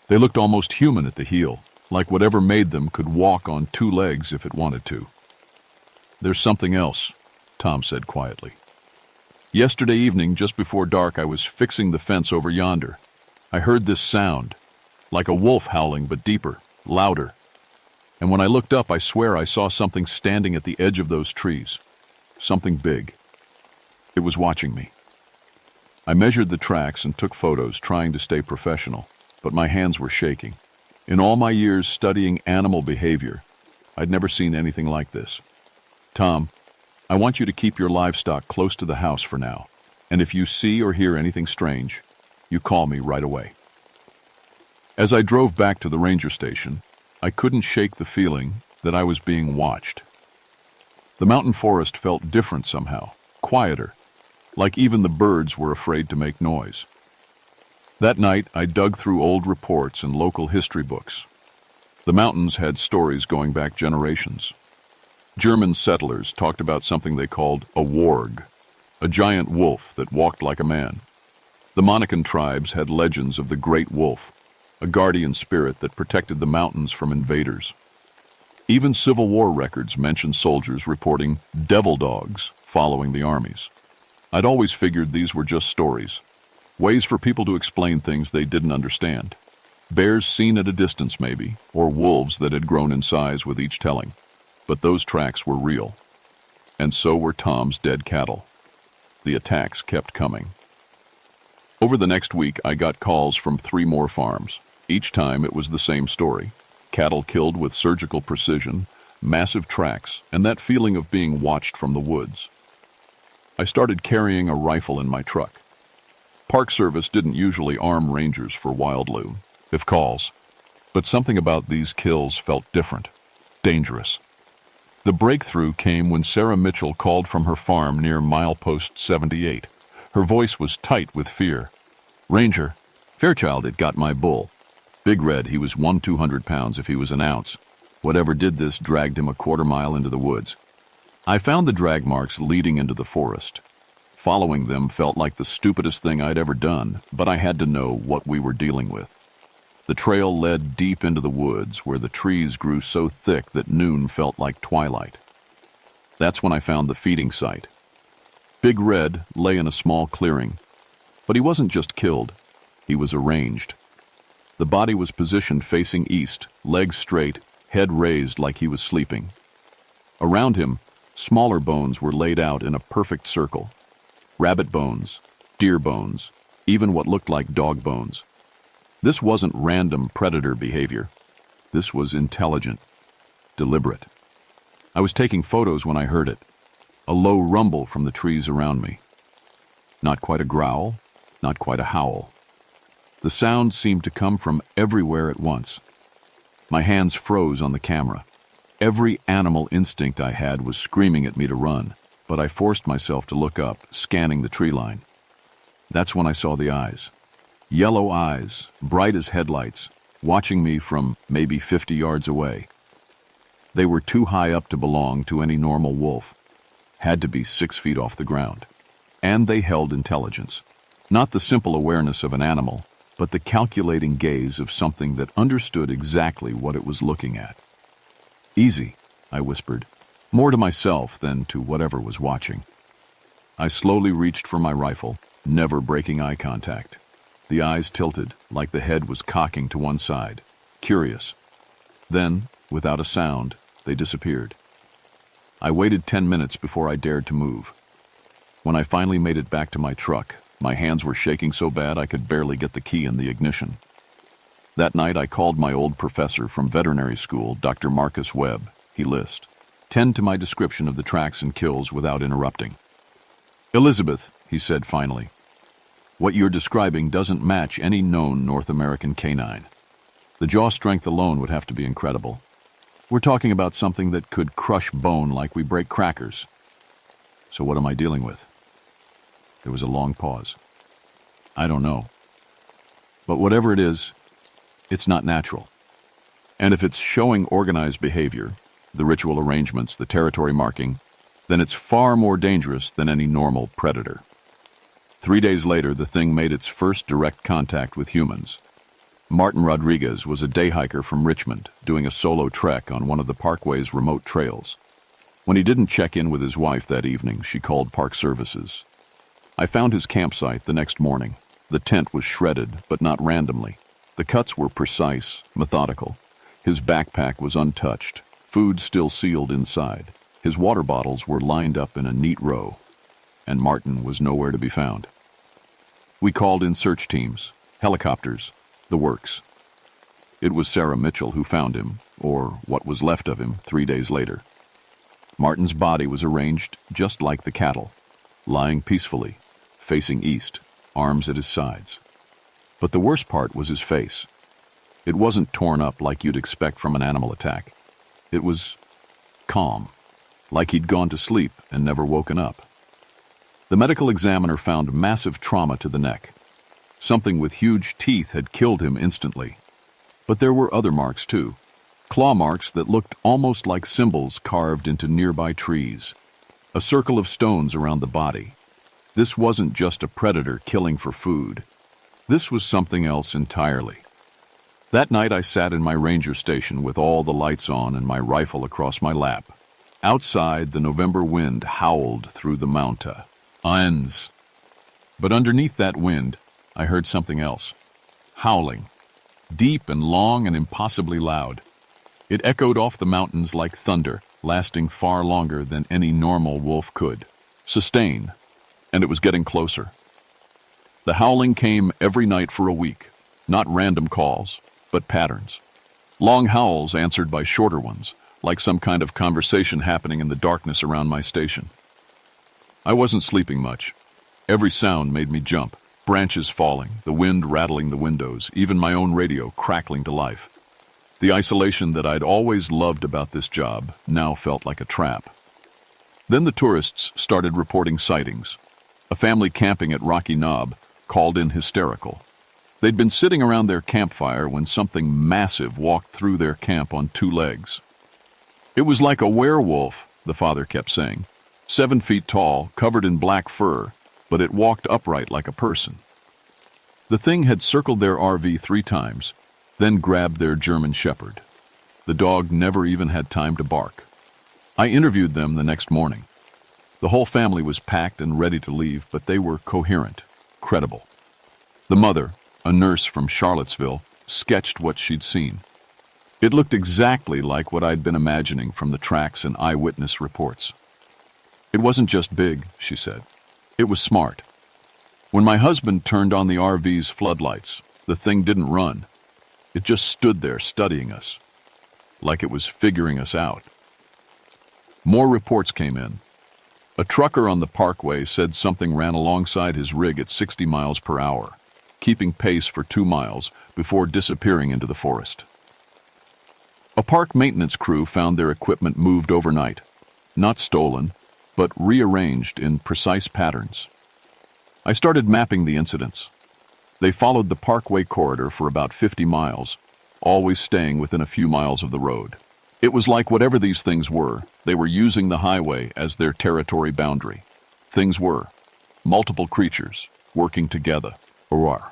They looked almost human at the heel, like whatever made them could walk on two legs if it wanted to. "There's something else," Tom said quietly. "Yesterday evening, just before dark, I was fixing the fence over yonder. I heard this sound, like a wolf howling but deeper, louder. And when I looked up, I swear I saw something standing at the edge of those trees. Something big. It was watching me. I measured the tracks and took photos, trying to stay professional, but my hands were shaking. In all my years studying animal behavior, I'd never seen anything like this. Tom, I want you to keep your livestock close to the house for now, and if you see or hear anything strange, you call me right away." As I drove back to the ranger station, I couldn't shake the feeling that I was being watched. The mountain forest felt different somehow, quieter, like even the birds were afraid to make noise. That night, I dug through old reports and local history books. The mountains had stories going back generations. German settlers talked about something they called a warg, a giant wolf that walked like a man. The Monacan tribes had legends of the Great Wolf, a guardian spirit that protected the mountains from invaders. Even Civil War records mention soldiers reporting devil dogs following the armies. I'd always figured these were just stories, ways for people to explain things they didn't understand. Bears seen at a distance maybe, or wolves that had grown in size with each telling. But those tracks were real. And so were Tom's dead cattle. The attacks kept coming. Over the next week, I got calls from 3 more farms. Each time it was the same story. Cattle killed with surgical precision, massive tracks, and that feeling of being watched from the woods. I started carrying a rifle in my truck. Park Service didn't usually arm rangers for wildlife, if calls, but something about these kills felt different, dangerous. The breakthrough came when Sarah Mitchell called from her farm near milepost 78. Her voice was tight with fear. "Ranger, Fairchild had got my bull. Big Red, he was 200 pounds if he was an ounce. Whatever did this dragged him a quarter mile into the woods. I found the drag marks leading into the forest. Following them felt like the stupidest thing I'd ever done, but I had to know what we were dealing with. The trail led deep into the woods where the trees grew so thick that noon felt like twilight. That's when I found the feeding site. Big Red lay in a small clearing, but he wasn't just killed, he was arranged. The body was positioned facing east, legs straight, head raised like he was sleeping. Around him, smaller bones were laid out in a perfect circle. Rabbit bones, deer bones, even what looked like dog bones. This wasn't random predator behavior. This was intelligent, deliberate. I was taking photos when I heard it. A low rumble from the trees around me. Not quite a growl, not quite a howl. The sound seemed to come from everywhere at once. My hands froze on the camera. Every animal instinct I had was screaming at me to run, but I forced myself to look up, scanning the tree line. That's when I saw the eyes. Yellow eyes, bright as headlights, watching me from maybe 50 yards away. They were too high up to belong to any normal wolf. Had to be 6 feet off the ground. And they held intelligence. Not the simple awareness of an animal, but the calculating gaze of something that understood exactly what it was looking at. "Easy," I whispered, more to myself than to whatever was watching. I slowly reached for my rifle, never breaking eye contact. The eyes tilted, like the head was cocking to one side, curious. Then, without a sound, they disappeared. I waited 10 minutes before I dared to move. When I finally made it back to my truck, my hands were shaking so bad I could barely get the key in the ignition. That night I called my old professor from veterinary school, Dr. Marcus Webb. He listened. "Tend to my description of the tracks and kills without interrupting." "Elizabeth," he said finally, "what you're describing doesn't match any known North American canine. The jaw strength alone would have to be incredible. We're talking about something that could crush bone like we break crackers. So what am I dealing with?" There was a long pause. "I don't know. But whatever it is, it's not natural. And if it's showing organized behavior, the ritual arrangements, the territory marking, then it's far more dangerous than any normal predator. 3 days later, the thing made its first direct contact with humans. Martin Rodriguez was a day hiker from Richmond, doing a solo trek on one of the parkway's remote trails. When he didn't check in with his wife that evening, she called park services. I found his campsite the next morning. The tent was shredded, but not randomly. The cuts were precise, methodical. His backpack was untouched, food still sealed inside. His water bottles were lined up in a neat row, and Martin was nowhere to be found. We called in search teams, helicopters, the works. It was Sarah Mitchell who found him, or what was left of him, 3 days later. Martin's body was arranged just like the cattle, lying peacefully, facing east, arms at his sides. But the worst part was his face. It wasn't torn up like you'd expect from an animal attack. It was calm, like he'd gone to sleep and never woken up. The medical examiner found massive trauma to the neck. Something with huge teeth had killed him instantly. But there were other marks too. Claw marks that looked almost like symbols carved into nearby trees. A circle of stones around the body. This wasn't just a predator killing for food. This was something else entirely. That night I sat in my ranger station with all the lights on and my rifle across my lap. Outside, the November wind howled through the mountains. But underneath that wind, I heard something else. Howling. Deep and long and impossibly loud. It echoed off the mountains like thunder, lasting far longer than any normal wolf could sustain, and it was getting closer. The howling came every night for a week, not random calls, but patterns. Long howls answered by shorter ones, like some kind of conversation happening in the darkness around my station. I wasn't sleeping much. Every sound made me jump. Branches falling, the wind rattling the windows, even my own radio crackling to life. The isolation that I'd always loved about this job now felt like a trap. Then the tourists started reporting sightings. A family camping at Rocky Knob called in hysterical. They'd been sitting around their campfire when something massive walked through their camp on 2 legs. It was like a werewolf, the father kept saying. 7 feet tall, covered in black fur, but it walked upright like a person. The thing had circled their RV 3 times, then grabbed their German shepherd. The dog never even had time to bark. I interviewed them the next morning. The whole family was packed and ready to leave, but they were coherent, credible. The mother, a nurse from Charlottesville, sketched what she'd seen. It looked exactly like what I'd been imagining from the tracks and eyewitness reports. It wasn't just big, she said. It was smart. When my husband turned on the RV's floodlights, the thing didn't run. It just stood there studying us, like it was figuring us out. More reports came in. A trucker on the parkway said something ran alongside his rig at 60 miles per hour, keeping pace for 2 miles before disappearing into the forest. A park maintenance crew found their equipment moved overnight, not stolen, but rearranged in precise patterns. I started mapping the incidents. They followed the parkway corridor for about 50 miles, always staying within a few miles of the road. It was like whatever these things were, they were using the highway as their territory boundary. Things were multiple creatures working together. Roar.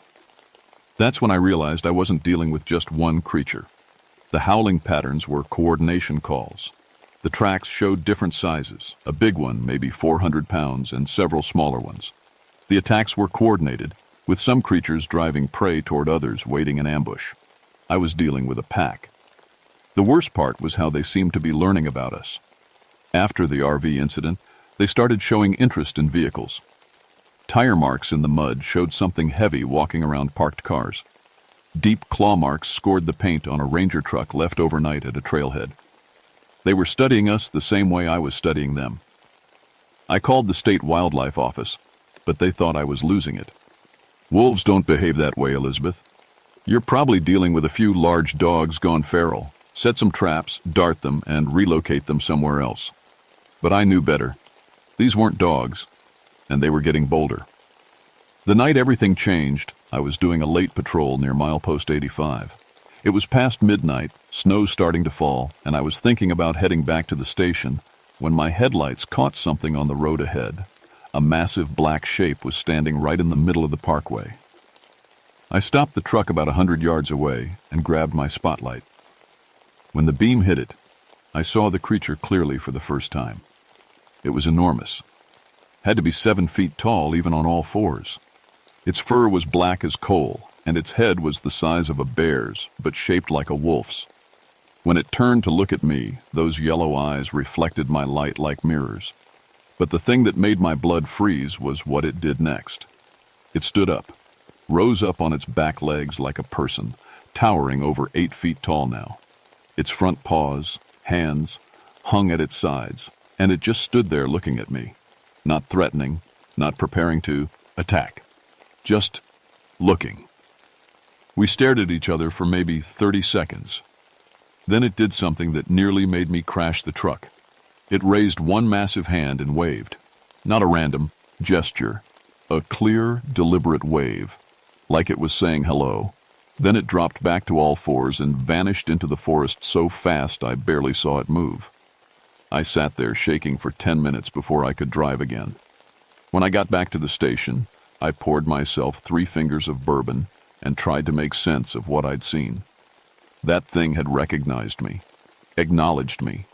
That's when I realized I wasn't dealing with just one creature. The howling patterns were coordination calls. The tracks showed different sizes, a big one maybe 400 pounds and several smaller ones. The attacks were coordinated, with some creatures driving prey toward others waiting in ambush. I was dealing with a pack. The worst part was how they seemed to be learning about us. After the RV incident, they started showing interest in vehicles. Tire marks in the mud showed something heavy walking around parked cars. Deep claw marks scored the paint on a Ranger truck left overnight at a trailhead. They were studying us the same way I was studying them. I called the state wildlife office, but they thought I was losing it. Wolves don't behave that way, Elizabeth. You're probably dealing with a few large dogs gone feral. Set some traps, dart them, and relocate them somewhere else. But I knew better. These weren't dogs, and they were getting bolder. The night everything changed, I was doing a late patrol near milepost 85. It was past midnight, snow starting to fall, and I was thinking about heading back to the station when my headlights caught something on the road ahead. A massive black shape was standing right in the middle of the parkway. I stopped the truck about 100 yards away and grabbed my spotlight. When the beam hit it, I saw the creature clearly for the first time. It was enormous. Had to be 7 feet tall even on all fours. Its fur was black as coal, and its head was the size of a bear's, but shaped like a wolf's. When it turned to look at me, those yellow eyes reflected my light like mirrors. But the thing that made my blood freeze was what it did next. It stood up, rose up on its back legs like a person, towering over 8 feet tall now. Its front paws, hands, hung at its sides, and it just stood there looking at me. Not threatening, not preparing to attack. Just looking. We stared at each other for maybe 30 seconds. Then it did something that nearly made me crash the truck. It raised one massive hand and waved. Not a random gesture. A clear, deliberate wave. Like it was saying hello. Then it dropped back to all fours and vanished into the forest so fast I barely saw it move. I sat there shaking for 10 minutes before I could drive again. When I got back to the station, I poured myself 3 fingers of bourbon and tried to make sense of what I'd seen. That thing had recognized me, acknowledged me.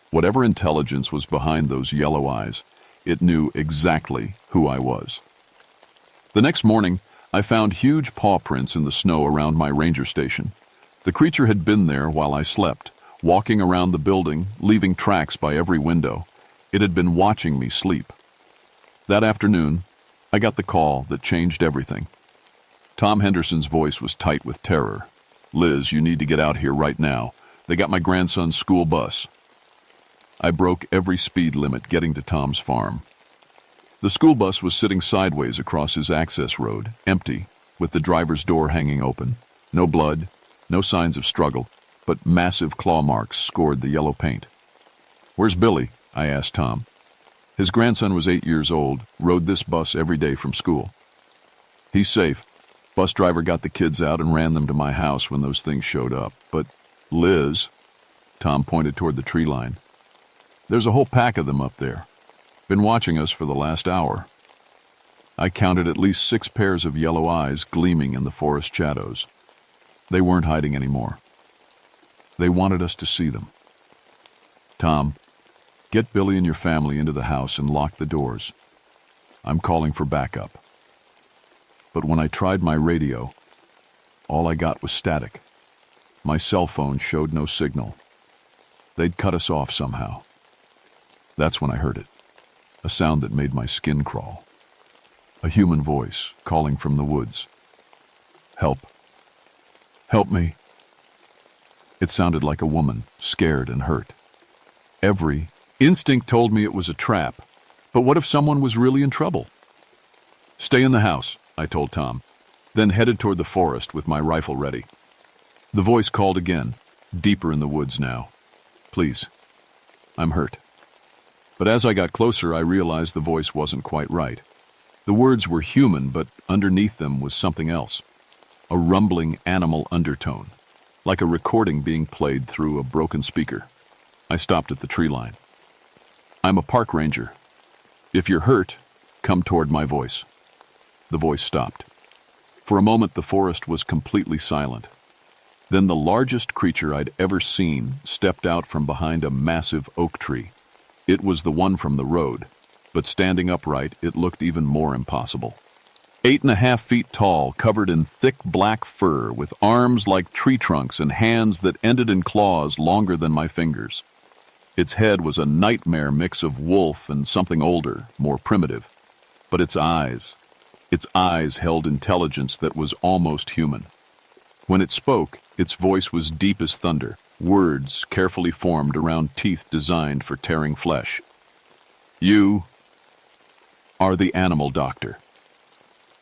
Whatever intelligence was behind those yellow eyes, it knew exactly who I was. The next morning, I found huge paw prints in the snow around my ranger station. The creature had been there while I slept, walking around the building, leaving tracks by every window. It had been watching me sleep. That afternoon, I got the call that changed everything. Tom Henderson's voice was tight with terror. "Liz, you need to get out here right now. They got my grandson's school bus." I broke every speed limit getting to Tom's farm. The school bus was sitting sideways across his access road, empty, with the driver's door hanging open. No blood, no signs of struggle, but massive claw marks scored the yellow paint. "Where's Billy?" I asked Tom. His grandson was 8 years old, rode this bus every day from school. "He's safe. Bus driver got the kids out and ran them to my house when those things showed up. But, Liz," Tom pointed toward the tree line, "there's a whole pack of them up there. Been watching us for the last hour." I counted at least 6 pairs of yellow eyes gleaming in the forest shadows. They weren't hiding anymore. They wanted us to see them. "Tom, get Billy and your family into the house and lock the doors. I'm calling for backup." But when I tried my radio, all I got was static. My cell phone showed no signal. They'd cut us off somehow. That's when I heard it, a sound that made my skin crawl. A human voice calling from the woods. "Help. Help me." It sounded like a woman, scared and hurt. Every instinct told me it was a trap, but what if someone was really in trouble? "Stay in the house," I told Tom, then headed toward the forest with my rifle ready. The voice called again, deeper in the woods now. "Please, I'm hurt." But as I got closer, I realized the voice wasn't quite right. The words were human, but underneath them was something else. A rumbling animal undertone, like a recording being played through a broken speaker. I stopped at the tree line. "I'm a park ranger. If you're hurt, come toward my voice." The voice stopped. For a moment, the forest was completely silent. Then the largest creature I'd ever seen stepped out from behind a massive oak tree. It was the one from the road, but standing upright, it looked even more impossible. 8.5 feet tall, covered in thick black fur, with arms like tree trunks and hands that ended in claws longer than my fingers. Its head was a nightmare mix of wolf and something older, more primitive. But its eyes held intelligence that was almost human. When it spoke, its voice was deep as thunder, words carefully formed around teeth designed for tearing flesh. "You are the animal doctor."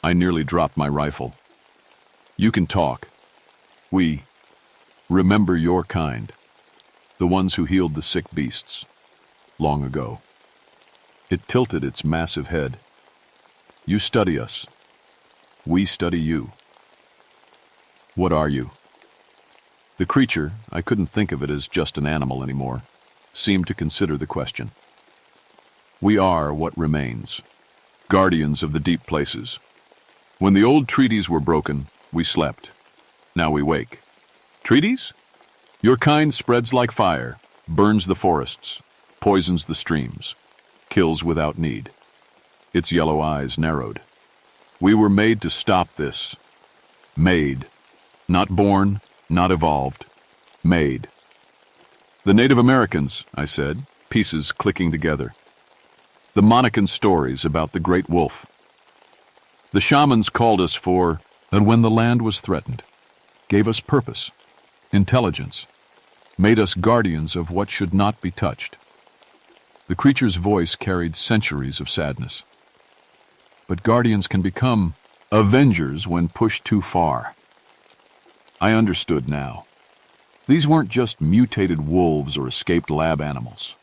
I nearly dropped my rifle. "You can talk. We remember your kind, the ones who healed the sick beasts, long ago." It tilted its massive head. "You study us. We study you." "What are you?" The creature, I couldn't think of it as just an animal anymore, seemed to consider the question. We are what remains, guardians of the deep places. When the old treaties were broken, we slept. Now we wake. Treaties? Your kind spreads like fire, burns the forests, poisons the streams, kills without need. Its yellow eyes narrowed. We were made to stop this. Made. Not born, not evolved. Made. The Native Americans, I said, pieces clicking together. The Monacan stories about the great wolf. The shamans called us for, and when the land was threatened, gave us purpose, intelligence, made us guardians of what should not be touched. The creature's voice carried centuries of sadness. But guardians can become avengers when pushed too far. I understood now. These weren't just mutated wolves or escaped lab animals.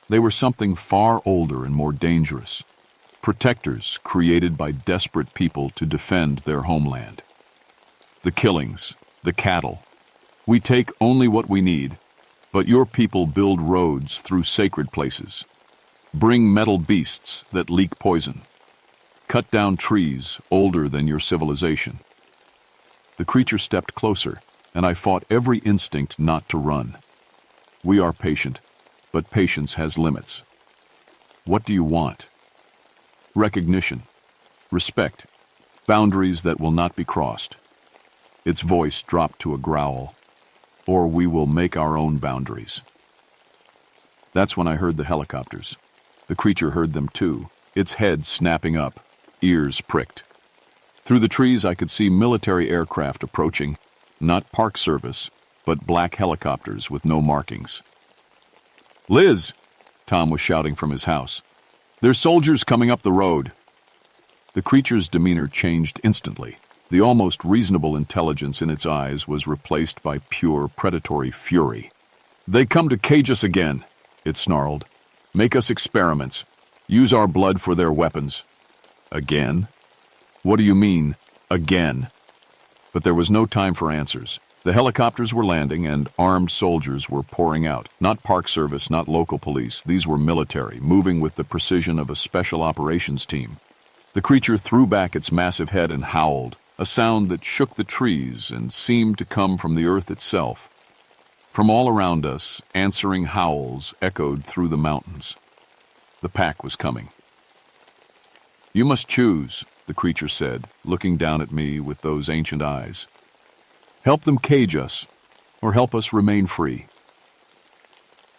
They were something far older and more dangerous. Protectors created by desperate people to defend their homeland. The killings, the cattle. We take only what we need, but your people build roads through sacred places. Bring metal beasts that leak poison. Cut down trees older than your civilization. The creature stepped closer, and I fought every instinct not to run. We are patient, but patience has limits. What do you want? Recognition, respect, boundaries that will not be crossed. Its voice dropped to a growl. Or we will make our own boundaries. That's when I heard the helicopters. The creature heard them too, its head snapping up, ears pricked. Through the trees I could see military aircraft approaching, not Park Service, but black helicopters with no markings. Liz, Tom was shouting from his house. There's soldiers coming up the road. The creature's demeanor changed instantly. The almost reasonable intelligence in its eyes was replaced by pure predatory fury. They come to cage us again, it snarled. Make us experiments. Use our blood for their weapons. Again? What do you mean, again? But there was no time for answers. The helicopters were landing and armed soldiers were pouring out. Not Park Service, not local police. These were military, moving with the precision of a special operations team. The creature threw back its massive head and howled, a sound that shook the trees and seemed to come from the earth itself. From all around us, answering howls echoed through the mountains. The pack was coming. You must choose, the creature said, looking down at me with those ancient eyes. Help them cage us, or help us remain free.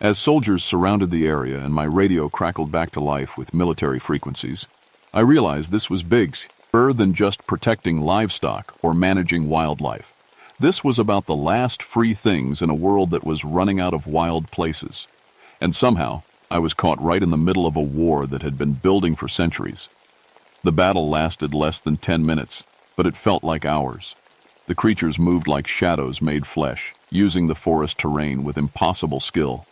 As soldiers surrounded the area and my radio crackled back to life with military frequencies, I realized this was bigger than just protecting livestock or managing wildlife. This was about the last free things in a world that was running out of wild places. And somehow, I was caught right in the middle of a war that had been building for centuries. The battle lasted less than 10 minutes, but it felt like hours. The creatures moved like shadows made flesh, using the forest terrain with impossible skill.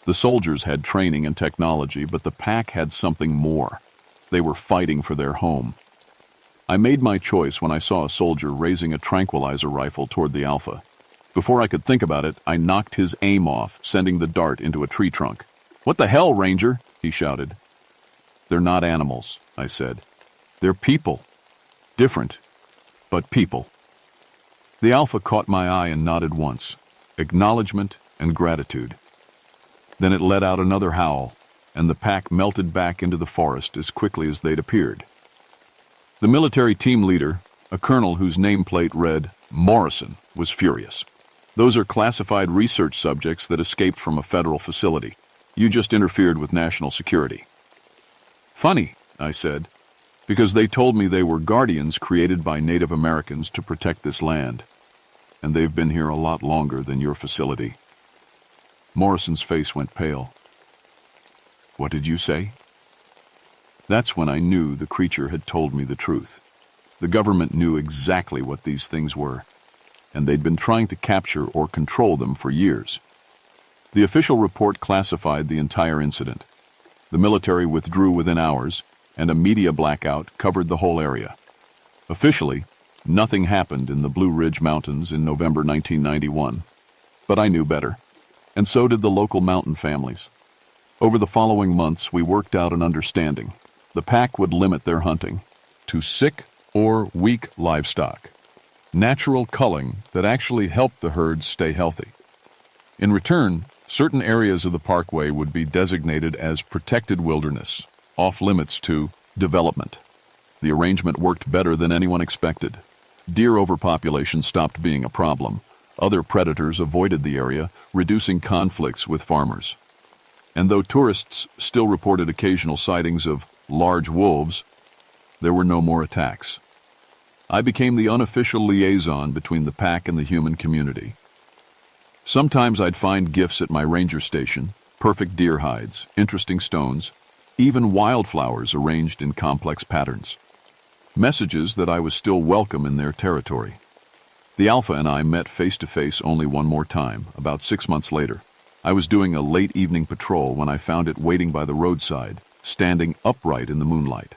The soldiers had training and technology, but the pack had something more. They were fighting for their home. I made my choice when I saw a soldier raising a tranquilizer rifle toward the alpha. Before I could think about it, I knocked his aim off, sending the dart into a tree trunk. "What the hell, Ranger?" he shouted. "They're not animals," I said. "They're people. Different, but people." The alpha caught my eye and nodded once, acknowledgement and gratitude. Then it let out another howl, and the pack melted back into the forest as quickly as they'd appeared. The military team leader, a colonel whose nameplate read Morrison, was furious. "Those are classified research subjects that escaped from a federal facility. You just interfered with national security." "Funny," I said, "because they told me they were guardians created by Native Americans to protect this land. And they've been here a lot longer than your facility." Morrison's face went pale. "What did you say?" That's when I knew the creature had told me the truth. The government knew exactly what these things were, and they'd been trying to capture or control them for years. The official report classified the entire incident. The military withdrew within hours, and a media blackout covered the whole area. Officially, nothing happened in the Blue Ridge Mountains in November 1991, But I knew better, and so did the local mountain families. Over the following months, we worked out an understanding. The pack would limit their hunting to sick or weak livestock, natural culling that actually helped the herds stay healthy. In return, certain areas of the parkway would be designated as protected wilderness, off-limits to development. The arrangement worked better than anyone expected. Deer overpopulation stopped being a problem. Other predators avoided the area, reducing conflicts with farmers. And though tourists still reported occasional sightings of large wolves, there were no more attacks. I became the unofficial liaison between the pack and the human community. Sometimes I'd find gifts at my ranger station, perfect deer hides, interesting stones, even wildflowers arranged in complex patterns. Messages that I was still welcome in their territory. The Alpha and I met face-to-face only one more time, about 6 months later. I was doing a late evening patrol when I found it waiting by the roadside, standing upright in the moonlight.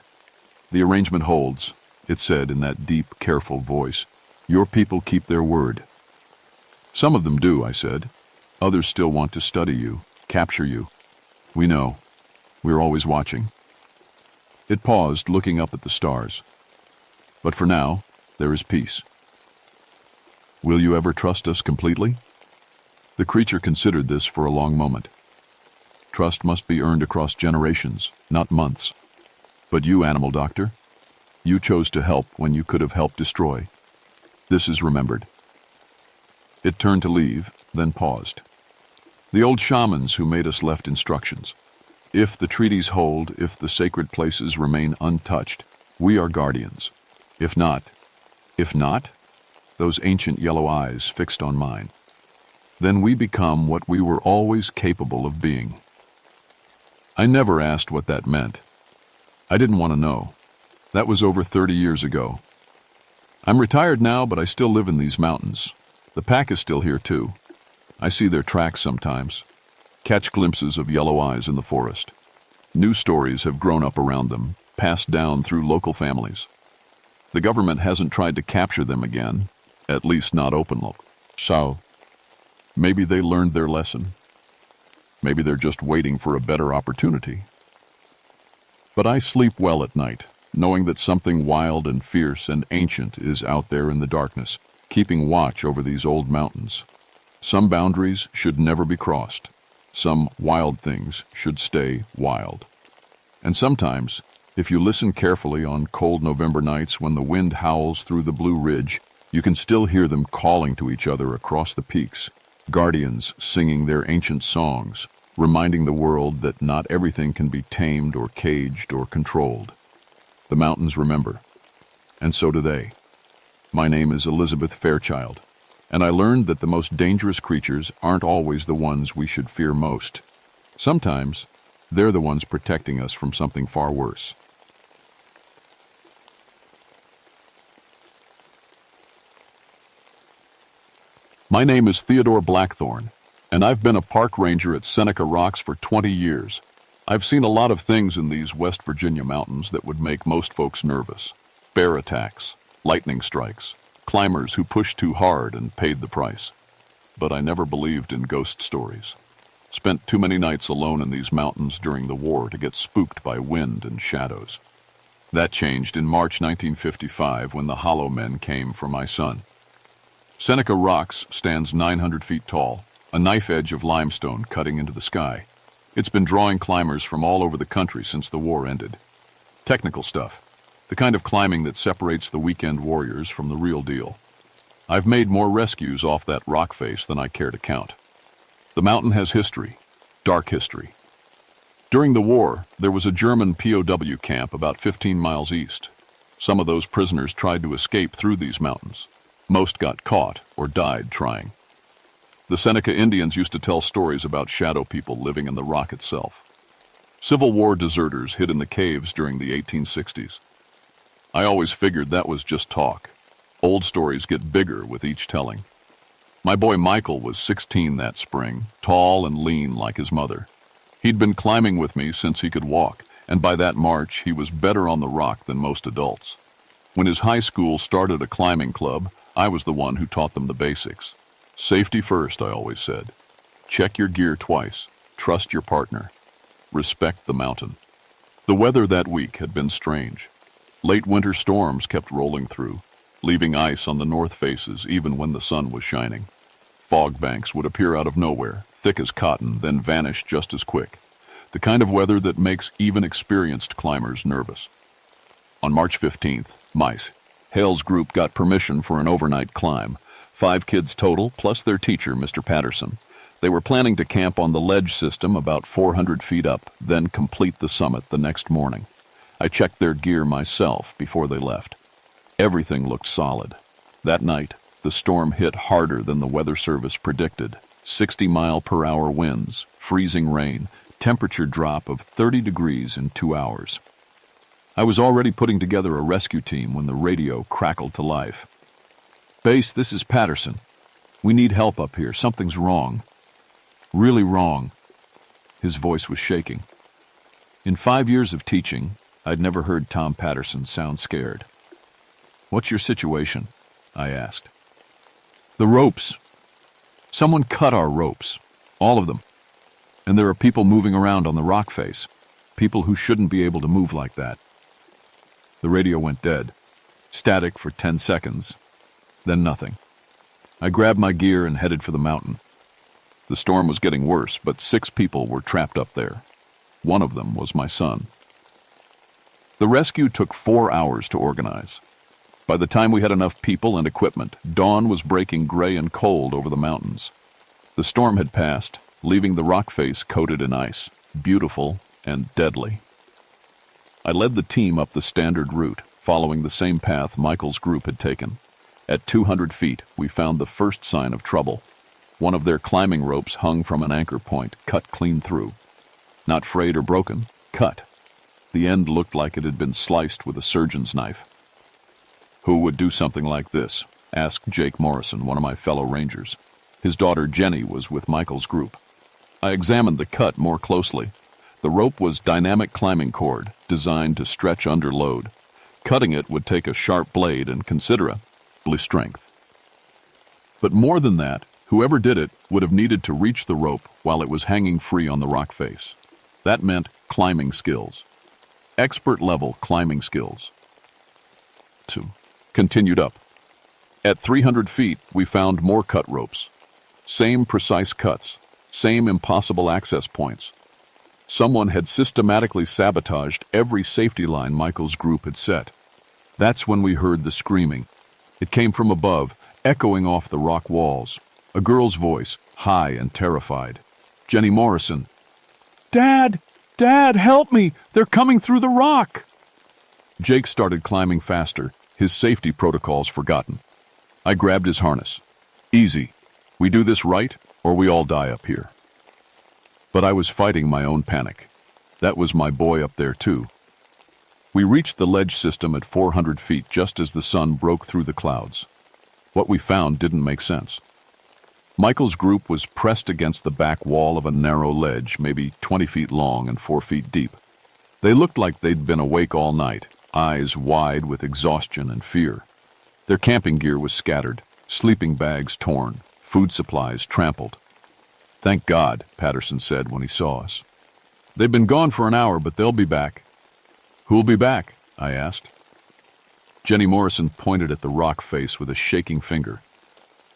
"The arrangement holds," it said in that deep, careful voice. "Your people keep their word." "Some of them do," I said. "Others still want to study you, capture you. We know. We're always watching." It paused, looking up at the stars. "But for now, there is peace." "Will you ever trust us completely?" The creature considered this for a long moment. "Trust must be earned across generations, not months. But you, animal doctor, you chose to help when you could have helped destroy. This is remembered." It turned to leave, then paused. "The old shamans who made us left instructions. If the treaties hold, if the sacred places remain untouched, we are guardians. If not, those ancient yellow eyes fixed on mine, then we become what we were always capable of being." I never asked what that meant. I didn't want to know. That was over 30 years ago. I'm retired now, but I still live in these mountains. The pack is still here too. I see their tracks sometimes, catch glimpses of yellow eyes in the forest. New stories have grown up around them, passed down through local families. The government hasn't tried to capture them again, at least not openly. So, maybe they learned their lesson. Maybe they're just waiting for a better opportunity. But I sleep well at night, knowing that something wild and fierce and ancient is out there in the darkness, keeping watch over these old mountains. Some boundaries should never be crossed. Some wild things should stay wild. And sometimes, if you listen carefully on cold November nights when the wind howls through the Blue Ridge, you can still hear them calling to each other across the peaks, guardians singing their ancient songs, reminding the world that not everything can be tamed or caged or controlled. The mountains remember, and so do they. My name is Elizabeth Fairchild, and I learned that the most dangerous creatures aren't always the ones we should fear most. Sometimes, they're the ones protecting us from something far worse. My name is Theodore Blackthorne, and I've been a park ranger at Seneca Rocks for 20 years. I've seen a lot of things in these West Virginia mountains that would make most folks nervous. Bear attacks, lightning strikes, climbers who pushed too hard and paid the price. But I never believed in ghost stories. Spent too many nights alone in these mountains during the war to get spooked by wind and shadows. That changed in March 1955 when the Hollow Men came for my son. Seneca Rocks stands 900 feet tall, a knife edge of limestone cutting into the sky. It's been drawing climbers from all over the country since the war ended. Technical stuff, the kind of climbing that separates the weekend warriors from the real deal. I've made more rescues off that rock face than I care to count. The mountain has history, dark history. During the war, there was a German POW camp about 15 miles east. Some of those prisoners tried to escape through these mountains. Most got caught or died trying. The Seneca Indians used to tell stories about shadow people living in the rock itself. Civil War deserters hid in the caves during the 1860s. I always figured that was just talk. Old stories get bigger with each telling. My boy Michael was 16 that spring, tall and lean like his mother. He'd been climbing with me since he could walk, and by that March he was better on the rock than most adults. When his high school started a climbing club, I was the one who taught them the basics. Safety first, I always said. Check your gear twice. Trust your partner. Respect the mountain. The weather that week had been strange. Late winter storms kept rolling through, leaving ice on the north faces even when the sun was shining. Fog banks would appear out of nowhere, thick as cotton, then vanish just as quick. The kind of weather that makes even experienced climbers nervous. On March 15th, Hale's group got permission for an overnight climb. 5 kids total, plus their teacher, Mr. Patterson. They were planning to camp on the ledge system about 400 feet up, then complete the summit the next morning. I checked their gear myself before they left. Everything looked solid. That night, the storm hit harder than the Weather Service predicted. 60-mile-per-hour winds, freezing rain, temperature drop of 30 degrees in 2 hours. I was already putting together a rescue team when the radio crackled to life. "Base, this is Patterson. We need help up here. Something's wrong. Really wrong." His voice was shaking. In 5 years of teaching, I'd never heard Tom Patterson sound scared. "What's your situation?" I asked. "The ropes. Someone cut our ropes. All of them. And there are people moving around on the rock face. People who shouldn't be able to move like that." The radio went dead. Static for 10 seconds. Then nothing. I grabbed my gear and headed for the mountain. The storm was getting worse, but 6 people were trapped up there. One of them was my son. The rescue took 4 hours to organize. By the time we had enough people and equipment, dawn was breaking gray and cold over the mountains. The storm had passed, leaving the rock face coated in ice, beautiful and deadly. I led the team up the standard route, following the same path Michael's group had taken. At 200 feet, we found the first sign of trouble. One of their climbing ropes hung from an anchor point, cut clean through. Not frayed or broken, cut. The end looked like it had been sliced with a surgeon's knife. "Who would do something like this?" asked Jake Morrison, one of my fellow rangers. His daughter Jenny was with Michael's group. I examined the cut more closely. The rope was dynamic climbing cord, designed to stretch under load. Cutting it would take a sharp blade and considerable strength. But more than that, whoever did it would have needed to reach the rope while it was hanging free on the rock face. That meant climbing skills. Expert-level climbing skills. 2. Continued up. At 300 feet, we found more cut ropes. Same precise cuts, same impossible access points. Someone had systematically sabotaged every safety line Michael's group had set. That's when we heard the screaming. It came from above, echoing off the rock walls. A girl's voice, high and terrified. Jenny Morrison. "Dad! Dad, help me! They're coming through the rock!" Jake started climbing faster, his safety protocols forgotten. I grabbed his harness. "Easy. We do this right, or we all die up here." But I was fighting my own panic. That was my boy up there, too. We reached the ledge system at 400 feet just as the sun broke through the clouds. What we found didn't make sense. Michael's group was pressed against the back wall of a narrow ledge, maybe 20 feet long and 4 feet deep. They looked like they'd been awake all night, eyes wide with exhaustion and fear. Their camping gear was scattered, sleeping bags torn, food supplies trampled. "Thank God," Patterson said when he saw us. "They've been gone for an hour, but they'll be back." "Who'll be back?" I asked. Jenny Morrison pointed at the rock face with a shaking finger.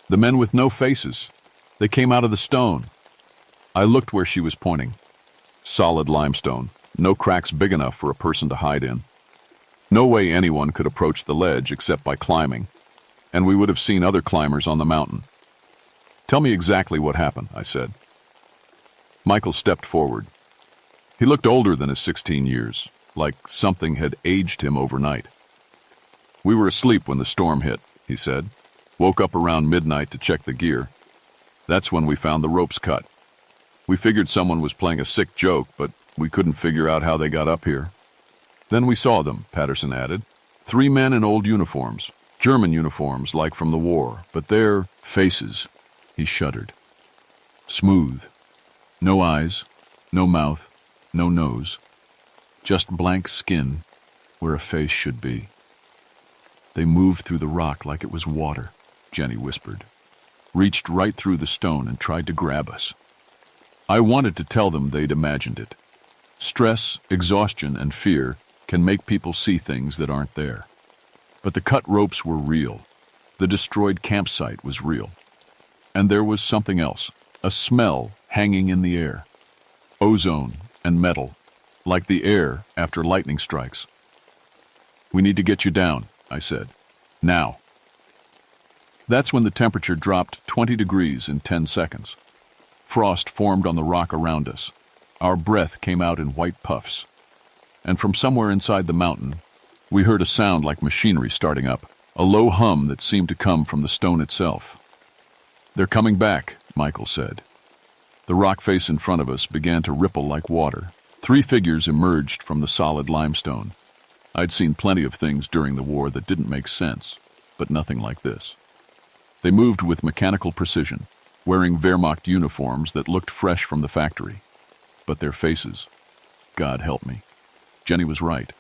"The men with no faces. They came out of the stone." I looked where she was pointing. Solid limestone, no cracks big enough for a person to hide in. No way anyone could approach the ledge except by climbing, and we would have seen other climbers on the mountain. "Tell me exactly what happened," I said. Michael stepped forward. He looked older than his 16 years, like something had aged him overnight. "We were asleep when the storm hit," he said. "Woke up around midnight to check the gear. That's when we found the ropes cut. We figured someone was playing a sick joke, but we couldn't figure out how they got up here. Then we saw them," Patterson added. 3 men in old uniforms, German uniforms like from the war, but their faces," he shuddered. "Smooth. No eyes, no mouth, no nose. Just blank skin where a face should be. They moved through the rock like it was water," Jenny whispered. reached right through the stone and tried to grab us. I wanted to tell them they'd imagined it. Stress, exhaustion, and fear can make people see things that aren't there. But the cut ropes were real. The destroyed campsite was real. And there was something else, a smell hanging in the air. Ozone and metal, like the air after lightning strikes. "We need to get you down," I said. "Now." That's when the temperature dropped 20 degrees in 10 seconds. Frost formed on the rock around us. Our breath came out in white puffs. And from somewhere inside the mountain, we heard a sound like machinery starting up, a low hum that seemed to come from the stone itself. "They're coming back," Michael said. The rock face in front of us began to ripple like water. 3 figures emerged from the solid limestone. I'd seen plenty of things during the war that didn't make sense, but nothing like this. They moved with mechanical precision, wearing Wehrmacht uniforms that looked fresh from the factory. But their faces, God help me. Jenny was right.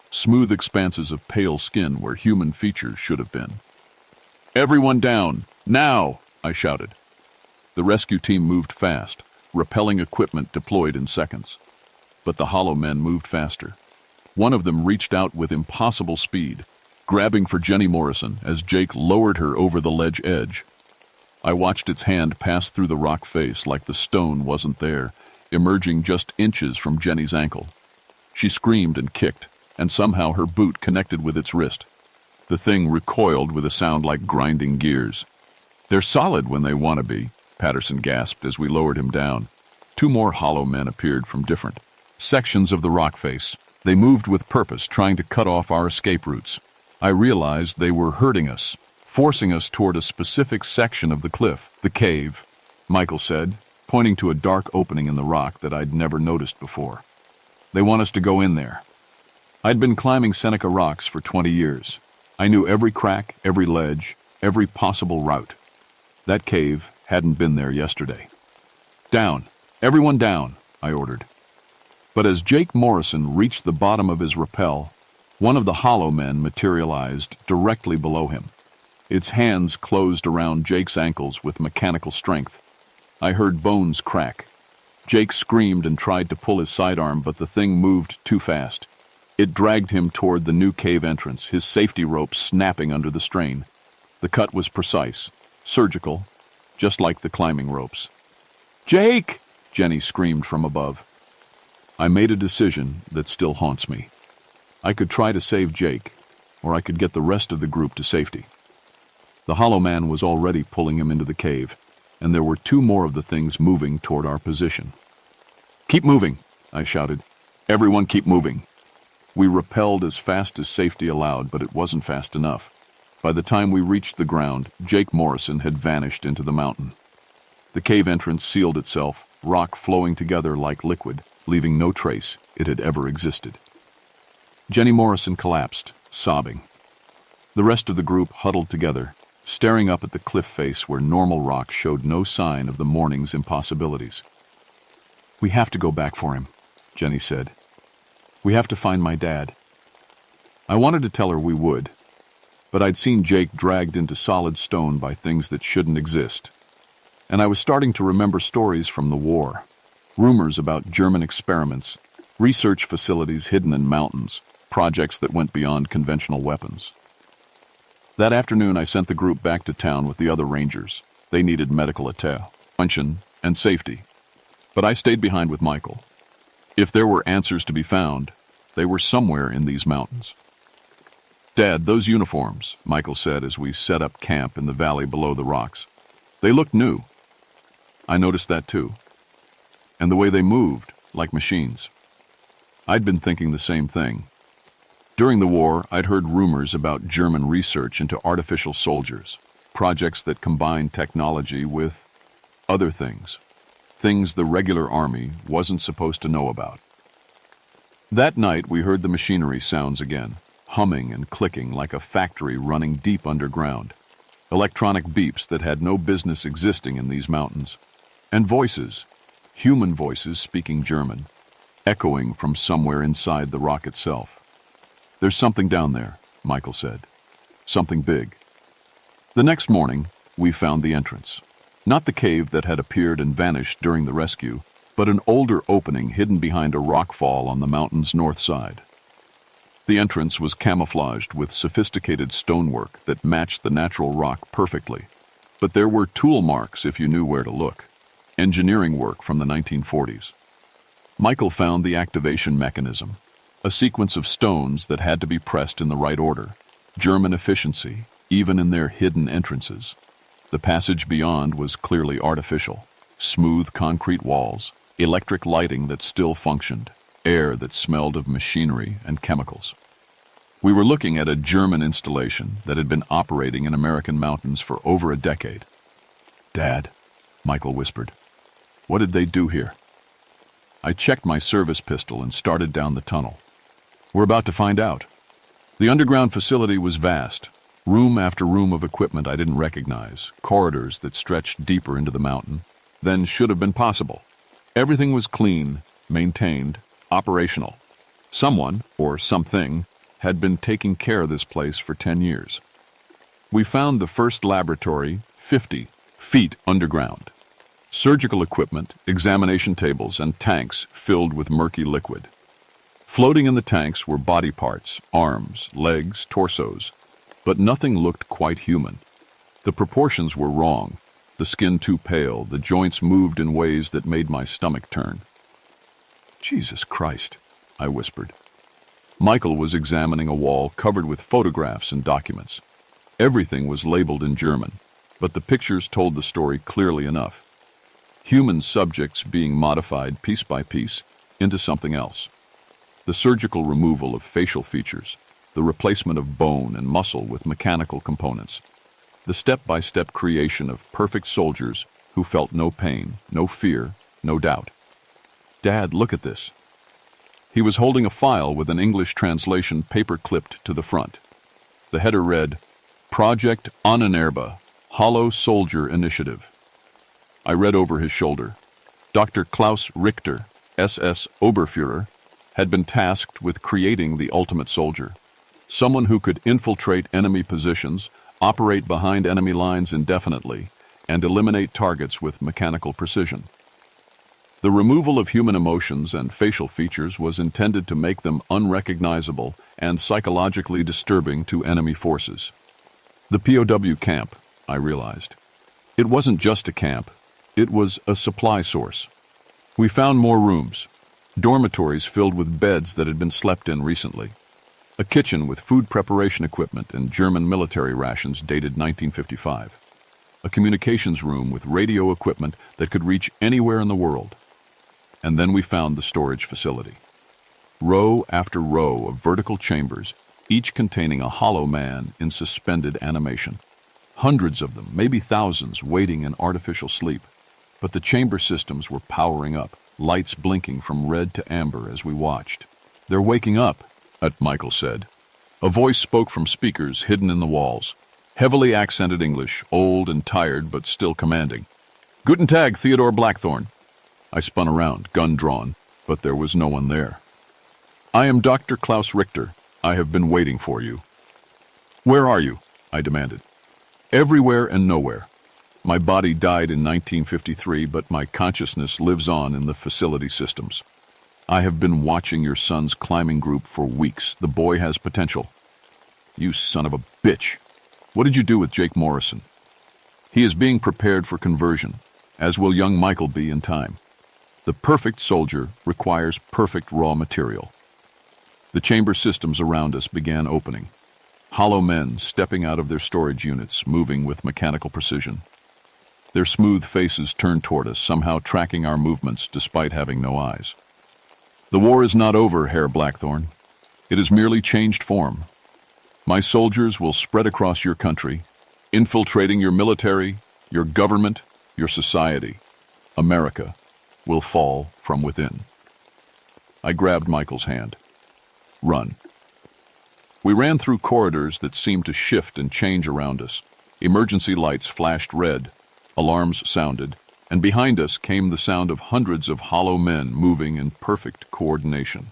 Smooth expanses of pale skin where human features should have been. "Everyone down, now!" I shouted. The rescue team moved fast, rappelling equipment deployed in seconds. But the hollow men moved faster. One of them reached out with impossible speed, grabbing for Jenny Morrison as Jake lowered her over the ledge edge. I watched its hand pass through the rock face like the stone wasn't there, emerging just inches from Jenny's ankle. She screamed and kicked, and somehow her boot connected with its wrist. The thing recoiled with a sound like grinding gears. "They're solid when they want to be," Patterson gasped as we lowered him down. 2 more hollow men appeared from different sections of the rock face. They moved with purpose, trying to cut off our escape routes. I realized they were hurting us, forcing us toward a specific section of the cliff. "The cave," Michael said, pointing to a dark opening in the rock that I'd never noticed before. "They want us to go in there." I'd been climbing Seneca Rocks for 20 years. I knew every crack, every ledge, every possible route. That cave hadn't been there yesterday. "Down! Everyone down!" I ordered. But as Jake Morrison reached the bottom of his rappel, one of the hollow men materialized directly below him. Its hands closed around Jake's ankles with mechanical strength. I heard bones crack. Jake screamed and tried to pull his sidearm, but the thing moved too fast. It dragged him toward the new cave entrance, his safety rope snapping under the strain. The cut was precise, surgical, just like the climbing ropes. "Jake!" Jenny screamed from above. I made a decision that still haunts me. I could try to save Jake, or I could get the rest of the group to safety. The hollow man was already pulling him into the cave, and there were 2 more of the things moving toward our position. "Keep moving," I shouted. "Everyone keep moving." We rappelled as fast as safety allowed, but it wasn't fast enough. By the time we reached the ground, Jake Morrison had vanished into the mountain. The cave entrance sealed itself, rock flowing together like liquid, leaving no trace it had ever existed. Jenny Morrison collapsed, sobbing. The rest of the group huddled together, staring up at the cliff face where normal rock showed no sign of the morning's impossibilities. "We have to go back for him," Jenny said. "We have to find my dad." I wanted to tell her we would, but I'd seen Jake dragged into solid stone by things that shouldn't exist. And I was starting to remember stories from the war, rumors about German experiments, research facilities hidden in mountains, projects that went beyond conventional weapons. That afternoon, I sent the group back to town with the other rangers. They needed medical attention and safety. But I stayed behind with Michael. If there were answers to be found, they were somewhere in these mountains. "Dad, those uniforms," Michael said as we set up camp in the valley below the rocks. "They looked new." I noticed that too. And the way they moved, like machines. I'd been thinking the same thing. During the war, I'd heard rumors about German research into artificial soldiers, projects that combined technology with other things the regular army wasn't supposed to know about. That night, we heard the machinery sounds again, humming and clicking like a factory running deep underground. Electronic beeps that had no business existing in these mountains. And voices, human voices speaking German, echoing from somewhere inside the rock itself. "There's something down there," Michael said. "Something big." The next morning, we found the entrance. Not the cave that had appeared and vanished during the rescue, but an older opening hidden behind a rock fall on the mountain's north side. The entrance was camouflaged with sophisticated stonework that matched the natural rock perfectly, but there were tool marks if you knew where to look. Engineering work from the 1940s. Michael found the activation mechanism, a sequence of stones that had to be pressed in the right order. German efficiency, even in their hidden entrances. The passage beyond was clearly artificial. Smooth concrete walls, electric lighting that still functioned, air that smelled of machinery and chemicals. We were looking at a German installation that had been operating in American mountains for over a decade. "Dad," Michael whispered, "what did they do here?" I checked my service pistol and started down the tunnel. "We're about to find out." The underground facility was vast, room after room of equipment I didn't recognize, corridors that stretched deeper into the mountain than should have been possible. Everything was clean, maintained, operational. Someone, or something, had been taking care of this place for 10 years. We found the first laboratory 50 feet underground. Surgical equipment, examination tables, and tanks filled with murky liquid. Floating in the tanks were body parts, arms, legs, torsos, but nothing looked quite human. The proportions were wrong, the skin too pale, the joints moved in ways that made my stomach turn. "Jesus Christ," I whispered. Michael was examining a wall covered with photographs and documents. Everything was labeled in German, but the pictures told the story clearly enough. Human subjects being modified piece by piece into something else. The surgical removal of facial features, the replacement of bone and muscle with mechanical components, the step-by-step creation of perfect soldiers who felt no pain, no fear, no doubt. "Dad, look at this." He was holding a file with an English translation paper-clipped to the front. The header read, "Project Ahnenerbe, Hollow Soldier Initiative." I read over his shoulder. Dr. Klaus Richter, SS Oberfuhrer, had been tasked with creating the ultimate soldier, someone who could infiltrate enemy positions, operate behind enemy lines indefinitely, and eliminate targets with mechanical precision. The removal of human emotions and facial features was intended to make them unrecognizable and psychologically disturbing to enemy forces. The POW camp, I realized. It wasn't just a camp, it was a supply source. We found more rooms, dormitories filled with beds that had been slept in recently, a kitchen with food preparation equipment and German military rations dated 1955, a communications room with radio equipment that could reach anywhere in the world. And then we found the storage facility. Row after row of vertical chambers, each containing a hollow man in suspended animation. Hundreds of them, maybe thousands, waiting in artificial sleep. But the chamber systems were powering up, lights blinking from red to amber as we watched. "They're waking up," Michael said. A voice spoke from speakers hidden in the walls. Heavily accented English, old and tired but still commanding. "Guten Tag, Theodore Blackthorne." I spun around, gun drawn, but there was no one there. "I am Dr. Klaus Richter. I have been waiting for you." "Where are you?" I demanded. "Everywhere and nowhere. My body died in 1953, but my consciousness lives on in the facility systems. I have been watching your son's climbing group for weeks. The boy has potential." "You son of a bitch. What did you do with Jake Morrison?" "He is being prepared for conversion, as will young Michael be in time. The perfect soldier requires perfect raw material." The chamber systems around us began opening. Hollow men stepping out of their storage units, moving with mechanical precision. Their smooth faces turned toward us, somehow tracking our movements despite having no eyes. "The war is not over, Herr Blackthorne. It has merely changed form. My soldiers will spread across your country, infiltrating your military, your government, your society. America will fall from within." I grabbed Michael's hand. "Run." We ran through corridors that seemed to shift and change around us. Emergency lights flashed red, alarms sounded, and behind us came the sound of hundreds of hollow men moving in perfect coordination.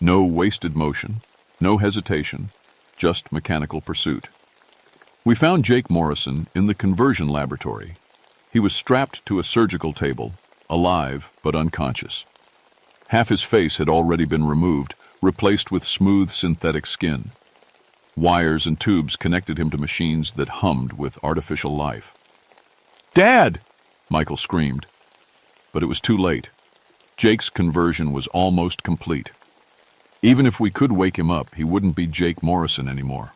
No wasted motion, no hesitation, just mechanical pursuit. We found Jake Morrison in the conversion laboratory. He was strapped to a surgical table, alive but unconscious. Half his face had already been removed, replaced with smooth synthetic skin. Wires and tubes connected him to machines that hummed with artificial life. "Dad!" Michael screamed. But it was too late. Jake's conversion was almost complete. Even if we could wake him up, he wouldn't be Jake Morrison anymore.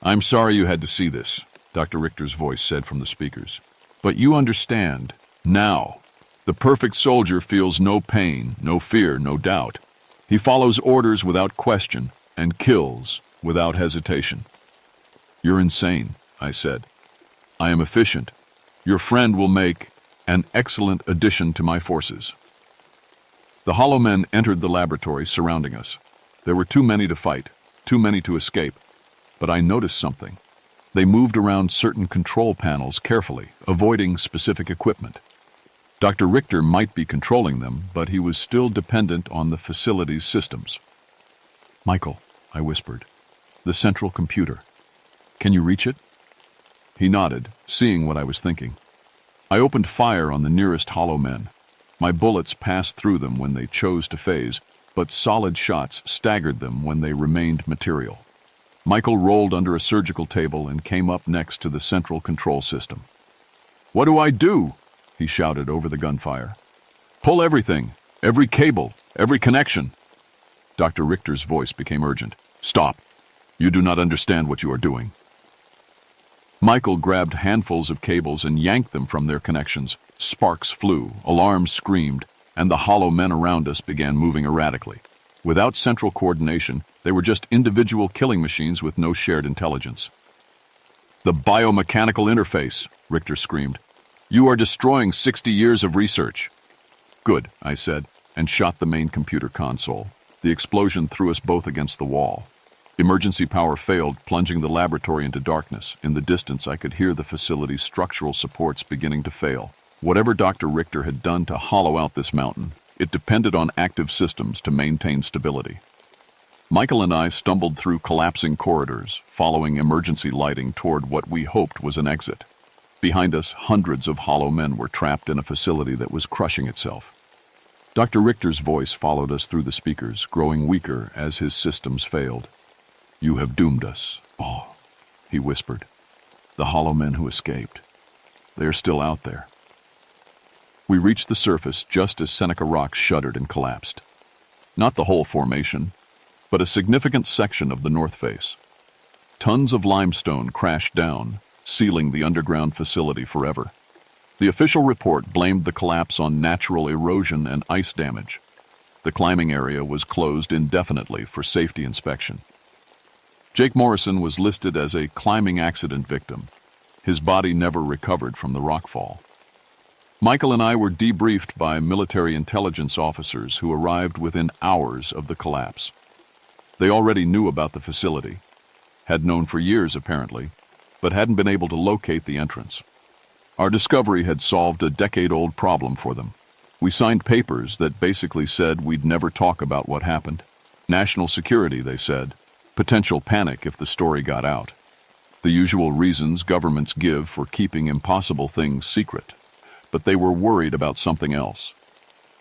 "I'm sorry you had to see this," Dr. Richter's voice said from the speakers. "But you understand, now. The perfect soldier feels no pain, no fear, no doubt. He follows orders without question and kills without hesitation." "You're insane," I said. "I am efficient. Your friend will make an excellent addition to my forces." The hollow men entered the laboratory surrounding us. There were too many to fight, too many to escape. But I noticed something. They moved around certain control panels carefully, avoiding specific equipment. Dr. Richter might be controlling them, but he was still dependent on the facility's systems. "Michael," I whispered, "the central computer. Can you reach it?" He nodded, seeing what I was thinking. I opened fire on the nearest hollow men. My bullets passed through them when they chose to phase, but solid shots staggered them when they remained material. Michael rolled under a surgical table and came up next to the central control system. "What do I do?" he shouted over the gunfire. "Pull everything, every cable, every connection." Dr. Richter's voice became urgent. "Stop. You do not understand what you are doing." Michael grabbed handfuls of cables and yanked them from their connections. Sparks flew, alarms screamed, and the hollow men around us began moving erratically. Without central coordination, they were just individual killing machines with no shared intelligence. "The biomechanical interface," Richter screamed. "You are destroying 60 years of research." "Good," I said, and shot the main computer console. The explosion threw us both against the wall. Emergency power failed, plunging the laboratory into darkness. In the distance, I could hear the facility's structural supports beginning to fail. Whatever Dr. Richter had done to hollow out this mountain, it depended on active systems to maintain stability. Michael and I stumbled through collapsing corridors, following emergency lighting toward what we hoped was an exit. Behind us, hundreds of hollow men were trapped in a facility that was crushing itself. Dr. Richter's voice followed us through the speakers, growing weaker as his systems failed. "You have doomed us all," he whispered. "The hollow men who escaped. They are still out there." We reached the surface just as Seneca Rock shuddered and collapsed. Not the whole formation, but a significant section of the north face. Tons of limestone crashed down, sealing the underground facility forever. The official report blamed the collapse on natural erosion and ice damage. The climbing area was closed indefinitely for safety inspection. Jake Morrison was listed as a climbing accident victim. His body never recovered from the rockfall. Michael and I were debriefed by military intelligence officers who arrived within hours of the collapse. They already knew about the facility, had known for years apparently, but hadn't been able to locate the entrance. Our discovery had solved a decade-old problem for them. We signed papers that basically said we'd never talk about what happened. National security, they said. Potential panic if the story got out. The usual reasons governments give for keeping impossible things secret. But they were worried about something else.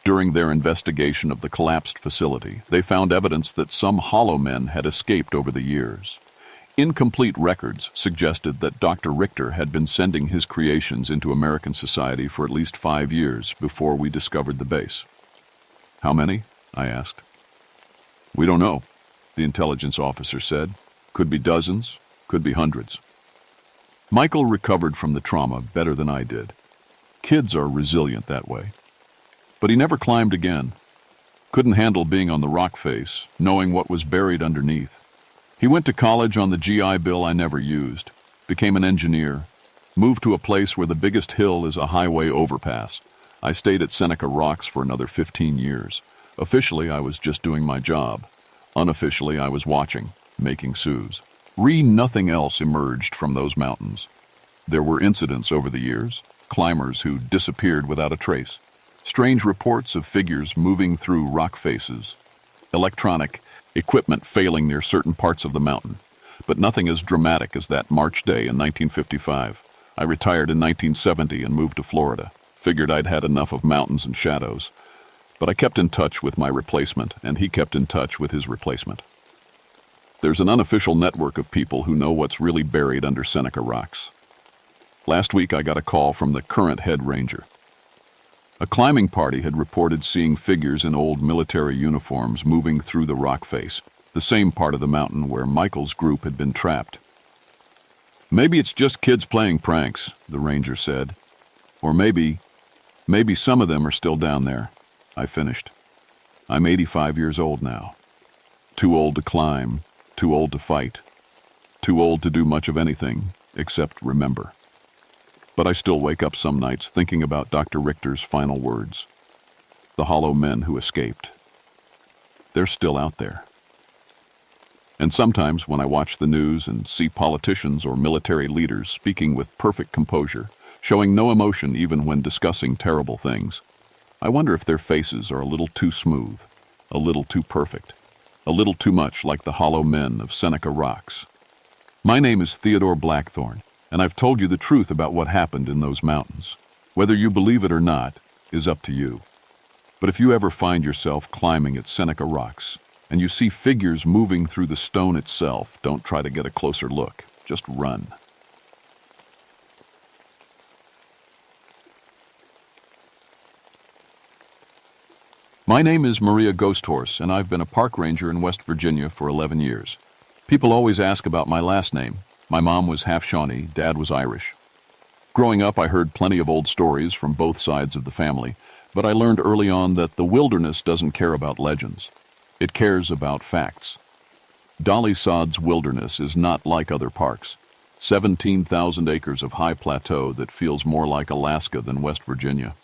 During their investigation of the collapsed facility, they found evidence that some hollow men had escaped over the years. Incomplete records suggested that Dr. Richter had been sending his creations into American society for at least 5 years before we discovered the base. "How many?" I asked. "We don't know," the intelligence officer said. "Could be dozens, could be hundreds." Michael recovered from the trauma better than I did. Kids are resilient that way. But he never climbed again. Couldn't handle being on the rock face, knowing what was buried underneath. He went to college on the GI Bill I never used, became an engineer, moved to a place where the biggest hill is a highway overpass. I stayed at Seneca Rocks for another 15 years. Officially, I was just doing my job. Unofficially, I was watching, making sous. Nothing else emerged from those mountains. There were incidents over the years, climbers who disappeared without a trace, strange reports of figures moving through rock faces, electronic equipment failing near certain parts of the mountain. but nothing as dramatic as that March day in 1955. I retired in 1970 and moved to Florida. Figured I'd had enough of mountains and shadows. But I kept in touch with my replacement, and he kept in touch with his replacement. There's an unofficial network of people who know what's really buried under Seneca Rocks. Last week I got a call from the current head ranger. A climbing party had reported seeing figures in old military uniforms moving through the rock face, the same part of the mountain where Michael's group had been trapped. "Maybe it's just kids playing pranks," the ranger said. "Or maybe some of them are still down there," I finished. I'm 85 years old now. Too old to climb, too old to fight, too old to do much of anything except remember. But I still wake up some nights thinking about Dr. Richter's final words. The hollow men who escaped. They're still out there. And sometimes when I watch the news and see politicians or military leaders speaking with perfect composure, showing no emotion even when discussing terrible things, I wonder if their faces are a little too smooth, a little too perfect, a little too much like the hollow men of Seneca Rocks. My name is Theodore Blackthorne, and I've told you the truth about what happened in those mountains. Whether you believe it or not is up to you. But if you ever find yourself climbing at Seneca Rocks, and you see figures moving through the stone itself, don't try to get a closer look. Just run. My name is Maria Ghosthorse, and I've been a park ranger in West Virginia for 11 years. People always ask about my last name. My mom was half Shawnee, Dad was Irish. Growing up, I heard plenty of old stories from both sides of the family, but I learned early on that the wilderness doesn't care about legends. It cares about facts. Dolly Sod's wilderness is not like other parks. 17,000 acres of high plateau that feels more like Alaska than West Virginia.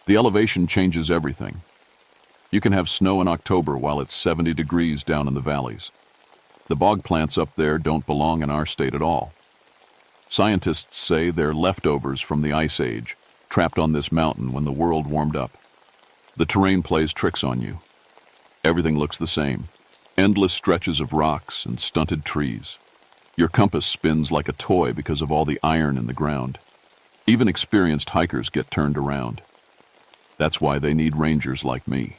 The elevation changes everything. You can have snow in October while it's 70 degrees down in the valleys. The bog plants up there don't belong in our state at all. Scientists say they're leftovers from the Ice Age, trapped on this mountain when the world warmed up. The terrain plays tricks on you. Everything looks the same. Endless stretches of rocks and stunted trees. Your compass spins like a toy because of all the iron in the ground. Even experienced hikers get turned around. That's why they need rangers like me.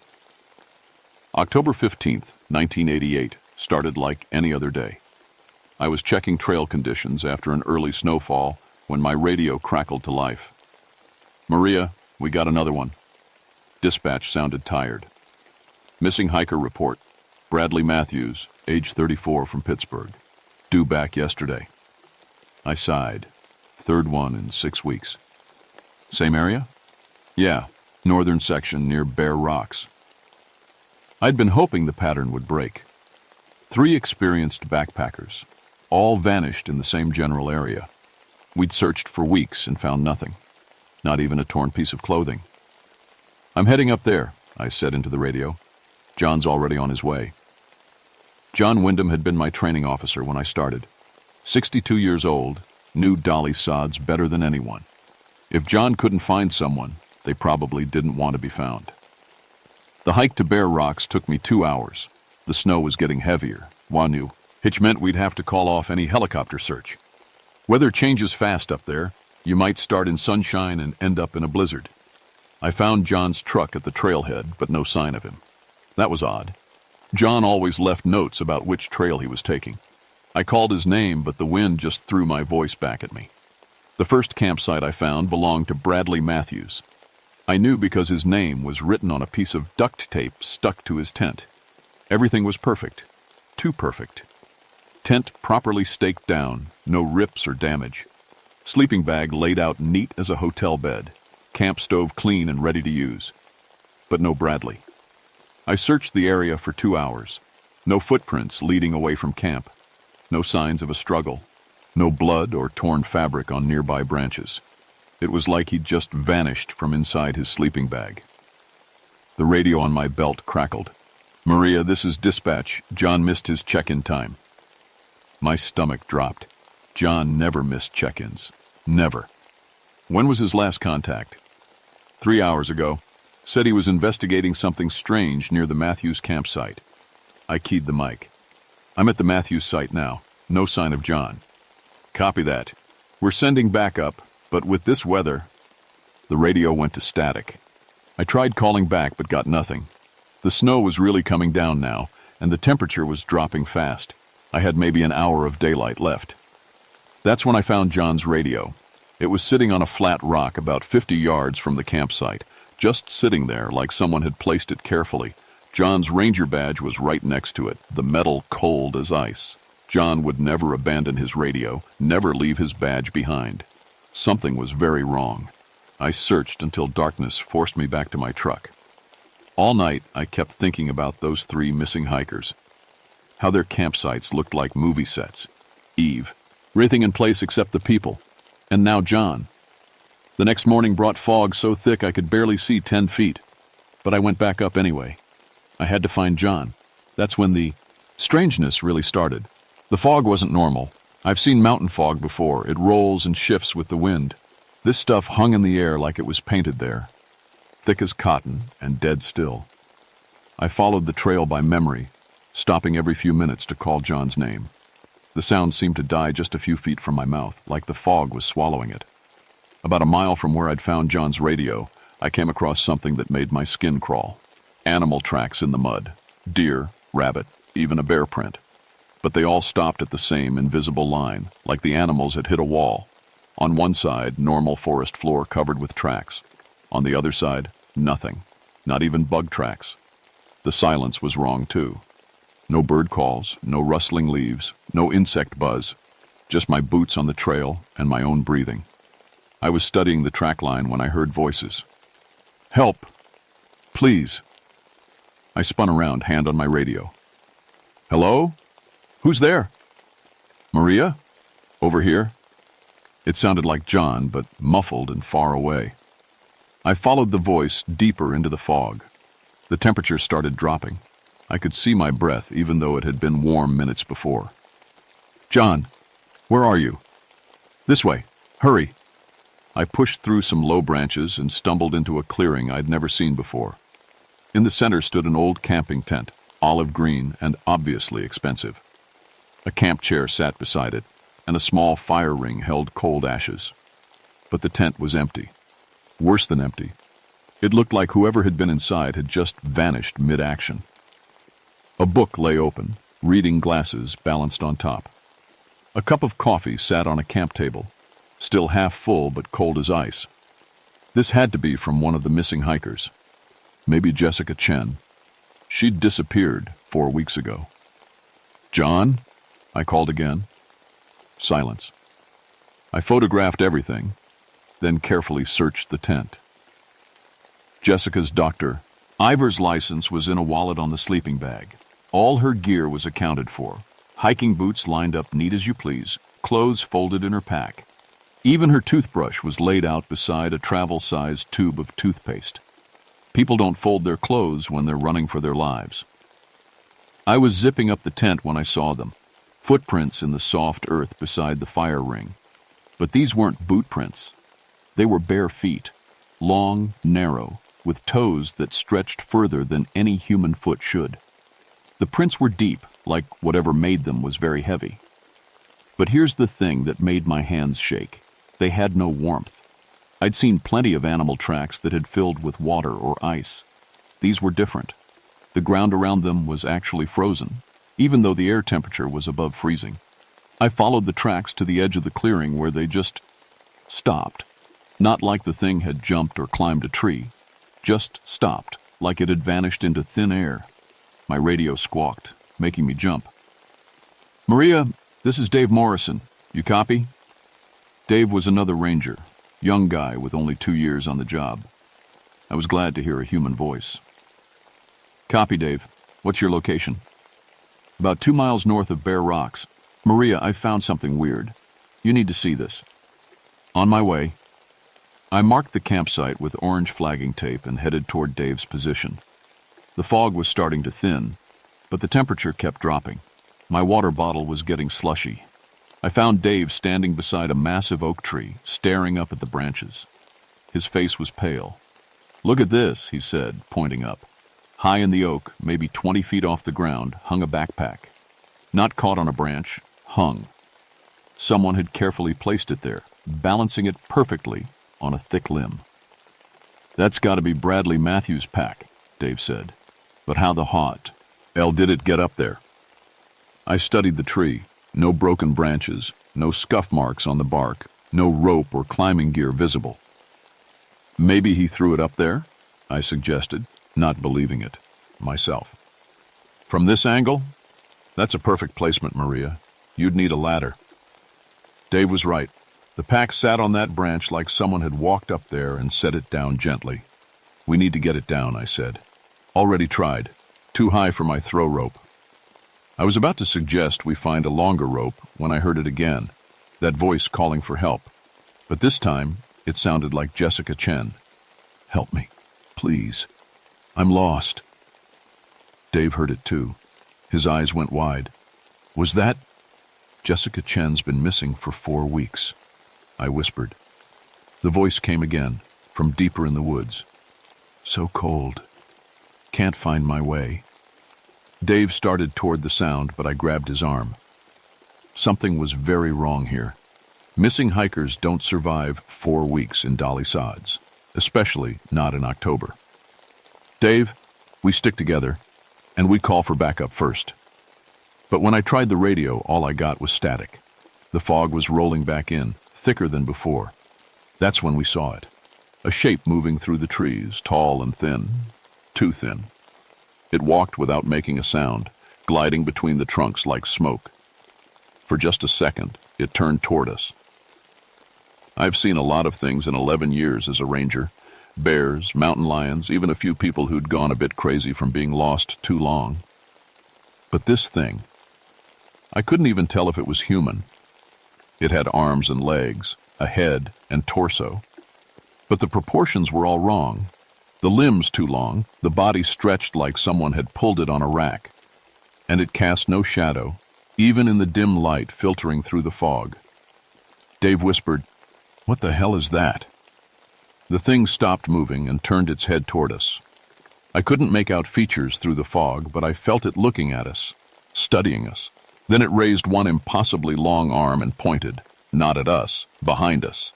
October 15th, 1988, started like any other day. I was checking trail conditions after an early snowfall when my radio crackled to life. "Maria, we got another one." Dispatch sounded tired. "Missing hiker report. Bradley Matthews, age 34, from Pittsburgh. Due back yesterday." I sighed. Third one in 6 weeks. "Same area?" "Yeah, northern section near Bear Rocks." I'd been hoping the pattern would break. 3 experienced backpackers, all vanished in the same general area. We'd searched for weeks and found nothing, not even a torn piece of clothing. "I'm heading up there," I said into the radio. "John's already on his way." John Wyndham had been my training officer when I started. 62 years old, knew Dolly Sods better than anyone. If John couldn't find someone, they probably didn't want to be found. The hike to Bear Rocks took me 2 hours. The snow was getting heavier, which meant we'd have to call off any helicopter search. Weather changes fast up there. You might start in sunshine and end up in a blizzard. I found John's truck at the trailhead, but no sign of him. That was odd. John always left notes about which trail he was taking. I called his name, but the wind just threw my voice back at me. The first campsite I found belonged to Bradley Matthews. I knew because his name was written on a piece of duct tape stuck to his tent. Everything was perfect. Too perfect. Tent properly staked down, no rips or damage. Sleeping bag laid out neat as a hotel bed. Camp stove clean and ready to use. But no Bradley. I searched the area for 2 hours. No footprints leading away from camp. No signs of a struggle. No blood or torn fabric on nearby branches. It was like he'd just vanished from inside his sleeping bag. The radio on my belt crackled. "Maria, this is dispatch. John missed his check-in time." My stomach dropped. John never missed check-ins. Never. When was his last contact? 3 hours ago. Said he was investigating something strange near the Matthews campsite. I keyed the mic. "I'm at the Matthews site now. No sign of John. Copy that. We're sending backup, but with this weather... The radio went to static. I tried calling back but got nothing. The snow was really coming down now, and the temperature was dropping fast. I had maybe an hour of daylight left. That's when I found John's radio. It was sitting on a flat rock about 50 yards from the campsite, just sitting there like someone had placed it carefully. John's ranger badge was right next to it, the metal cold as ice. John would never abandon his radio, never leave his badge behind. Something was very wrong. I searched until darkness forced me back to my truck. All night, I kept thinking about those 3 missing hikers. How their campsites looked like movie sets. Eve. Everything in place except the people. And now John. The next morning brought fog so thick I could barely see 10 feet. But I went back up anyway. I had to find John. That's when the strangeness really started. The fog wasn't normal. I've seen mountain fog before. It rolls and shifts with the wind. This stuff hung in the air like it was painted there. Thick as cotton and dead still. I followed the trail by memory, stopping every few minutes to call John's name. The sound seemed to die just a few feet from my mouth, like the fog was swallowing it. About a mile from where I'd found John's radio, I came across something that made my skin crawl. Animal tracks in the mud. Deer, rabbit, even a bear print. But they all stopped at the same invisible line, like the animals had hit a wall. On one side, normal forest floor covered with tracks. On the other side, nothing. Not even bug tracks. The silence was wrong, too. No bird calls, no rustling leaves, no insect buzz. Just my boots on the trail and my own breathing. I was studying the track line when I heard voices. Help! Please! I spun around, hand on my radio. Hello? Who's there? Maria? Over here? It sounded like John, but muffled and far away. I followed the voice deeper into the fog. The temperature started dropping. I could see my breath, even though it had been warm minutes before. John, where are you? This way. Hurry. I pushed through some low branches and stumbled into a clearing I'd never seen before. In the center stood an old camping tent, olive green and obviously expensive. A camp chair sat beside it, and a small fire ring held cold ashes. But the tent was empty. Worse than empty. It looked like whoever had been inside had just vanished mid-action. A book lay open, reading glasses balanced on top. A cup of coffee sat on a camp table, still half full but cold as ice. This had to be from one of the missing hikers. Maybe Jessica Chen. She'd disappeared 4 weeks ago. John? I called again. Silence. I photographed everything, then carefully searched the tent. Jessica's doctor. Ivor's license was in a wallet on the sleeping bag. All her gear was accounted for. Hiking boots lined up neat as you please, clothes folded in her pack. Even her toothbrush was laid out beside a travel-sized tube of toothpaste. People don't fold their clothes when they're running for their lives. I was zipping up the tent when I saw them. Footprints in the soft earth beside the fire ring. But these weren't boot prints. They were bare feet, long, narrow, with toes that stretched further than any human foot should. The prints were deep, like whatever made them was very heavy. But here's the thing that made my hands shake. They had no warmth. I'd seen plenty of animal tracks that had filled with water or ice. These were different. The ground around them was actually frozen, even though the air temperature was above freezing. I followed the tracks to the edge of the clearing where they just stopped. Not like the thing had jumped or climbed a tree. Just stopped, like it had vanished into thin air. My radio squawked, making me jump. Maria, this is Dave Morrison. You copy? Dave was another ranger, young guy with only 2 years on the job. I was glad to hear a human voice. Copy, Dave. What's your location? About 2 miles north of Bear Rocks. Maria, I found something weird. You need to see this. On my way. I marked the campsite with orange flagging tape and headed toward Dave's position. The fog was starting to thin, but the temperature kept dropping. My water bottle was getting slushy. I found Dave standing beside a massive oak tree, staring up at the branches. His face was pale. Look at this, he said, pointing up. High in the oak, maybe 20 feet off the ground, hung a backpack. Not caught on a branch, hung. Someone had carefully placed it there, balancing it perfectly on a thick limb. "That's got to be Bradley Matthews' pack," Dave said. "But how the hell did it get up there?" I studied the tree. No broken branches, no scuff marks on the bark, no rope or climbing gear visible. "Maybe he threw it up there?" I suggested, not believing it myself. "From this angle? That's a perfect placement, Maria. You'd need a ladder." Dave was right. The pack sat on that branch like someone had walked up there and set it down gently. "We need to get it down," I said. "Already tried. Too high for my throw rope." I was about to suggest we find a longer rope when I heard it again, that voice calling for help. But this time, it sounded like Jessica Chen. "Help me, please. I'm lost." Dave heard it too. His eyes went wide. "Was that—" "Jessica Chen's been missing for 4 weeks," I whispered. The voice came again, from deeper in the woods. "So cold. Can't find my way." Dave started toward the sound, but I grabbed his arm. Something was very wrong here. Missing hikers don't survive 4 weeks in Dolly Sods, especially not in October. "Dave, we stick together, and we call for backup first." But when I tried the radio, all I got was static. The fog was rolling back in, thicker than before. That's when we saw it. A shape moving through the trees, tall and thin. Too thin. It walked without making a sound, gliding between the trunks like smoke. For just a second, it turned toward us. I've seen a lot of things in 11 years as a ranger. Bears, mountain lions, even a few people who'd gone a bit crazy from being lost too long. But this thing, I couldn't even tell if it was human. It had arms and legs, a head and torso. But the proportions were all wrong. The limbs too long, the body stretched like someone had pulled it on a rack. And it cast no shadow, even in the dim light filtering through the fog. Dave whispered, "What the hell is that?" The thing stopped moving and turned its head toward us. I couldn't make out features through the fog, but I felt it looking at us, studying us. Then it raised one impossibly long arm and pointed, not at us, behind us.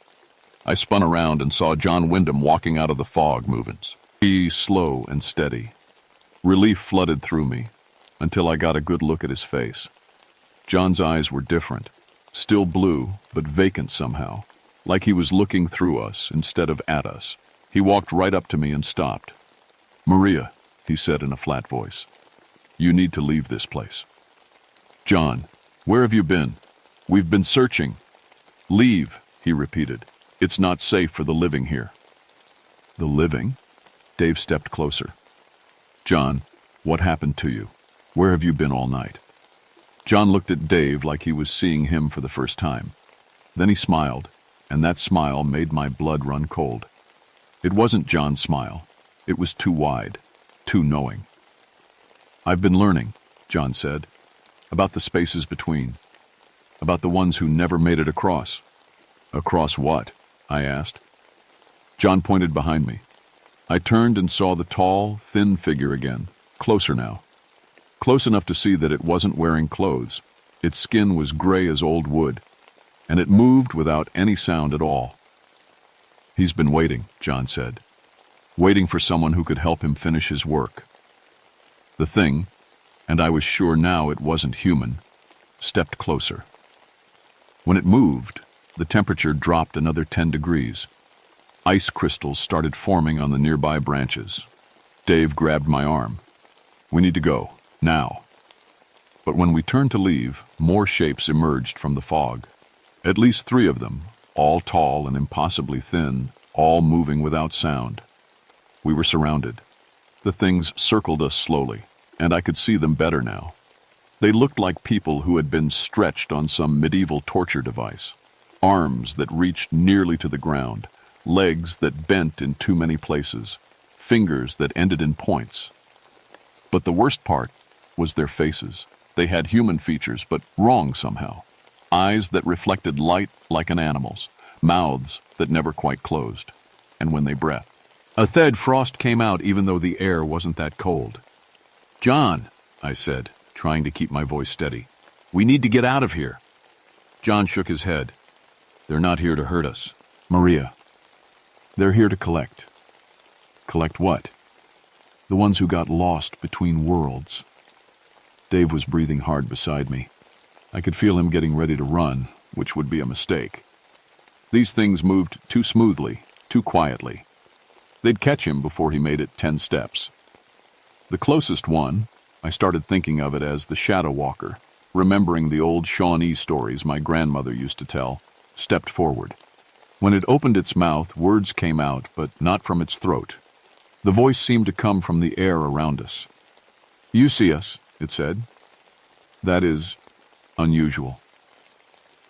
I spun around and saw John Wyndham walking out of the fog movements. He slow and steady. Relief flooded through me, until I got a good look at his face. John's eyes were different, still blue, but vacant somehow, like he was looking through us instead of at us. He walked right up to me and stopped. "Maria," he said in a flat voice, "you need to leave this place." "John, where have you been? We've been searching." "Leave," he repeated. "It's not safe for the living here." "The living?" Dave stepped closer. "John, what happened to you? Where have you been all night?" John looked at Dave like he was seeing him for the first time. Then he smiled, and that smile made my blood run cold. It wasn't John's smile. It was too wide, too knowing. "I've been learning," John said, "about the spaces between, about the ones who never made it across." "Across what?" I asked. John pointed behind me. I turned and saw the tall, thin figure again, closer now. Close enough to see that it wasn't wearing clothes. Its skin was gray as old wood, and it moved without any sound at all. "He's been waiting," John said. "Waiting for someone who could help him finish his work." The thing, and I was sure now it wasn't human, stepped closer. When it moved, the temperature dropped another 10 degrees. Ice crystals started forming on the nearby branches. Dave grabbed my arm. "We need to go, now." But when we turned to leave, more shapes emerged from the fog. At least 3 of them, all tall and impossibly thin, all moving without sound. We were surrounded. The things circled us slowly, and I could see them better now. They looked like people who had been stretched on some medieval torture device. Arms that reached nearly to the ground, legs that bent in too many places, fingers that ended in points. But the worst part was their faces. They had human features, but wrong somehow. Eyes that reflected light like an animal's, mouths that never quite closed. And when they breathed, a third frost came out even though the air wasn't that cold. "John," I said, trying to keep my voice steady, We need to get out of here. John shook his head. They're not here to hurt us. Maria. They're here to collect. Collect what? The ones who got lost between worlds. Dave was breathing hard beside me. I could feel him getting ready to run, which would be a mistake. These things moved too smoothly, too quietly. They'd catch him before he made it 10 steps. The closest one, I started thinking of it as the Shadow Walker, remembering the old Shawnee stories my grandmother used to tell, stepped forward. When it opened its mouth, words came out, but not from its throat. The voice seemed to come from the air around us. You see us, it said. That is unusual.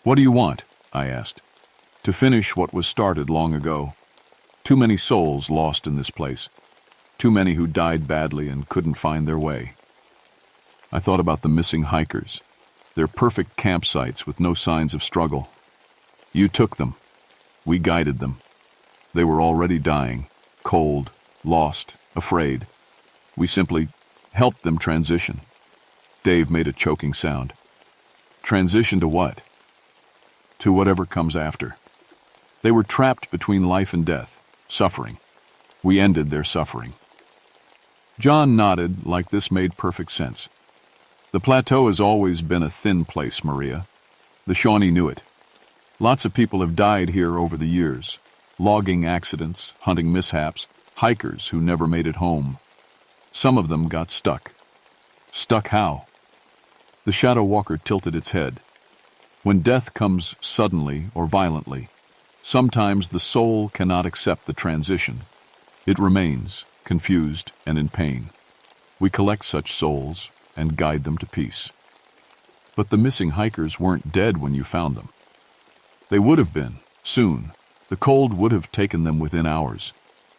What do you want? I asked. To finish what was started long ago. Too many souls lost in this place. Too many who died badly and couldn't find their way. I thought about the missing hikers, their perfect campsites with no signs of struggle. You took them. We guided them. They were already dying, cold, lost, afraid. We simply helped them transition. Dave made a choking sound. Transition to what? To whatever comes after. They were trapped between life and death, suffering. We ended their suffering. John nodded like this made perfect sense. The plateau has always been a thin place, Maria. The Shawnee knew it. Lots of people have died here over the years. Logging accidents, hunting mishaps, hikers who never made it home. Some of them got stuck. Stuck how? The Shadow Walker tilted its head. When death comes suddenly or violently, sometimes the soul cannot accept the transition. It remains, confused and in pain. We collect such souls and guide them to peace. But the missing hikers weren't dead when you found them. They would have been, soon. The cold would have taken them within hours.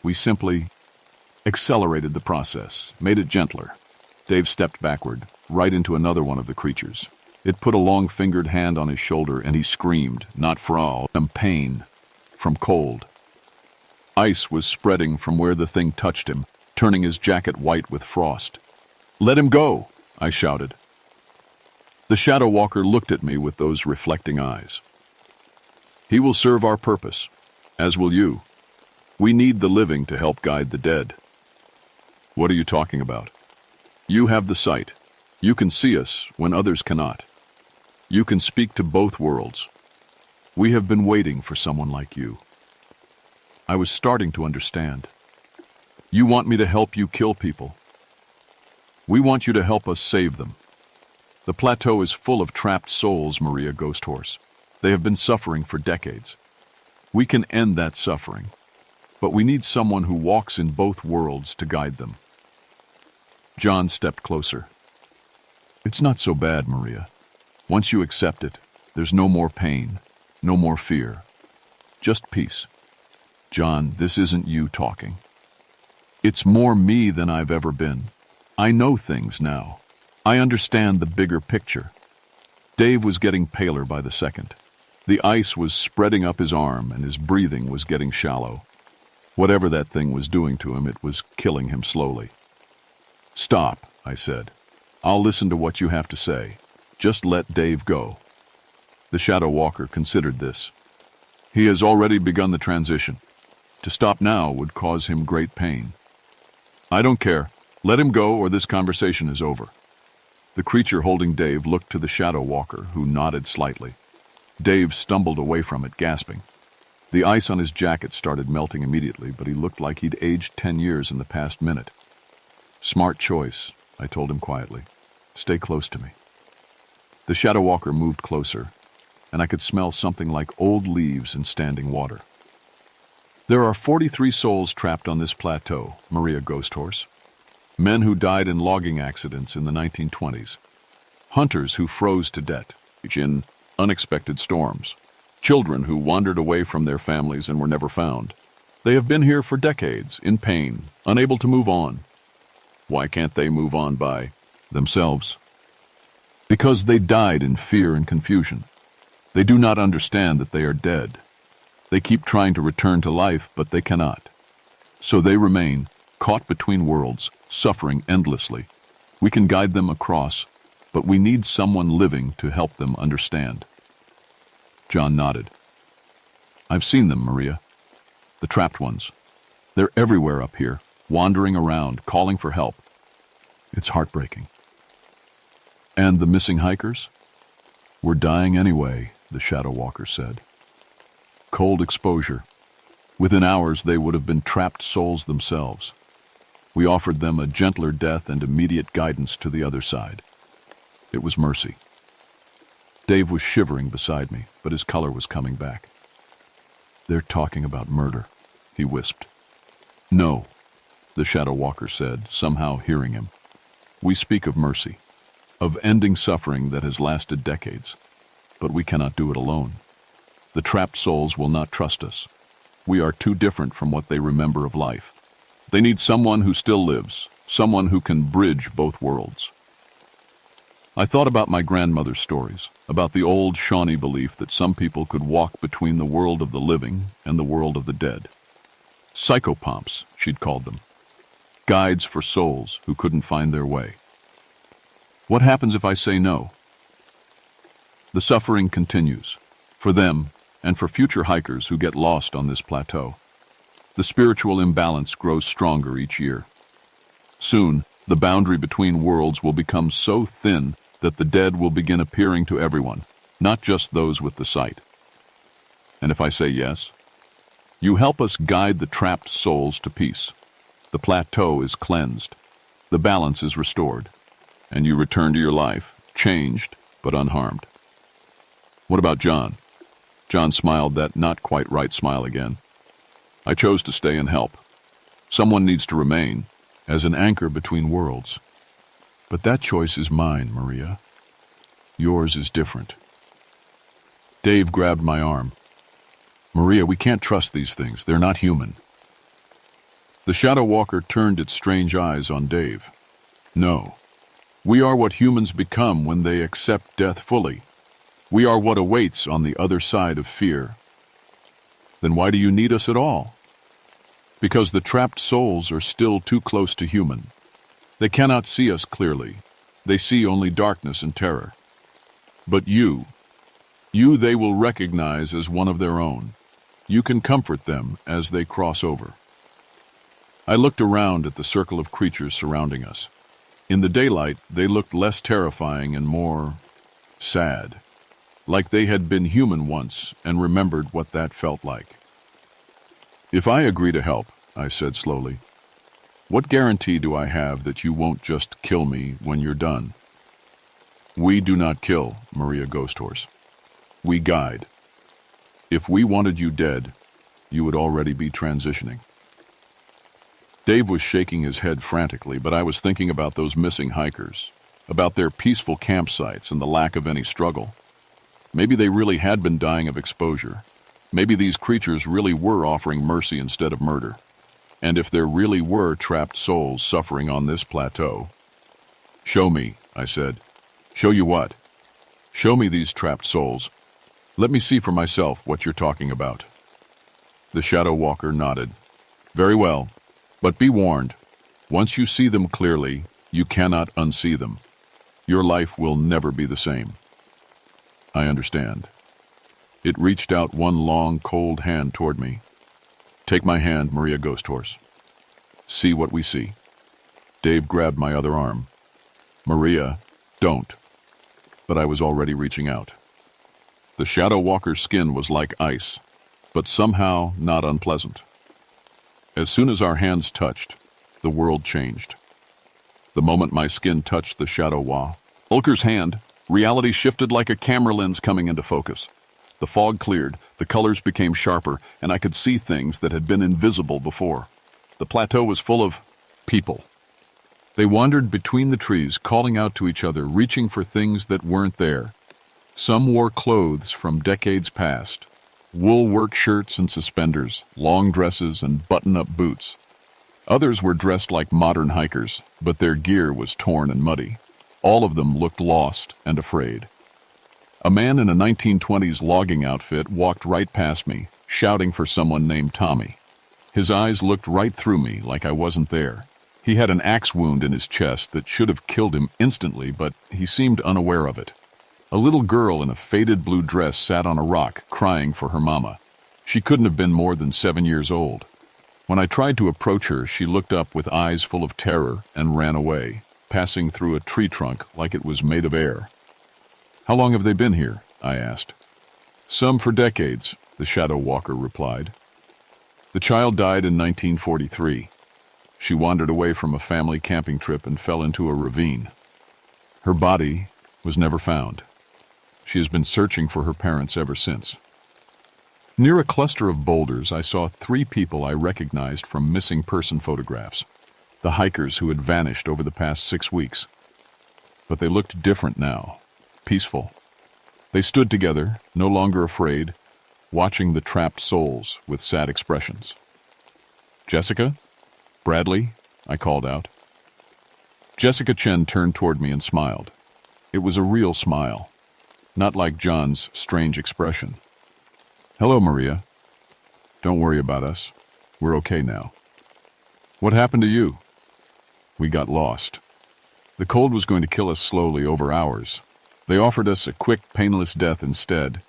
We simply accelerated the process, made it gentler. Dave stepped backward, right into another one of the creatures. It put a long-fingered hand on his shoulder and he screamed, not from pain, from cold. Ice was spreading from where the thing touched him, turning his jacket white with frost. Let him go, I shouted. The Shadow Walker looked at me with those reflecting eyes. He will serve our purpose, as will you. We need the living to help guide the dead. What are you talking about? You have the sight. You can see us when others cannot. You can speak to both worlds. We have been waiting for someone like you. I was starting to understand. You want me to help you kill people. We want you to help us save them. The plateau is full of trapped souls, Maria Ghost Horse. They have been suffering for decades. We can end that suffering, but we need someone who walks in both worlds to guide them. John stepped closer. It's not so bad, Maria. Once you accept it, there's no more pain, no more fear. Just peace. John, this isn't you talking. It's more me than I've ever been. I know things now. I understand the bigger picture. Dave was getting paler by the second. The ice was spreading up his arm and his breathing was getting shallow. Whatever that thing was doing to him, it was killing him slowly. Stop, I said. I'll listen to what you have to say. Just let Dave go. The Shadow Walker considered this. He has already begun the transition. To stop now would cause him great pain. I don't care. Let him go or this conversation is over. The creature holding Dave looked to the Shadow Walker, who nodded slightly. Dave stumbled away from it, gasping. The ice on his jacket started melting immediately, but he looked like he'd aged 10 years in the past minute. Smart choice, I told him quietly. Stay close to me. The Shadow Walker moved closer, and I could smell something like old leaves and standing water. There are 43 souls trapped on this plateau, Maria Ghost Horse. Men who died in logging accidents in the 1920s. Hunters who froze to death in unexpected storms. Children who wandered away from their families and were never found. They have been here for decades, in pain, unable to move on. Why can't they move on by themselves? Because they died in fear and confusion. They do not understand that they are dead. They keep trying to return to life, but they cannot. So they remain, caught between worlds, suffering endlessly. We can guide them across, but we need someone living to help them understand. John nodded. I've seen them, Maria. The trapped ones. They're everywhere up here, wandering around, calling for help. It's heartbreaking. And the missing hikers? We're dying anyway, the Shadow Walker said. Cold exposure. Within hours, they would have been trapped souls themselves. We offered them a gentler death and immediate guidance to the other side. It was mercy. Dave was shivering beside me, but his color was coming back. They're talking about murder, he wisped. No, the Shadow Walker said, somehow hearing him. We speak of mercy, of ending suffering that has lasted decades, but we cannot do it alone. The trapped souls will not trust us. We are too different from what they remember of life. They need someone who still lives, someone who can bridge both worlds. I thought about my grandmother's stories, about the old Shawnee belief that some people could walk between the world of the living and the world of the dead. Psychopomps, she'd called them. Guides for souls who couldn't find their way. What happens if I say no? The suffering continues, for them and for future hikers who get lost on this plateau. The spiritual imbalance grows stronger each year. Soon, the boundary between worlds will become so thin that the dead will begin appearing to everyone, not just those with the sight. And if I say yes, you help us guide the trapped souls to peace. The plateau is cleansed, the balance is restored, and you return to your life, changed but unharmed. What about John? John smiled that not quite right smile again. I chose to stay and help. Someone needs to remain as an anchor between worlds. But that choice is mine, Maria. Yours is different. Dave grabbed my arm. Maria, we can't trust these things. They're not human. The Shadow Walker turned its strange eyes on Dave. No. We are what humans become when they accept death fully. We are what awaits on the other side of fear. Then why do you need us at all? Because the trapped souls are still too close to human. They cannot see us clearly. They see only darkness and terror. But you they will recognize as one of their own. You can comfort them as they cross over. I looked around at the circle of creatures surrounding us. In the daylight, they looked less terrifying and more sad, like they had been human once and remembered what that felt like. If I agree to help, I said slowly, what guarantee do I have that you won't just kill me when you're done? We do not kill, Maria Ghosthorse. We guide. If we wanted you dead, you would already be transitioning. Dave was shaking his head frantically, but I was thinking about those missing hikers, about their peaceful campsites and the lack of any struggle. Maybe they really had been dying of exposure. Maybe these creatures really were offering mercy instead of murder. And if there really were trapped souls suffering on this plateau... Show me, I said. Show you what? Show me these trapped souls. Let me see for myself what you're talking about. The Shadow Walker nodded. Very well, but be warned. Once you see them clearly, you cannot unsee them. Your life will never be the same. I understand. It reached out one long, cold hand toward me. Take my hand, Maria Ghosthorse. See what we see. Dave grabbed my other arm. Maria, don't. But I was already reaching out. The Shadow Walker's skin was like ice, but somehow not unpleasant. As soon as our hands touched, the world changed. The moment my skin touched the Shadow Walker's hand, reality shifted like a camera lens coming into focus. The fog cleared, the colors became sharper, and I could see things that had been invisible before. The plateau was full of people. They wandered between the trees, calling out to each other, reaching for things that weren't there. Some wore clothes from decades past, wool work shirts and suspenders, long dresses and button-up boots. Others were dressed like modern hikers, but their gear was torn and muddy. All of them looked lost and afraid. A man in a 1920s logging outfit walked right past me, shouting for someone named Tommy. His eyes looked right through me like I wasn't there. He had an axe wound in his chest that should have killed him instantly, but he seemed unaware of it. A little girl in a faded blue dress sat on a rock, crying for her mama. She couldn't have been more than 7 years old. When I tried to approach her, she looked up with eyes full of terror and ran away, passing through a tree trunk like it was made of air. "How long have they been here?" I asked. "Some for decades," the shadow walker replied. "The child died in 1943. She wandered away from a family camping trip and fell into a ravine. Her body was never found. She has been searching for her parents ever since." Near a cluster of boulders, I saw 3 people I recognized from missing person photographs, the hikers who had vanished over the past 6 weeks. But they looked different now, peaceful. They stood together, no longer afraid, watching the trapped souls with sad expressions. "Jessica? Bradley?" I called out. Jessica Chen turned toward me and smiled. It was a real smile, not like John's strange expression. "Hello, Maria. Don't worry about us. We're okay now." "What happened to you?" "We got lost. The cold was going to kill us slowly over hours. They offered us a quick, painless death instead,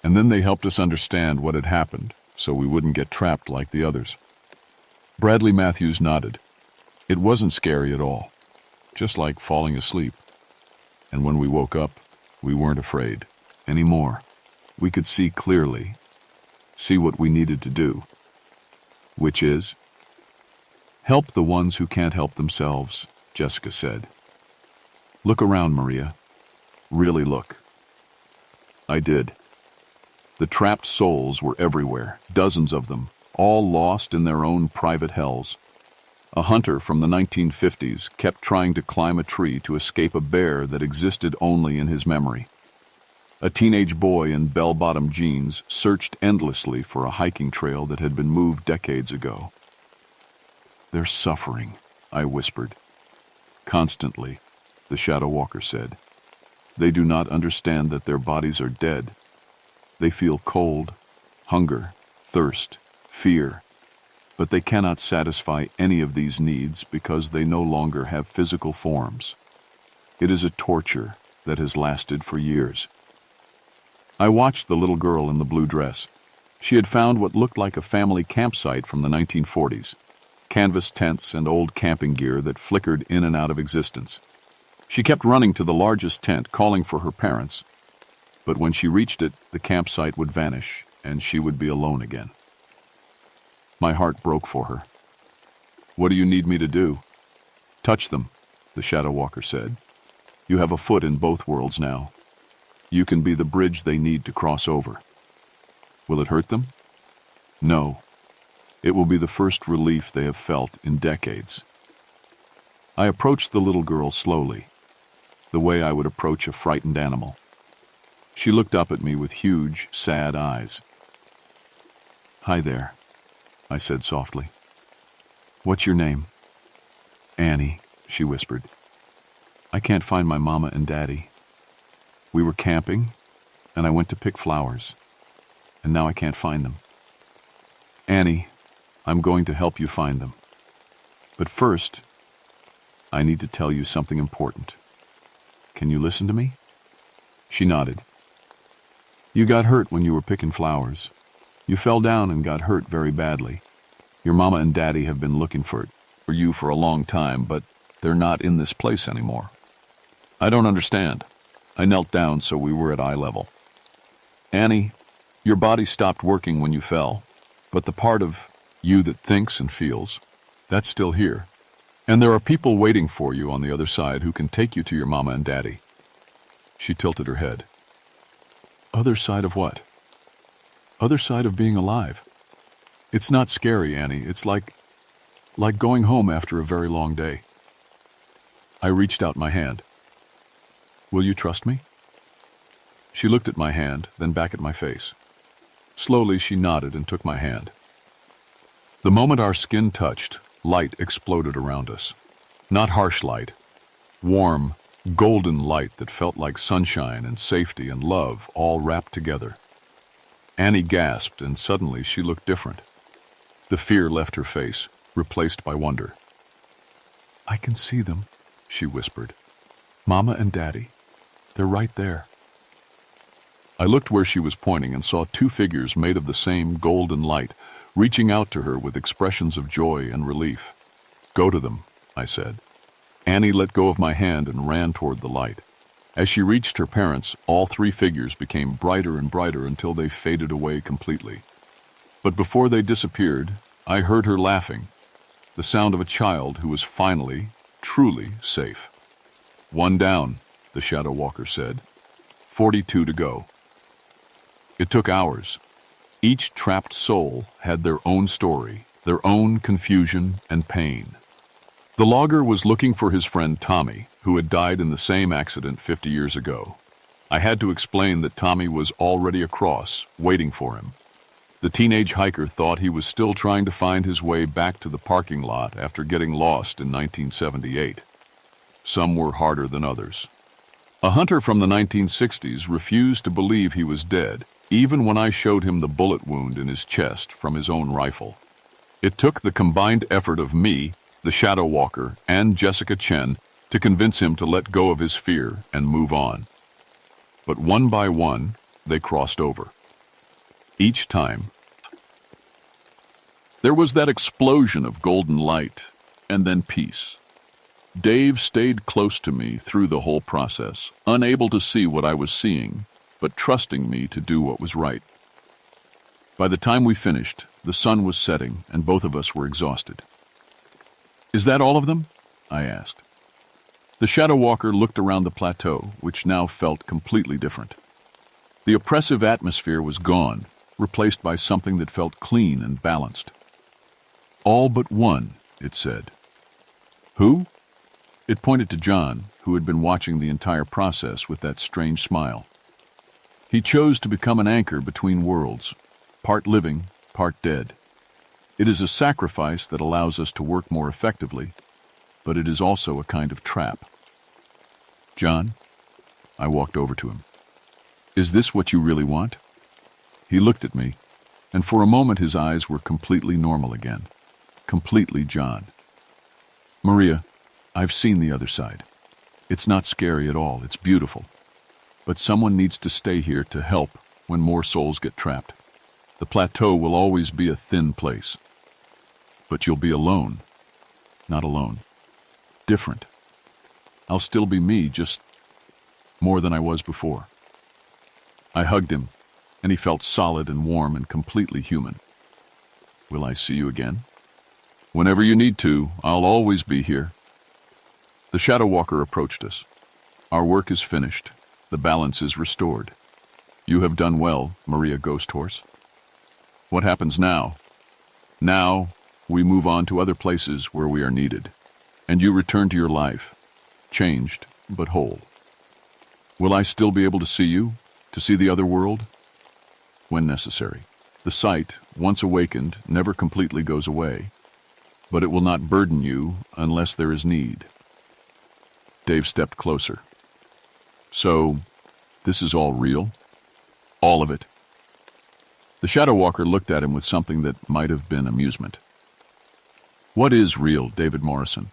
and then they helped us understand what had happened so we wouldn't get trapped like the others." Bradley Matthews nodded. "It wasn't scary at all, just like falling asleep. And when we woke up, we weren't afraid anymore. We could see clearly, see what we needed to do, which is help the ones who can't help themselves," Jessica said. "Look around, Maria. Really look." I did. The trapped souls were everywhere, dozens of them, all lost in their own private hells. A hunter from the 1950s kept trying to climb a tree to escape a bear that existed only in his memory. A teenage boy in bell-bottom jeans searched endlessly for a hiking trail that had been moved decades ago. "They're suffering," I whispered. "Constantly," the shadow walker said. "They do not understand that their bodies are dead. They feel cold, hunger, thirst, fear, but they cannot satisfy any of these needs because they no longer have physical forms. It is a torture that has lasted for years." I watched the little girl in the blue dress. She had found what looked like a family campsite from the 1940s, canvas tents and old camping gear that flickered in and out of existence. She kept running to the largest tent, calling for her parents, but when she reached it, the campsite would vanish and she would be alone again. My heart broke for her. "What do you need me to do?" "Touch them," the shadow walker said. "You have a foot in both worlds now. You can be the bridge they need to cross over." "Will it hurt them?" "No. It will be the first relief they have felt in decades." I approached the little girl slowly, the way I would approach a frightened animal. She looked up at me with huge, sad eyes. "Hi there," I said softly. "What's your name?" "Annie," she whispered. "I can't find my mama and daddy. We were camping, and I went to pick flowers, and now I can't find them. Annie, I'm going to help you find them. But first, I need to tell you something important. Can you listen to me?" She nodded. "You got hurt when you were picking flowers. You fell down and got hurt very badly. Your mama and daddy have been looking for you for a long time, but they're not in this place anymore." "I don't understand." I knelt down so we were at eye level. "Annie, your body stopped working when you fell, but the part of you that thinks and feels, that's still here. And there are people waiting for you on the other side who can take you to your mama and daddy." She tilted her head. "Other side of what?" "Other side of being alive. It's not scary, Annie. It's like going home after a very long day." I reached out my hand. "Will you trust me?" She looked at my hand, then back at my face. Slowly, she nodded and took my hand. The moment our skin touched, light exploded around us. Not harsh light, warm, golden light that felt like sunshine and safety and love all wrapped together. Annie gasped, and suddenly she looked different. The fear left her face, replaced by wonder. I can see them, she whispered. Mama and Daddy. They're right there. I looked where she was pointing and saw two figures made of the same golden light, reaching out to her with expressions of joy and relief. Go to them, I said. Annie let go of my hand and ran toward the light. As she reached her parents, all three figures became brighter and brighter until they faded away completely. But before they disappeared, I heard her laughing, the sound of a child who was finally, truly safe. One down, the Shadow Walker said. 42 to go. It took hours. Each trapped soul had their own story, their own confusion and pain. The logger was looking for his friend Tommy, who had died in the same accident 50 years ago. I had to explain that Tommy was already across, waiting for him. The teenage hiker thought he was still trying to find his way back to the parking lot after getting lost in 1978. Some were harder than others. A hunter from the 1960s refused to believe he was dead, even when I showed him the bullet wound in his chest from his own rifle. It took the combined effort of me, the Shadow Walker, and Jessica Chen to convince him to let go of his fear and move on. But one by one, they crossed over. Each time, there was that explosion of golden light, and then peace. Dave stayed close to me through the whole process, unable to see what I was seeing, but trusting me to do what was right. By the time we finished, the sun was setting and both of us were exhausted. Is that all of them? I asked. The Shadow Walker looked around the plateau, which now felt completely different. The oppressive atmosphere was gone, replaced by something that felt clean and balanced. All but one, it said. Who? It pointed to John, who had been watching the entire process with that strange smile. He chose to become an anchor between worlds, part living, part dead. It is a sacrifice that allows us to work more effectively, but it is also a kind of trap. John, I walked over to him. Is this what you really want? He looked at me, and for a moment his eyes were completely normal again. Completely John. Maria, I've seen the other side. It's not scary at all, it's beautiful. But someone needs to stay here to help when more souls get trapped. The plateau will always be a thin place. But you'll be alone. Not alone. Different. I'll still be me, just more than I was before. I hugged him, and he felt solid and warm and completely human. Will I see you again? Whenever you need to, I'll always be here. The Shadow Walker approached us. Our work is finished. The balance is restored. You have done well, Maria Ghost Horse. What happens now? Now, we move on to other places where we are needed, and you return to your life, changed but whole. Will I still be able to see you, to see the other world? When necessary. The sight, once awakened, never completely goes away, but it will not burden you unless there is need. Dave stepped closer. So, this is all real? All of it? The Shadow Walker looked at him with something that might have been amusement. What is real, David Morrison?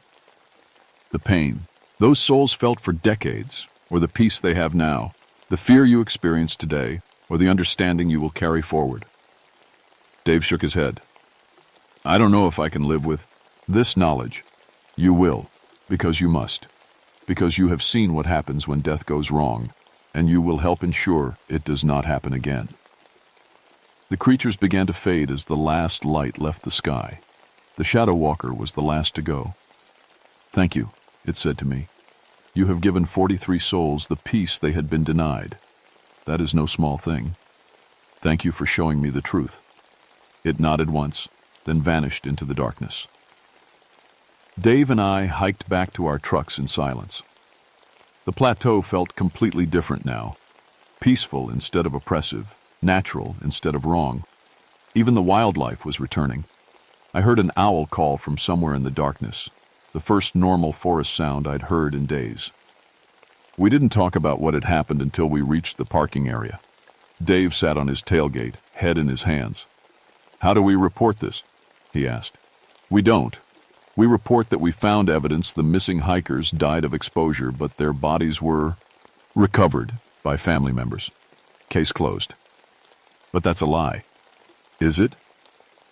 The pain those souls felt for decades, or the peace they have now, the fear you experience today, or the understanding you will carry forward. Dave shook his head. I don't know if I can live with this knowledge. You will, because you must, because you have seen what happens when death goes wrong, and you will help ensure it does not happen again. The creatures began to fade as the last light left the sky. The Shadow Walker was the last to go. Thank you, it said to me. You have given 43 souls the peace they had been denied. That is no small thing. Thank you for showing me the truth. It nodded once, then vanished into the darkness. Dave and I hiked back to our trucks in silence. The plateau felt completely different now. Peaceful instead of oppressive, natural instead of wrong. Even the wildlife was returning. I heard an owl call from somewhere in the darkness, the first normal forest sound I'd heard in days. We didn't talk about what had happened until we reached the parking area. Dave sat on his tailgate, head in his hands. How do we report this? He asked. We don't. We report that we found evidence the missing hikers died of exposure, but their bodies were recovered by family members. Case closed. But that's a lie. Is it?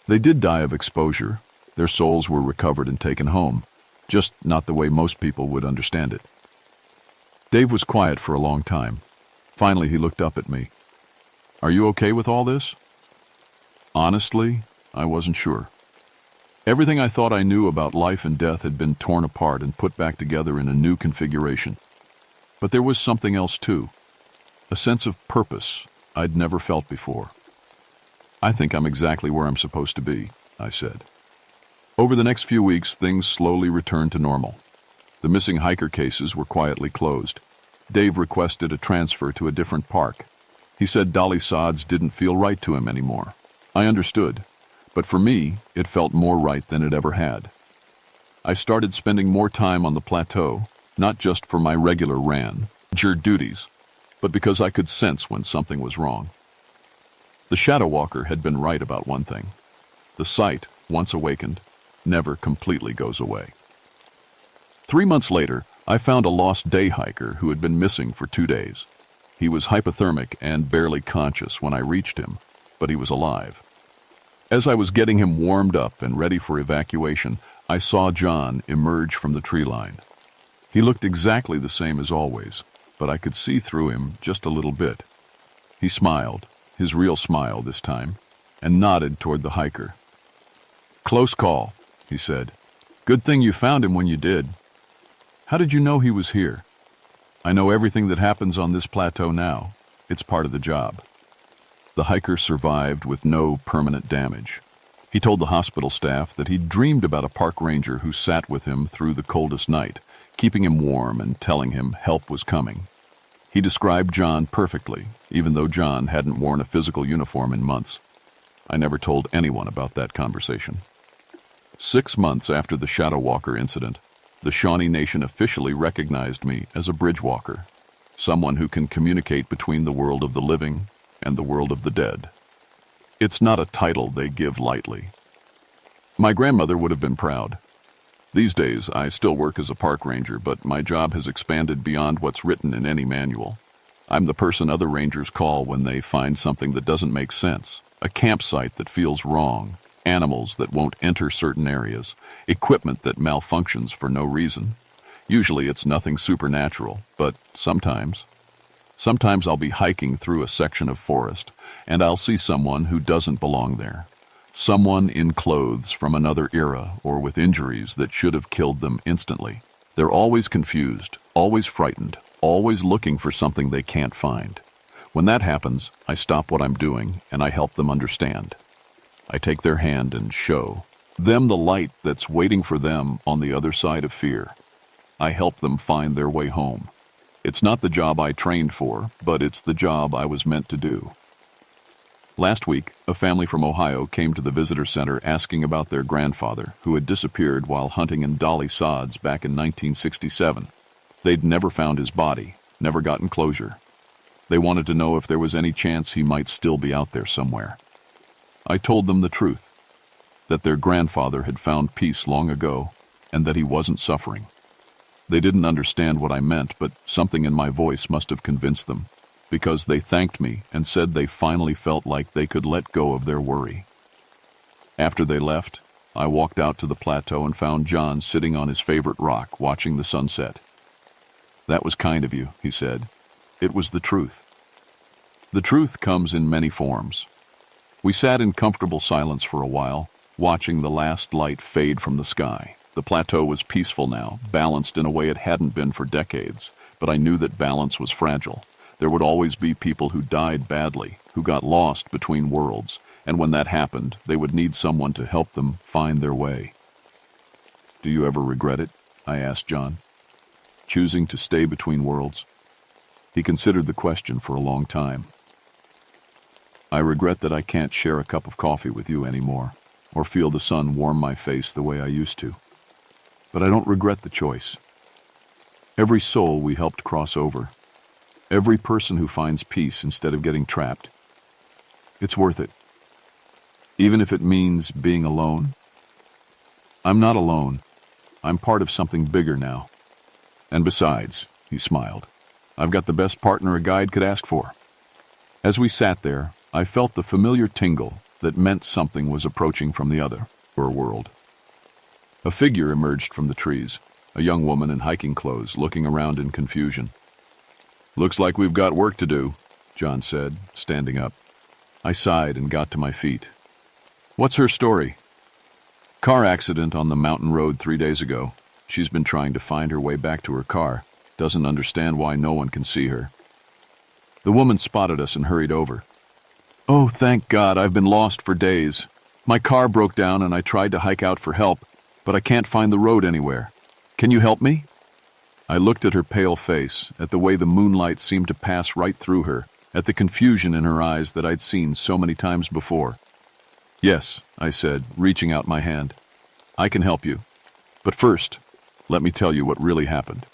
They did die of exposure. Their souls were recovered and taken home, just not the way most people would understand it. Dave was quiet for a long time. Finally, he looked up at me. Are you okay with all this? Honestly, I wasn't sure. Everything I thought I knew about life and death had been torn apart and put back together in a new configuration. But there was something else too, a sense of purpose I'd never felt before. I think I'm exactly where I'm supposed to be, I said. Over the next few weeks, things slowly returned to normal. The missing hiker cases were quietly closed. Dave requested a transfer to a different park. He said Dolly Sods didn't feel right to him anymore. I understood, but for me, it felt more right than it ever had. I started spending more time on the plateau, not just for my regular ranger duties, but because I could sense when something was wrong. The Shadow Walker had been right about one thing. The sight, once awakened, never completely goes away. 3 months later, I found a lost day hiker who had been missing for 2 days. He was hypothermic and barely conscious when I reached him, but he was alive. As I was getting him warmed up and ready for evacuation, I saw John emerge from the tree line. He looked exactly the same as always, but I could see through him just a little bit. He smiled, his real smile this time, and nodded toward the hiker. Close call, he said. Good thing you found him when you did. How did you know he was here? I know everything that happens on this plateau now. It's part of the job. The hiker survived with no permanent damage. He told the hospital staff that he'd dreamed about a park ranger who sat with him through the coldest night, keeping him warm and telling him help was coming. He described John perfectly, even though John hadn't worn a physical uniform in months. I never told anyone about that conversation. 6 months after the Shadow Walker incident, the Shawnee Nation officially recognized me as a bridge walker, someone who can communicate between the world of the living and the world of the dead. It's not a title they give lightly. My grandmother would have been proud. These days, I still work as a park ranger, but my job has expanded beyond what's written in any manual. I'm the person other rangers call when they find something that doesn't make sense, a campsite that feels wrong, animals that won't enter certain areas, equipment that malfunctions for no reason. Usually it's nothing supernatural, but sometimes I'll be hiking through a section of forest, and I'll see someone who doesn't belong there. Someone in clothes from another era or with injuries that should have killed them instantly. They're always confused, always frightened, always looking for something they can't find. When that happens, I stop what I'm doing and I help them understand. I take their hand and show them the light that's waiting for them on the other side of fear. I help them find their way home. It's not the job I trained for, but it's the job I was meant to do. Last week, a family from Ohio came to the visitor center asking about their grandfather, who had disappeared while hunting in Dolly Sods back in 1967. They'd never found his body, never gotten closure. They wanted to know if there was any chance he might still be out there somewhere. I told them the truth, that their grandfather had found peace long ago, and that he wasn't suffering. They didn't understand what I meant, but something in my voice must have convinced them, because they thanked me and said they finally felt like they could let go of their worry. After they left, I walked out to the plateau and found John sitting on his favorite rock, watching the sunset. That was kind of you, he said. It was the truth. The truth comes in many forms. We sat in comfortable silence for a while, watching the last light fade from the sky. The plateau was peaceful now, balanced in a way it hadn't been for decades, but I knew that balance was fragile. There would always be people who died badly, who got lost between worlds, and when that happened, they would need someone to help them find their way. Do you ever regret it? I asked John. Choosing to stay between worlds? He considered the question for a long time. I regret that I can't share a cup of coffee with you anymore, or feel the sun warm my face the way I used to. But I don't regret the choice. Every soul we helped cross over, every person who finds peace instead of getting trapped, it's worth it. Even if it means being alone. I'm not alone, I'm part of something bigger now. And besides, he smiled, I've got the best partner a guide could ask for. As we sat there, I felt the familiar tingle that meant something was approaching from the other world. A figure emerged from the trees, a young woman in hiking clothes, looking around in confusion. Looks like we've got work to do, John said, standing up. I sighed and got to my feet. What's her story? Car accident on the mountain road 3 days ago. She's been trying to find her way back to her car. Doesn't understand why no one can see her. The woman spotted us and hurried over. Oh, thank God, I've been lost for days. My car broke down and I tried to hike out for help, but I can't find the road anywhere. Can you help me? I looked at her pale face, at the way the moonlight seemed to pass right through her, at the confusion in her eyes that I'd seen so many times before. Yes, I said, reaching out my hand. I can help you. But first, let me tell you what really happened.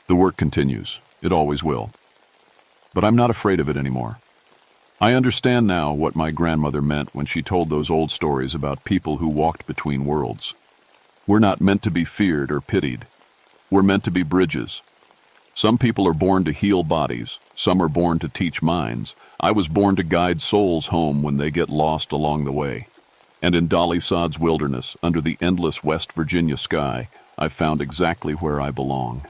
The work continues. It always will. But I'm not afraid of it anymore. I understand now what my grandmother meant when she told those old stories about people who walked between worlds. We're not meant to be feared or pitied. We're meant to be bridges. Some people are born to heal bodies. Some are born to teach minds. I was born to guide souls home when they get lost along the way. And in Dolly Sod's wilderness, under the endless West Virginia sky, I found exactly where I belong.